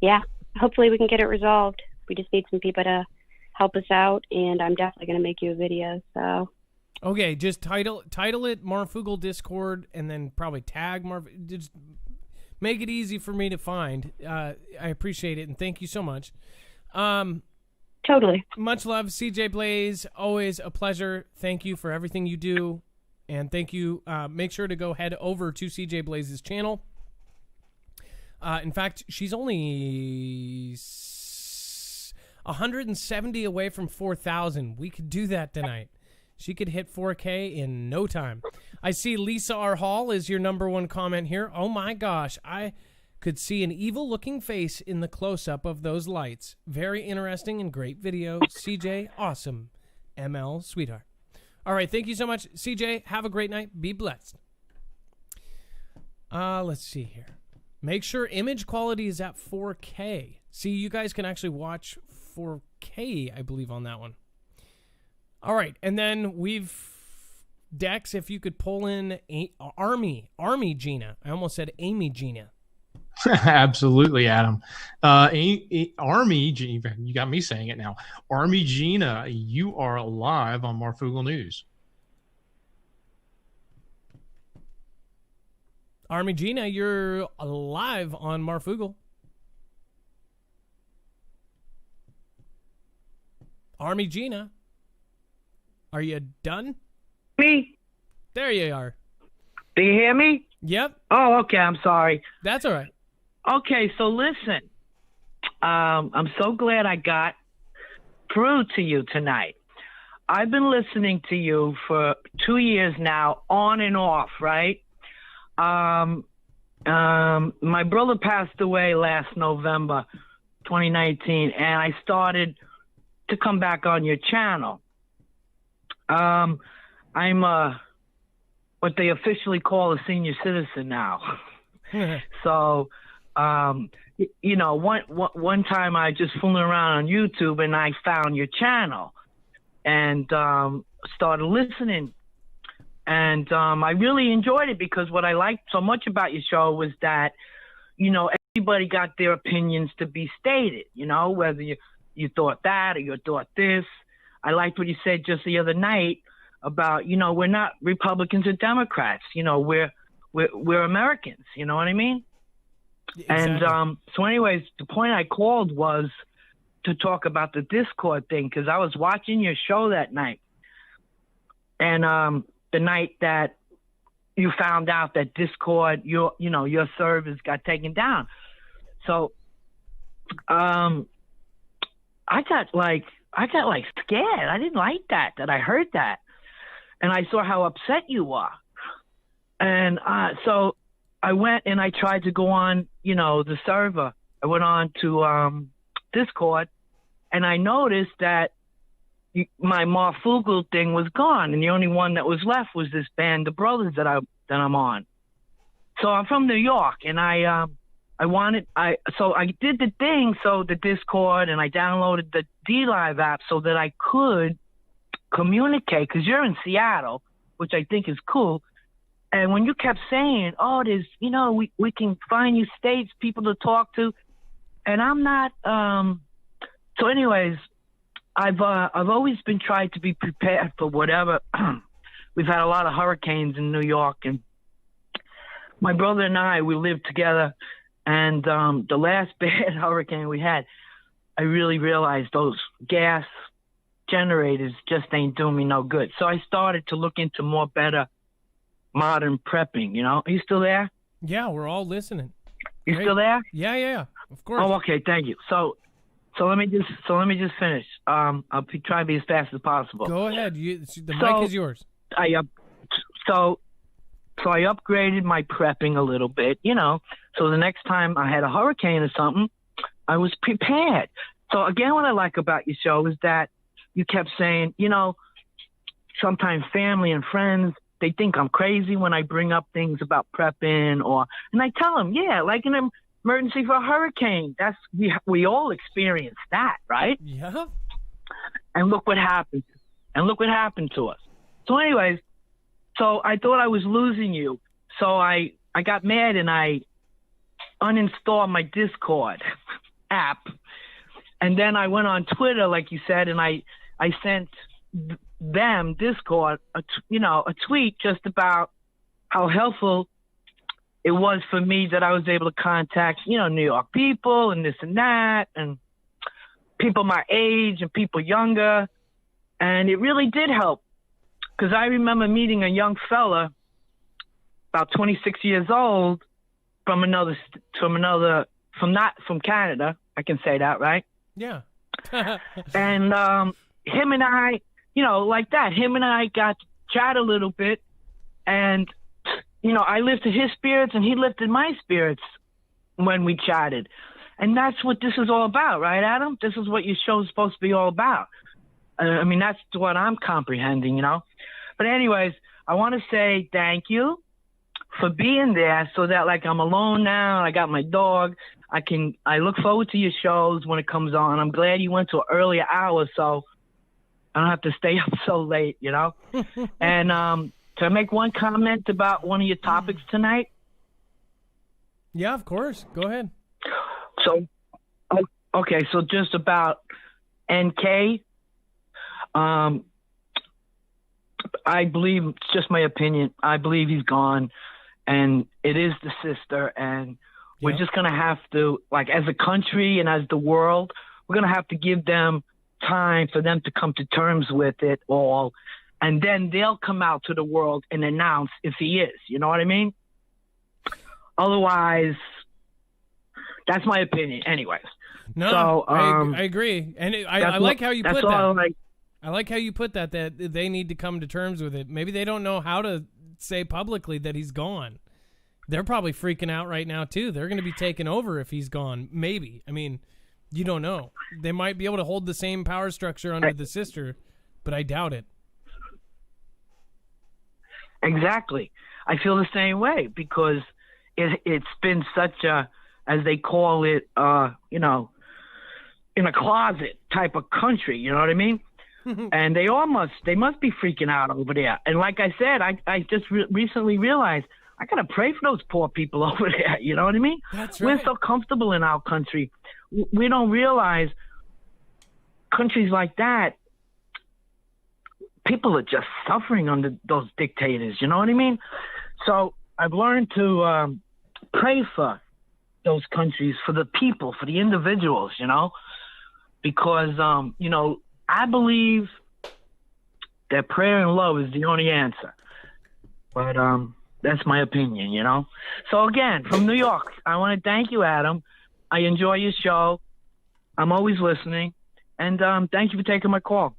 yeah, hopefully we can get it resolved. We just need some people to help us out, and I'm definitely going to make you a video, so... Okay, just title it Marfoogle Discord, and then probably tag just make it easy for me to find. I appreciate it, and thank you so much. Totally. Much love, CJ Blaze. Always a pleasure. Thank you for everything you do. And thank you. Make sure to go head over to CJ Blaze's channel. In fact, she's only 170 away from 4,000. We could do that tonight. She could hit 4K in no time. I see Lisa R. Hall is your #1 comment here. Oh my gosh. I could see an evil-looking face in the close-up of those lights. Very interesting and great video. CJ, awesome. ML, sweetheart. All right, thank you so much. CJ, have a great night. Be blessed. Let's see here. Make sure image quality is at 4K. See, you guys can actually watch 4K, I believe, on that one. All right, and then Dex, if you could pull in Army Gina. I almost said Amy Gina. Absolutely, Adam. Army, you got me saying it now. Army Gina, you are live on Marfoogle News. Army Gina, you're live on Marfoogle. Army Gina, are you done? Me? There you are. Do you hear me? Yep. Oh, okay. I'm sorry. That's all right. Okay, so listen. I'm so glad I got through to you tonight. I've been listening to you for 2 years now, on and off, right? My brother passed away last November, 2019, and I started to come back on your channel. I'm what they officially call a senior citizen now. So, one time I just fooling around on YouTube and I found your channel and started listening. And I really enjoyed it because what I liked so much about your show was that, everybody got their opinions to be stated, whether you thought that or you thought this. I liked what you said just the other night about, we're not Republicans or Democrats, we're Americans, you know what I mean? Exactly. And so anyways, the point I called was to talk about the Discord thing, because I was watching your show that night. And the night that you found out that Discord, your servers got taken down. So I got scared. I didn't like that I heard that. And I saw how upset you are. And so I went and I tried to go on, the server. I went on to Discord, and I noticed that my Marfoogle thing was gone, and the only one that was left was this band of brothers that I'm on. So I'm from New York, and so I did the thing, so the Discord, and I downloaded the DLive app so that I could communicate, because you're in Seattle, which I think is cool. And when you kept saying, oh, there's, we can find you states, people to talk to, and I'm not, so anyways, I've always been trying to be prepared for whatever. We've had a lot of hurricanes in New York, and my brother and I, we lived together, and the last bad hurricane we had, I really realized those gas generators just ain't doing me no good. So I started to look into more better modern prepping, Are you still there? Yeah, we're all listening. You still there? Yeah, of course. Oh, okay, thank you. So let me just finish. I'll try to be as fast as possible. Go ahead. The mic is yours. So I upgraded my prepping a little bit, So the next time I had a hurricane or something, I was prepared. So again, what I like about your show is that you kept saying, sometimes family and friends, they think I'm crazy when I bring up things about prepping, and I tell them, yeah, like an emergency for a hurricane. We all experience that, right? Yeah. And look what happened. To us. So anyways, so I thought I was losing you. So I got mad and I uninstalled my Discord app. And then I went on Twitter, like you said, and I sent them, Discord, a tweet just about how helpful it was for me that I was able to contact, New York people and this and that, and people my age and people younger. And it really did help, because I remember meeting a young fella about 26 years old from Canada. I can say that, right? Yeah. And him and I, like that. Him and I got to chat a little bit, and I lifted his spirits and he lifted my spirits when we chatted. And that's what this is all about, right, Adam? This is what your show is supposed to be all about. That's what I'm comprehending, But anyways, I want to say thank you for being there, so that, like, I'm alone now. I got my dog. I look forward to your shows when it comes on. I'm glad you went to an earlier hour, so I don't have to stay up so late, And can I make one comment about one of your topics tonight? Yeah, of course. Go ahead. So, okay, so just about NK. I believe, it's just my opinion, I believe he's gone, and it is the sister, and we're just going to have to, like, as a country and as the world, we're going to have to give them time for them to come to terms with it all, and then they'll come out to the world and announce if he is, you know what I mean? Otherwise, that's my opinion anyways. No, so, I agree. And I like how you put that. I like how you put that they need to come to terms with it. Maybe they don't know how to say publicly that he's gone. They're probably freaking out right now, too. They're going to be taken over if he's gone. Maybe. You don't know. They might be able to hold the same power structure under the sister, but I doubt it. Exactly. I feel the same way, because it's been such a, as they call it, in a closet type of country, you know what I mean? And they must be freaking out over there. And like I said, I just recently realized I got to pray for those poor people over there. You know what I mean? That's right. We're so comfortable in our country. We don't realize countries like that, people are just suffering under those dictators. You know what I mean? So I've learned to pray for those countries, for the people, for the individuals, because, I believe that prayer and love is the only answer. But that's my opinion, So again, from New York, I want to thank you, Adam. I enjoy your show. I'm always listening. And thank you for taking my call.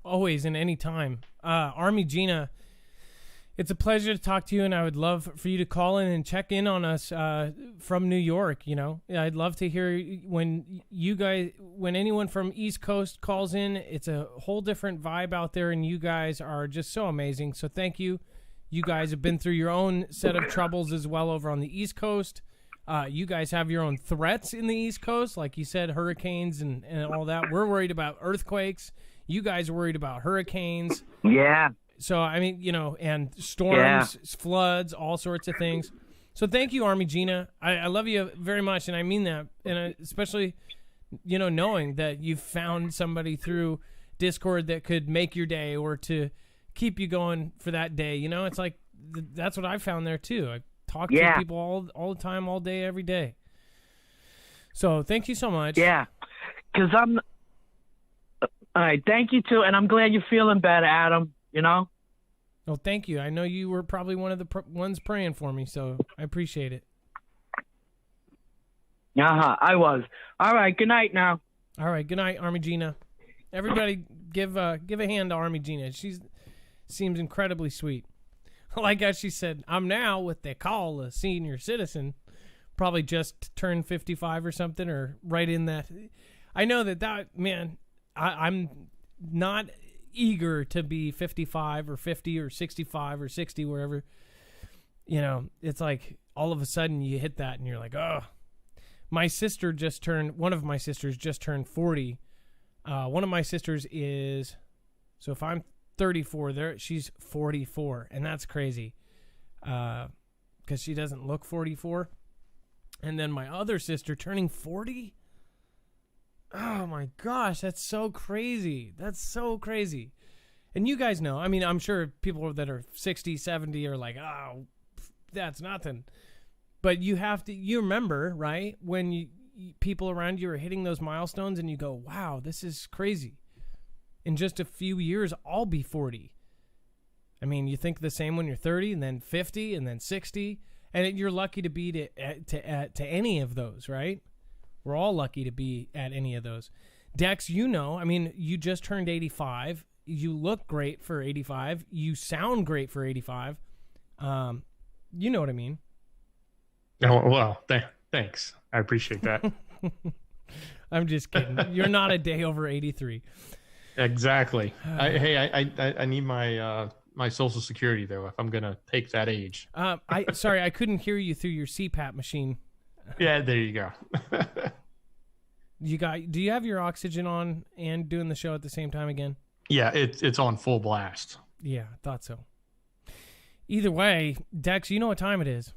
Always and any time. Army Gina, it's a pleasure to talk to you, and I would love for you to call in and check in on us from New York. I'd love to hear when anyone from East Coast calls in. It's a whole different vibe out there, and you guys are just so amazing. So thank you. You guys have been through your own set of troubles as well over on the East Coast. You guys have your own threats in the East Coast, like you said, hurricanes and all that. We're worried about earthquakes. You guys are worried about hurricanes. Yeah. So, and storms, floods, all sorts of things. So thank you, Army Gina. I love you very much, and I mean that. And especially, knowing that you've found somebody through Discord that could make your day or to keep you going for that day. It's like that's what I found there, too. I talk to people all the time, all day, every day. So thank you so much. Yeah. Because I'm. All right, thank you too, and I'm glad you're feeling better, Adam. You know. Oh, thank you. I know you were probably one of the ones praying for me, so I appreciate it. I was. All right, good night now. All right, good night, Army Gina. Everybody, give a hand to Army Gina. She seems incredibly sweet. Like as she said, I'm now what they call a senior citizen. Probably just turned 55 or something, or right in that. I know that man. I'm not eager to be 55 or 50 or 65 or 60, wherever. You know, it's like all of a sudden you hit that and you're like, oh. One of my sisters just turned 40. One of my sisters is, so if I'm 34, she's 44, and that's crazy, because she doesn't look 44. And then my other sister turning 40. Oh my gosh, that's so crazy. That's so crazy. And you guys know, I mean, I'm sure people that are 60, 70 are like, oh, that's nothing. But you remember, right, when people around you are hitting those milestones and you go, wow, this is crazy. In just a few years, I'll be 40. I mean, you think the same when you're 30 and then 50 and then 60. And you're lucky to be to any of those, right? We're all lucky to be at any of those. Dex, you know, I mean, you just turned 85. You look great for 85. You sound great for 85. You know what I mean. Oh, well, thanks. I appreciate that. I'm just kidding. You're not a day over 83. Exactly. I need my Social Security, though, if I'm going to take that age. Sorry, I couldn't hear you through your CPAP machine. Yeah, there you go. Do you have your oxygen on and doing the show at the same time again? Yeah, it's on full blast. Yeah, I thought so. Either way, Dex, you know what time it is.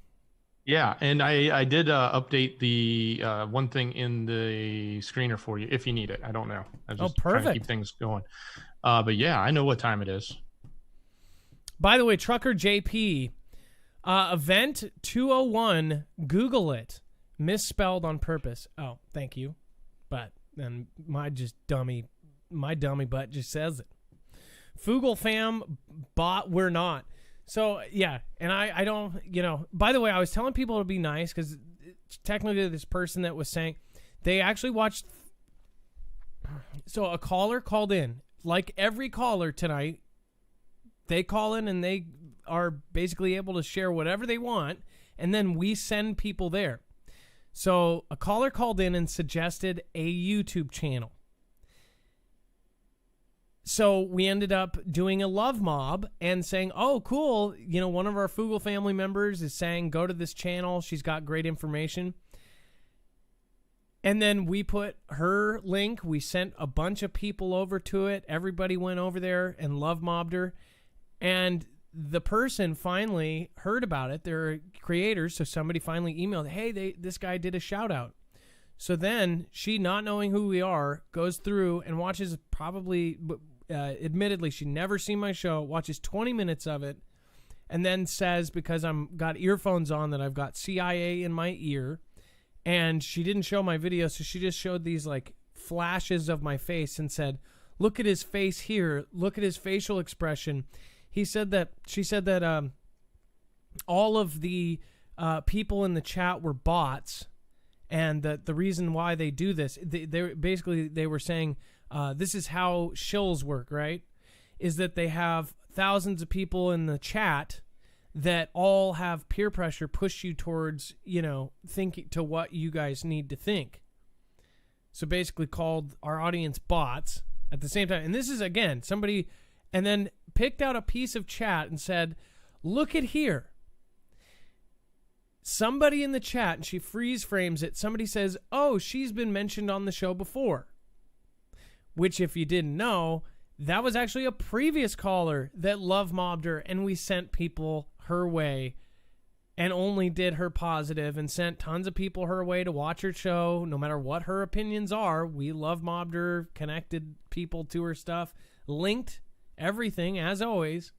Yeah, and I did update the one thing in the screener for you if you need it. I don't know. I'm just trying to keep things going. But yeah, I know what time it is. By the way, Trucker JP, event 201, Google it. Misspelled on purpose. Oh, thank you. But then my dummy butt just says it. Foogle fam, bot, we're not. So, yeah, and I don't, by the way, I was telling people to be nice because technically this person that was saying, they actually watched, so a caller called in. Like every caller tonight, they call in and they are basically able to share whatever they want, and then we send people there. So a caller called in and suggested a YouTube channel. So we ended up doing a love mob and saying, oh, cool. One of our Foogle family members is saying, go to this channel. She's got great information. And then we put her link. We sent a bunch of people over to it. Everybody went over there and love mobbed her. And the person finally heard about it. They're creators, so somebody finally emailed, hey, this guy did a shout-out. So then she, not knowing who we are, goes through and watches probably, admittedly, she never seen my show, watches 20 minutes of it, and then says, because I'm got earphones on, that I've got CIA in my ear, and she didn't show my video, so she just showed these, like, flashes of my face and said, look at his face here, look at his facial expression. She said that all of the people in the chat were bots, and that the reason why they do this, they were saying this is how shills work, right? Is that they have thousands of people in the chat that all have peer pressure push you towards, thinking to what you guys need to think. So basically called our audience bots at the same time. And this is, again, somebody... And then picked out a piece of chat and said, look at here. Somebody in the chat, and she freeze frames it, somebody says, oh, she's been mentioned on the show before. Which, if you didn't know, that was actually a previous caller that love mobbed her, and we sent people her way and only did her positive and sent tons of people her way to watch her show, no matter what her opinions are. We love mobbed her, connected people to her stuff, linked everything, as always.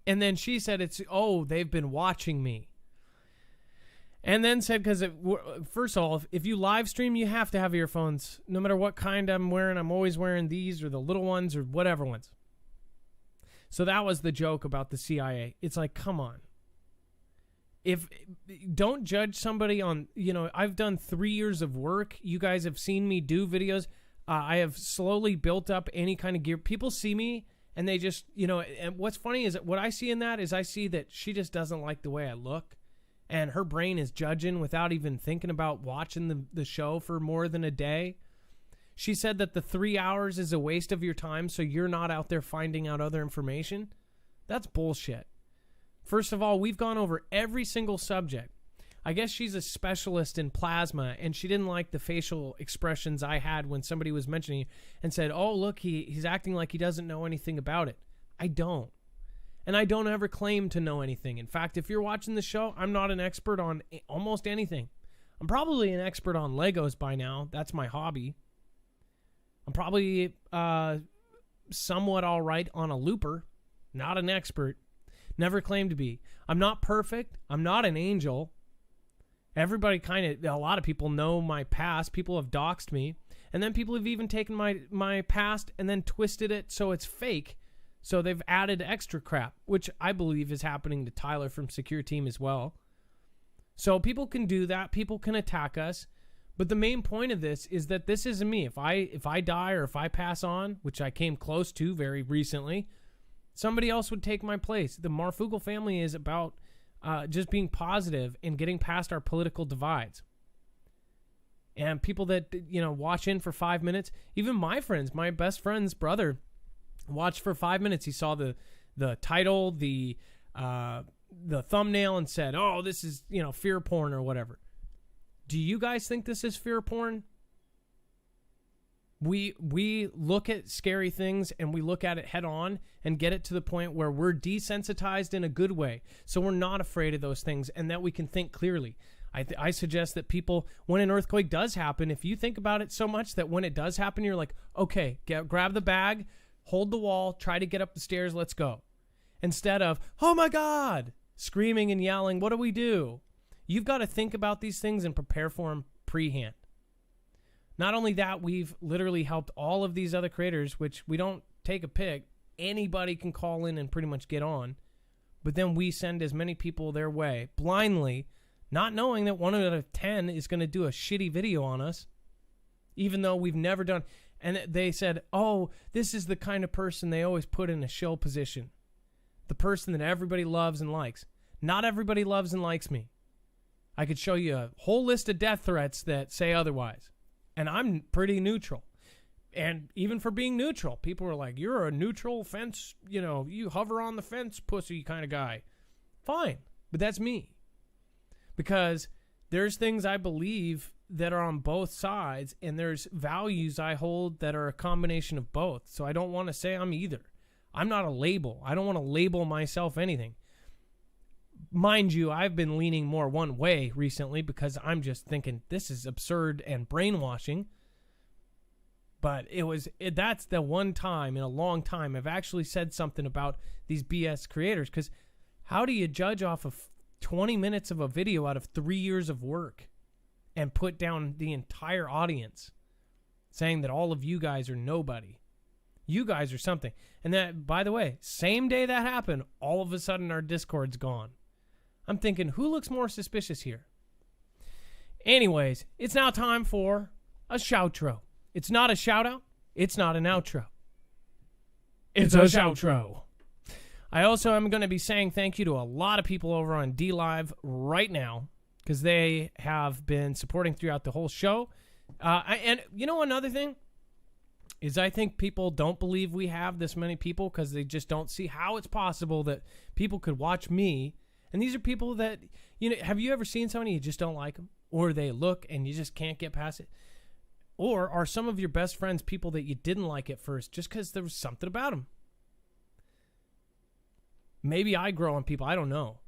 And then she said they've been watching me. And then said, because first of all, if you live stream, you have to have earphones. No matter what kind I'm wearing, I'm always wearing these or the little ones or whatever ones. So that was the joke about the CIA. It's like, come on. Don't judge somebody on, I've done 3 years of work. You guys have seen me do videos. I have slowly built up any kind of gear. People see me and they just, and what's funny is that what I see in that is I see that she just doesn't like the way I look. And her brain is judging without even thinking about watching the show for more than a day. She said that the 3 hours is a waste of your time, so you're not out there finding out other information. That's bullshit. First of all, we've gone over every single subject. I guess she's a specialist in plasma, and she didn't like the facial expressions I had when somebody was mentioning it and said, oh, look, he's acting like he doesn't know anything about it. I don't. And I don't ever claim to know anything. In fact, if you're watching the show, I'm not an expert on almost anything. I'm probably an expert on Legos by now. That's my hobby. I'm probably somewhat all right on a looper. Not an expert. Never claimed to be. I'm not perfect. I'm not an angel. Everybody a lot of people know my past. People have doxed me. And then people have even taken my past and then twisted it so it's fake. So they've added extra crap, which I believe is happening to Tyler from Secure Team as well. So people can do that. People can attack us. But the main point of this is that this isn't me. If I die or if I pass on, which I came close to very recently, somebody else would take my place. The Marfoogle family is about just being positive and getting past our political divides. And people that, watch in for 5 minutes, even my friends, my best friend's brother, watched for 5 minutes. He saw the title, the thumbnail, and said, "Oh, this is fear porn or whatever." Do you guys think this is fear porn? We look at scary things and we look at it head on and get it to the point where we're desensitized in a good way, so we're not afraid of those things and that we can think clearly. I suggest that people, when an earthquake does happen, if you think about it so much that when it does happen, you're like, okay, grab the bag, hold the wall, try to get up the stairs, let's go. Instead of, oh my God, screaming and yelling, what do we do? You've got to think about these things and prepare for them pre-hand. Not only that, we've literally helped all of these other creators, which we don't take a pick. Anybody can call in and pretty much get on. But then we send as many people their way, blindly, not knowing that 1 out of 10 is going to do a shitty video on us, even though we've never done. And they said, oh, this is the kind of person they always put in a shill position. The person that everybody loves and likes. Not everybody loves and likes me. I could show you a whole list of death threats that say otherwise. And I'm pretty neutral. And even for being neutral, people are like, you're a neutral fence, you hover on the fence pussy kind of guy. Fine, but that's me. Because there's things I believe that are on both sides, and there's values I hold that are a combination of both. So I don't want to say I'm either. I'm not a label. I don't want to label myself anything. Mind you, I've been leaning more one way recently because I'm just thinking this is absurd and brainwashing. But that's the one time in a long time I've actually said something about these BS creators, because how do you judge off of 20 minutes of a video out of 3 years of work and put down the entire audience saying that all of you guys are nobody? You guys are something. And that, by the way, same day that happened, all of a sudden our Discord's gone. I'm thinking, who looks more suspicious here? Anyways, it's now time for a shoutro. It's not a shout-out. It's not an outro. It's a shoutro. I also am going to be saying thank you to a lot of people over on DLive right now, because they have been supporting throughout the whole show. And another thing is I think people don't believe we have this many people because they just don't see how it's possible that people could watch me. And these are people that, have you ever seen somebody you just don't like them? Or they look and you just can't get past it? Or are some of your best friends people that you didn't like at first just because there was something about them? Maybe I grow on people. I don't know.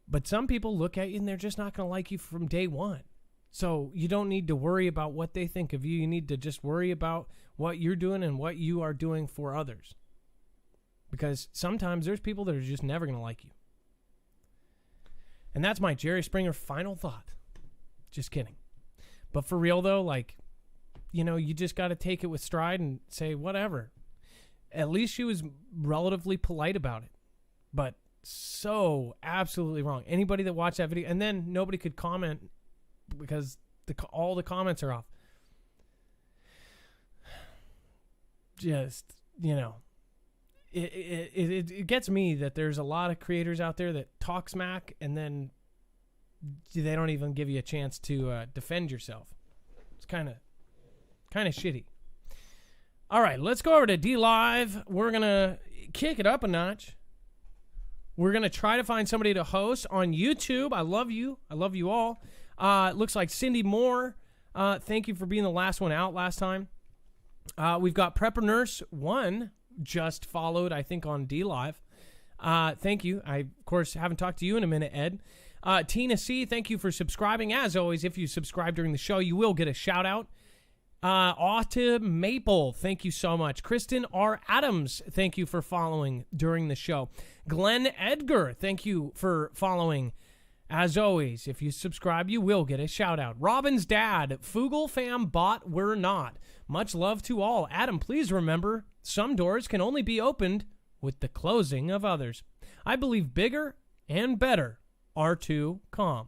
But some people look at you and they're just not going to like you from day one. So you don't need to worry about what they think of you. You need to just worry about what you're doing and what you are doing for others. Because sometimes there's people that are just never going to like you. And that's my Jerry Springer final thought. Just kidding. But for real, though, like, you know, you just got to take it with stride and say, whatever. At least she was relatively polite about it. But so absolutely wrong. Anybody that watched that video, and then nobody could comment because all the comments are off. Just, you know, it gets me that there's a lot of creators out there that talk smack and then they don't even give you a chance to defend yourself. It's kind of shitty. All right, let's go over to D Live. We're going to kick it up a notch. We're going to try to find somebody to host on YouTube. I love you. I love you all. It looks like Cindy Moore. Thank you for being the last one out last time. We've got Prepper Nurse 1 just followed, I think, on D Live. Thank you. I, of course, haven't talked to you in a minute, Ed. Tina C., thank you for subscribing. As always, if you subscribe during the show, you will get a shout-out. Autumn Maple, thank you so much. Kristen R. Adams, thank you for following during the show. Glenn Edgar, thank you for following. As always, if you subscribe, you will get a shout-out. Robin's dad, Foogle fam bot, we're not. Much love to all. Adam, please remember, some doors can only be opened with the closing of others. I believe bigger and better are to come.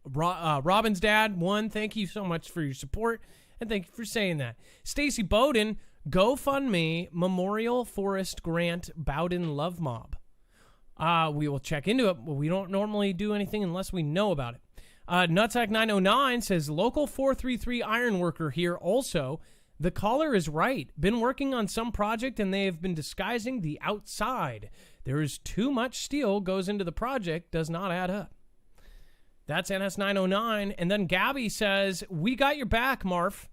Robin's dad, 1, thank you so much for your support, and thank you for saying that. Stacy Bowden, GoFundMe Memorial Forest Grant Bowden Love Mob. We will check into it, but we don't normally do anything unless we know about it. Nutsack909 says, Local 433 Ironworker here also. The caller is right. Been working on some project and they have been disguising the outside. There is too much steel goes into the project, does not add up. That's NS909. And then Gabby says, we got your back, Marf.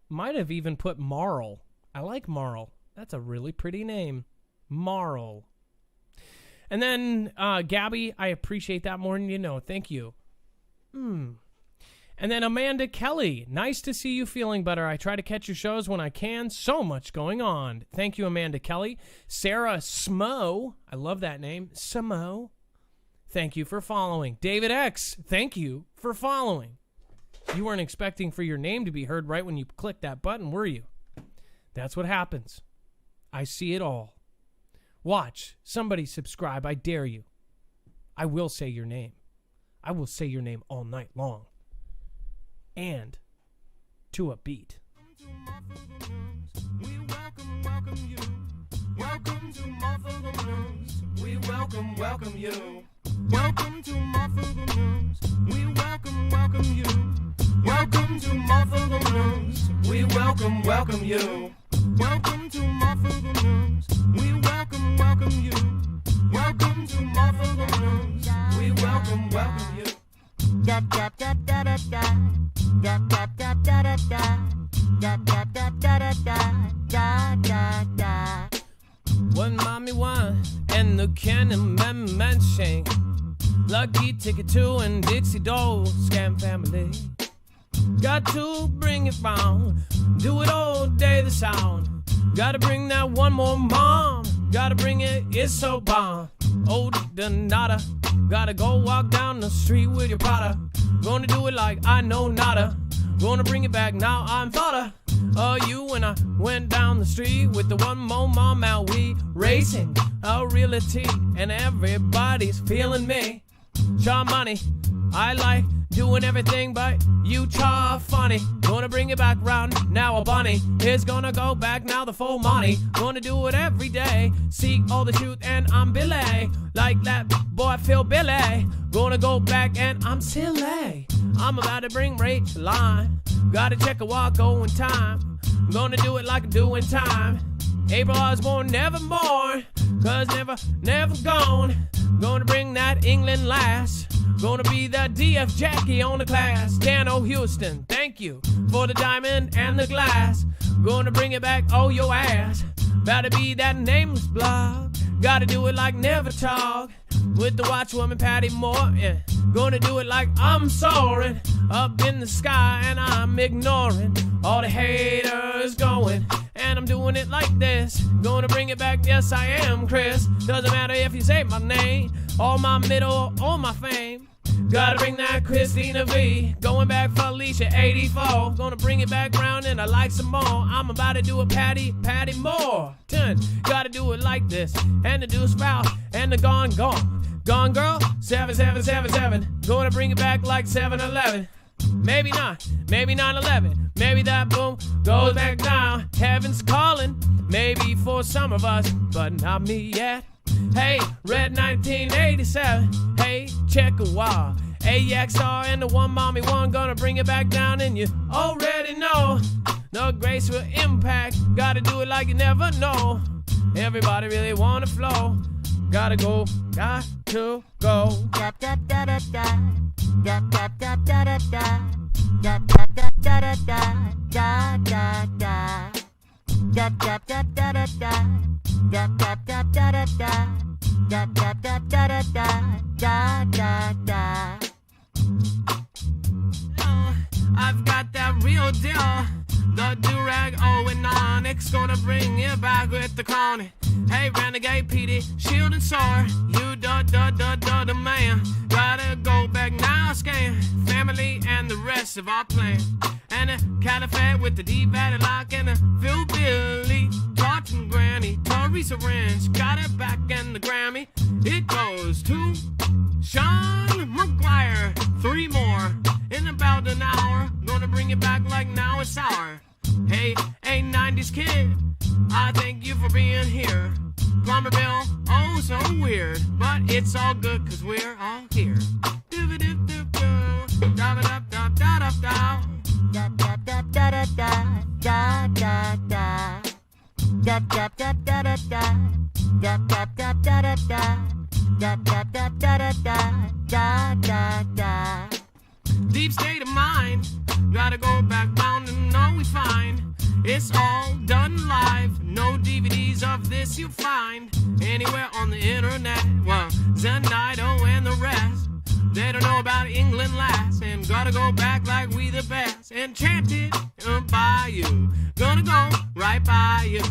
Might have even put Marl. I like Marl. That's a really pretty name. Marl. And then Gabby, I appreciate that more than you know. Thank you. And then Amanda Kelly, nice to see you feeling better. I try to catch your shows when I can. So much going on. Thank you, Amanda Kelly. Sarah Smo, I love that name. Smo, thank you for following. David X, thank you for following. You weren't expecting for your name to be heard right when you clicked that button, were you? That's what happens. I see it all. Watch. Somebody subscribe. I dare you. I will say your name. I will say your name all night long. And to a beat. We welcome you. Welcome to Marfoogle News. We welcome you. Welcome to Marfoogle News. We welcome you. Welcome to Marfoogle News. We welcome you. Welcome to Marfoogle News. We welcome you. Welcome to Marfoogle News. We welcome you. Da da da da da da. Da da da da da da. Da da da da da da. Da da da. One mommy one and the cannon man sing. Lucky Ticket 2 and Dixie Doll Scam Family. Got to bring it round. Do it all day the sound. Gotta bring that one more mom. Gotta bring it, it's so bomb. Oh, the nada. Gotta go walk down the street with your Prada. Gonna do it like I know nada. Gonna bring it back now, I'm thoughta of you when I went down the street with the one more mom out. We racing a reality and everybody's feeling me. Chaw money, I like doing everything but you chaw funny. Gonna bring it back round, now a bunny is gonna go back now the full money. Gonna do it every day, seek all the truth and I'm Billy. Like that boy Phil Billy. Gonna go back and I'm silly. I'm about to bring Rachel line. Gotta check a walk going time. Gonna do it like I'm doing time. April Osborne never born, cause never gone. Gonna bring that England lass. Gonna be the DF Jackie on the class. Dano Houston, thank you for the diamond and the glass. Gonna bring it back, oh your ass. Gotta be that nameless blog. Gotta do it like never talk. With the watchwoman Patty Moore, yeah. Gonna do it like I'm soaring up in the sky and I'm ignoring all the haters going. And and I'm doing it like this. Gonna bring it back, yes I am Chris. Doesn't matter if you say my name, or my middle, or my fame. Gotta bring that Christina V. Going back for Alicia 84. Gonna bring it back round and I like some more. I'm about to do a Patty Moore. Gotta do it like this. And the deuce foul and the gone. Gone girl, 7777. Gonna bring it back like 7-11. Maybe not 9/11. Maybe that boom goes back down. Heaven's calling, maybe for some of us, but not me yet. Hey, Red 1987. Hey, check a while. AXR and the one mommy one gonna bring it back down, and you already know no grace will impact. Gotta do it like you never know. Everybody really wanna flow. Gotta go, got to go. Da da da da da. Da da da da da da. Da da da da da da. Da da da. Da da da da da da. Da da da da da da. Da da da da da da. Da da da. I've got that real deal. The do-rag, and Onyx, gonna bring it back with the chronic. Hey, Renegade, PD, Shield and Sword, you the man. Gotta go back now, scan family and the rest of our plan. And a caliphate with the D-batted lock and a Phil Billy, Tartan Granny, Teresa Ranch, got it back in the Grammy. It goes to Sean McGuire, 3 more in about an hour. Gonna bring it back like now it's our. Hey, 90s kid, I thank you for being here. Plumber Bill, oh so weird, but it's all good cause we're all here. Deep state of mind, gotta go back down and know we find it's all done live. No DVDs of this you'll find anywhere on the internet. Well, Zenido and the rest, they don't know about England last, and gotta go back like we the best. Enchanted by you, gonna go right by you,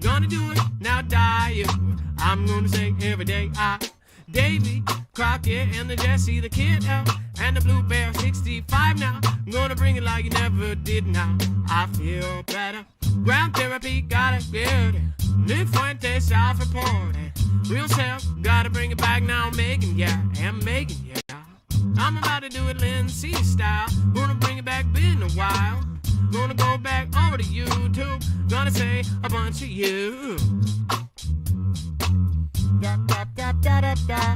gonna do it now, die you. I'm gonna say every day Davy Crockett and the Jesse the Kid out, and the Blue Bear 65 now. I'm gonna bring it like you never did now. I feel better. Ground therapy, gotta get it. New Fuente, South Report. Real self, gotta bring it back now. Megan, yeah. I'm about to do it Lindsay style. Gonna bring it back, been a while. Gonna go back over to YouTube. Gonna say a bunch of you. Da da da da da da.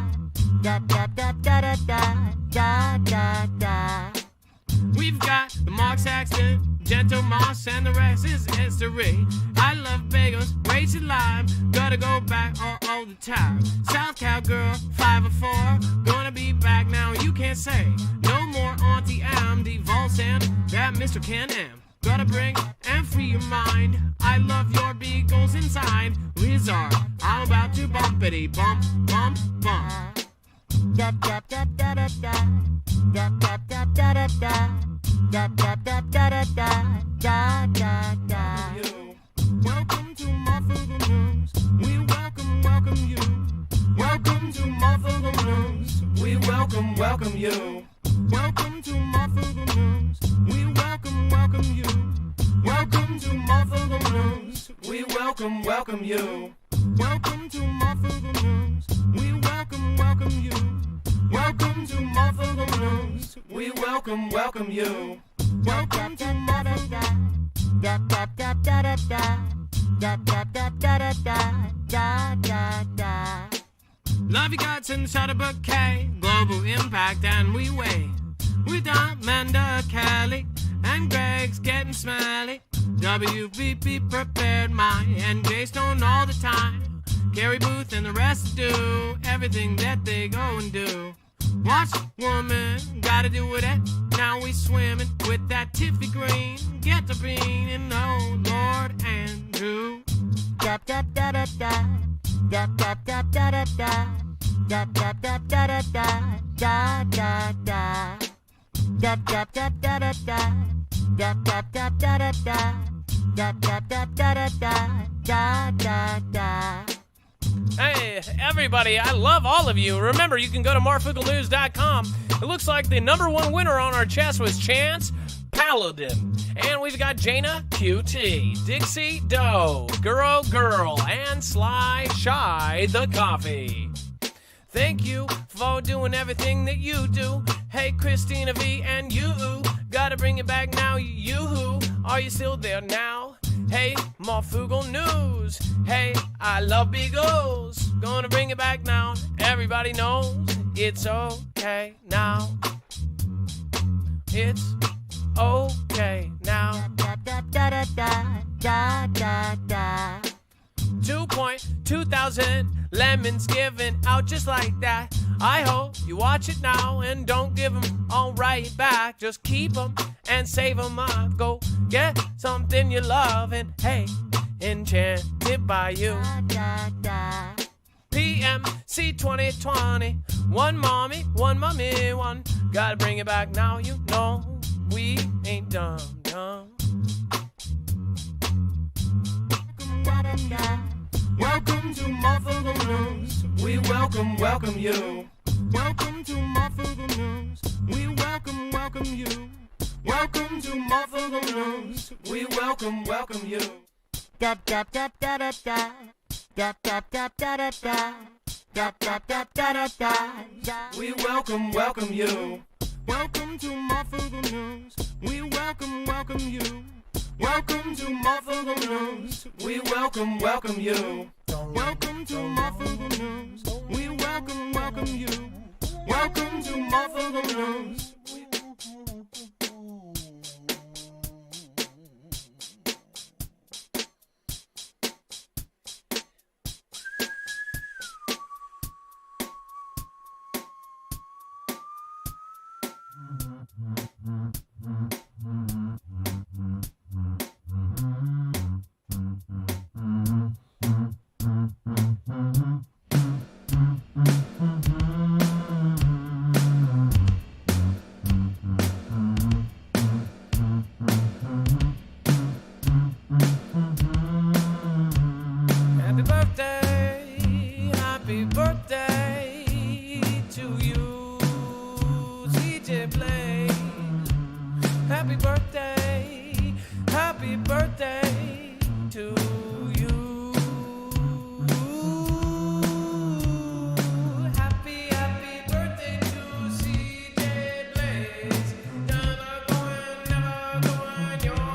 Da da da da da da. Da da da. We've got the Mark Saxton, Gentle Moss, and the rest is history. I love bagels, Rachel Lime, gotta go back all the time. South Cowgirl, 504, gonna be back now, you can't say. No more Auntie M, the Vaults, and that Mr. Ken M. Gotta bring and free your mind. I love your beagles inside. Wizard, I'm about to bumpity bump, bump, bump. Da da da da da da. Da da da da da da. Da da da da da da. Da da da. Welcome to Marfoogle News. We welcome you. Welcome to Marfoogle News. We welcome you. Welcome to Marfoogle News. We welcome you. Welcome to Marfoogle News. We welcome you. Welcome to Marfoogle News. We welcome you. Welcome to Marfoogle News. We welcome you. Welcome to Marfoogle. Da da da da da da. Da da da da da da. Da da da. Love you guts and shot a bouquet. Global impact and we wait. With Amanda Kelly and Greg's getting smelly. WVP prepared my NJ Stone all the time. Gary Booth and the rest do everything that they go and do. Watch woman, gotta do it. Now we swimming with that Tiffy green. Get the bean and oh Lord Andrew. Da da da da da. Da da da da da da. Da da da da da da. Da da da. Da da da da da da. Da da da da da da. Da da da da da da da da. Hey, everybody, I love all of you. Remember, you can go to marfooglenews.com. It looks like the #1 winner on our chest was Chance Paladin. And we've got Jaina QT, Dixie Doe, Girl, and Sly Shy the Coffee. Thank you for doing everything that you do. Hey, Christina V and you, gotta bring it back now. You, are you still there now? Hey, Marfoogle News. Hey, I love Beagles. Gonna bring it back now. Everybody knows it's okay now. It's okay now. Da da da da da da da. 2,200 lemons given out just like that. I hope you watch it now and don't give them all right back. Just keep them and save them up. Go get something you love and hey, enchanted by you. Da da. PMC 2020. One mommy, one. Gotta bring it back now, you know we ain't dumb. Welcome to Marfoogle News. We welcome you. Welcome to Marfoogle News. We welcome you. Welcome to Marfoogle News. We welcome you. Da da da da da da. Da da da da da da. Da da da da da da. We welcome you. Welcome to Marfoogle News. We welcome you. Welcome to Marfoogle News. We welcome you. Welcome to Marfoogle News. We welcome you. Welcome to Marfoogle News. Happy birthday to you, CJ Blaze. Happy birthday to you. Happy birthday to CJ Blaze. Never going your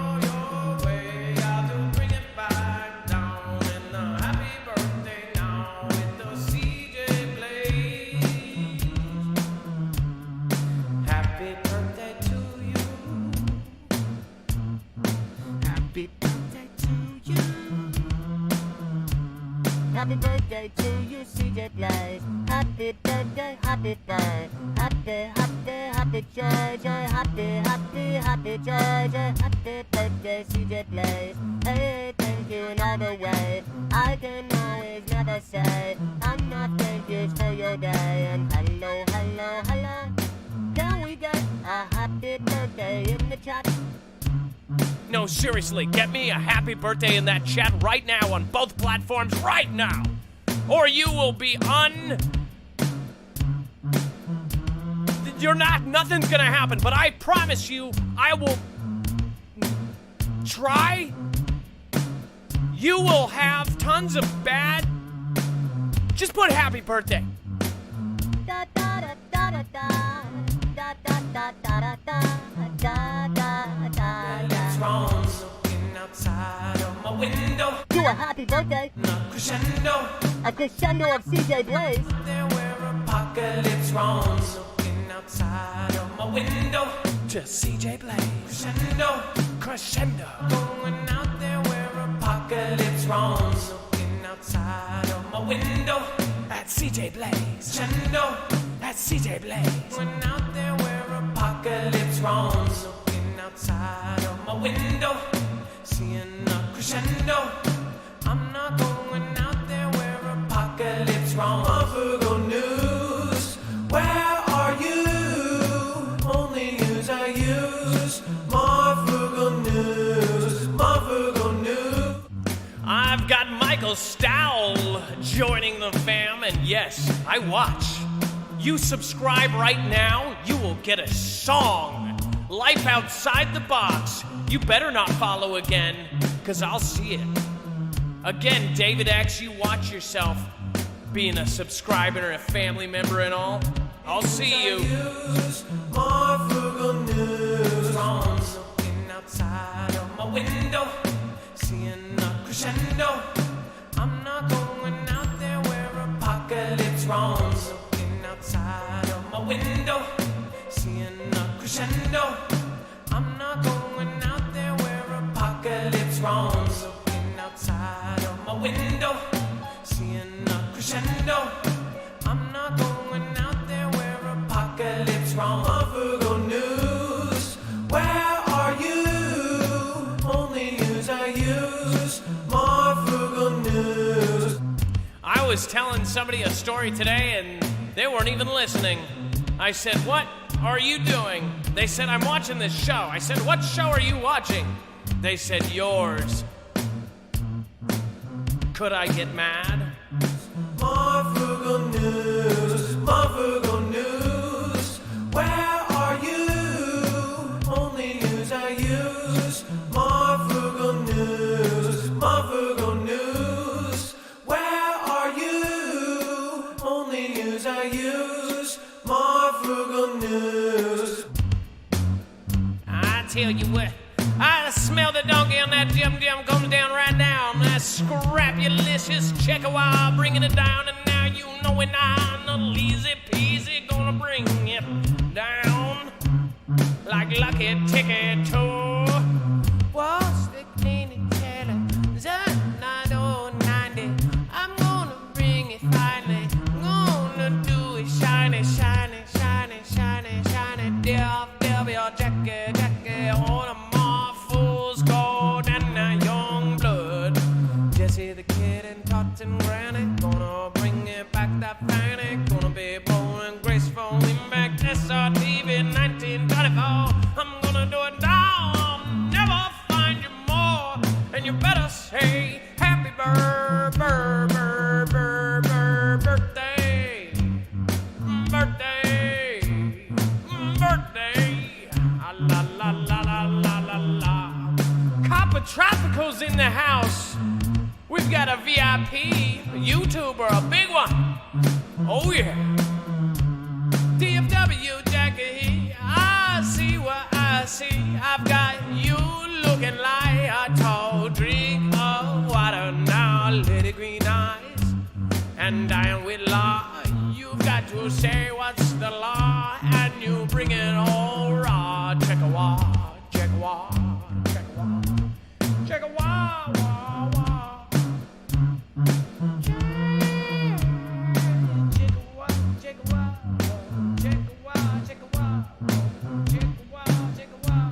way. I'll do bring it back down. And a happy birthday now with the CJ Blaze. Happy birthday to you. Happy birthday to you. Happy birthday to you, CJ Blaze. Happy birthday, happy birthday. Happy joy. Happy joy. Happy birthday, CJ Blaze. Hey, thank you in all the ways. I can always never say I'm not thank you for your day. And hello. Can we get a happy birthday in the chat? No, seriously, get me a happy birthday in that chat right now on both platforms right now. Or you will be nothing's gonna happen, but I promise you, I will try. You will have tons of bad. Just put happy birthday. Da da da da da da. Da da da da da da. Da da. It's wrong looking outside of my window. Do a happy birthday. Not crescendo. A crescendo of CJ Blaze. There where apocalypse wrongs looking outside of my window. Just CJ Blaze. Crescendo. Going out there where apocalypse wrongs looking outside of my window. At CJ Blaze. At CJ Blaze. Going out there where apocalypse wrongs looking outside of my window. Seeing a crescendo. I'm not going out there where apocalypse wrongs. Marfoogle News, where are you? Only news I use. Marfoogle News, Marfoogle Yes, I watch. You subscribe right now, you will get a song. Life outside the box. You better not follow again, because I'll see it. Again, David X, you watch yourself being a subscriber and a family member and all. I'll see you. Marfoogle News. Looking outside of my window, seeing a crescendo. I'm not going out there where apocalypse roams. Looking outside of my window, seeing a crescendo. I'm not going out there where apocalypse roams. Looking outside of my window, seeing a crescendo. I'm not going out there where apocalypse roams. Marfoogle News, where are you? Only news I use. Marfoogle News. I was telling somebody a story today and they weren't even listening. I said, what are you doing? They said, I'm watching this show. I said, what show are you watching? They said, yours. Could I get mad? Marfoogle News, Marfoogle News, where are you? Only news I use. Marfoogle News, Marfoogle News, where are you? Only news I use. Marfoogle News. I tell you what, I smell the donkey on that Jim coming down right now. That scrapulicious Checkawa bringing it down, and now you know it now. No easy peasy gonna bring it down like lucky ticket toe. What's the cleaning teller? Z9090. I'm gonna bring it finally. Gonna do it shiny, shiny, shiny, shiny, shiny. Delve your jacket on a Marfoole's gold and a young blood. Jesse the kid and Tot and Granny gonna bring it back that fanny. Gonna be bold and graceful in back SRTV 1924. I'm gonna do it now. I'll never find you more. And you better say happy birthday. La la la la la la la. Copper Tropical's in the house. We've got a VIP, a YouTuber, a big one. Oh yeah. DFW Jackie, I see what I see. I've got you looking like a tall drink of water now. Little green eyes and dying with law. You've got to say what's the law, and you bring it all raw. Check a wah, check a wah, check a wah, check a wah, wah, wah. Check a wah, check a wah, check a wah, check a wah, check a wah, check a wah.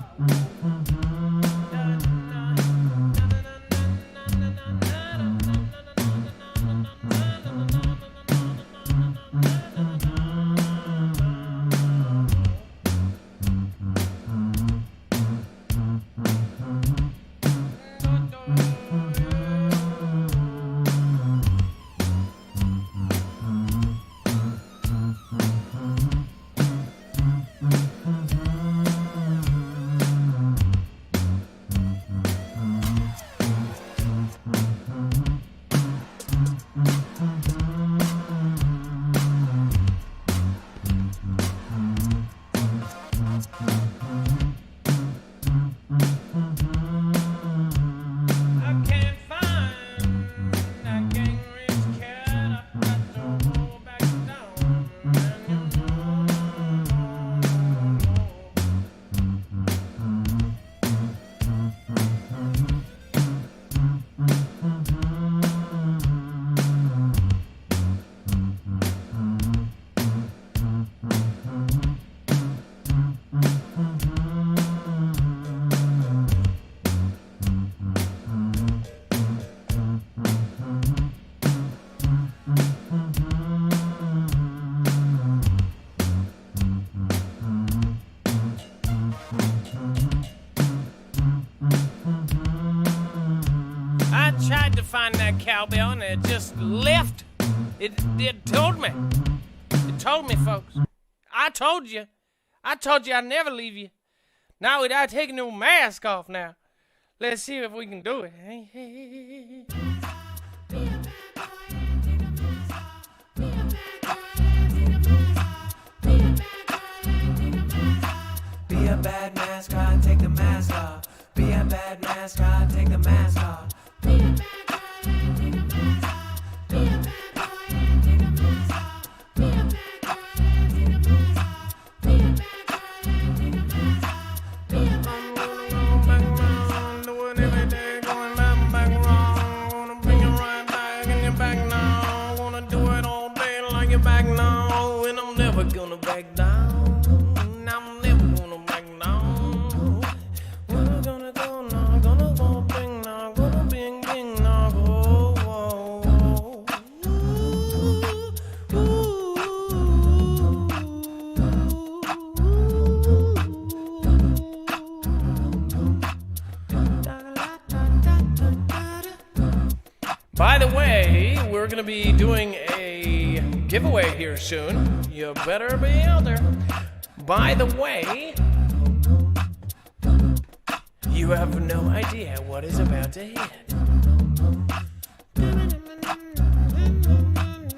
tried to find that cowbell and it just left. It told me. It told me, folks. I told you I'd never leave you. Now without taking no mask off now. Let's see if we can do it. Be a bad mascot, take the mask off. Be a bad mascot, take the mask off. By the way, we're going to be doing a giveaway here soon. You better be out there. By the way, you have no idea what is about to hit.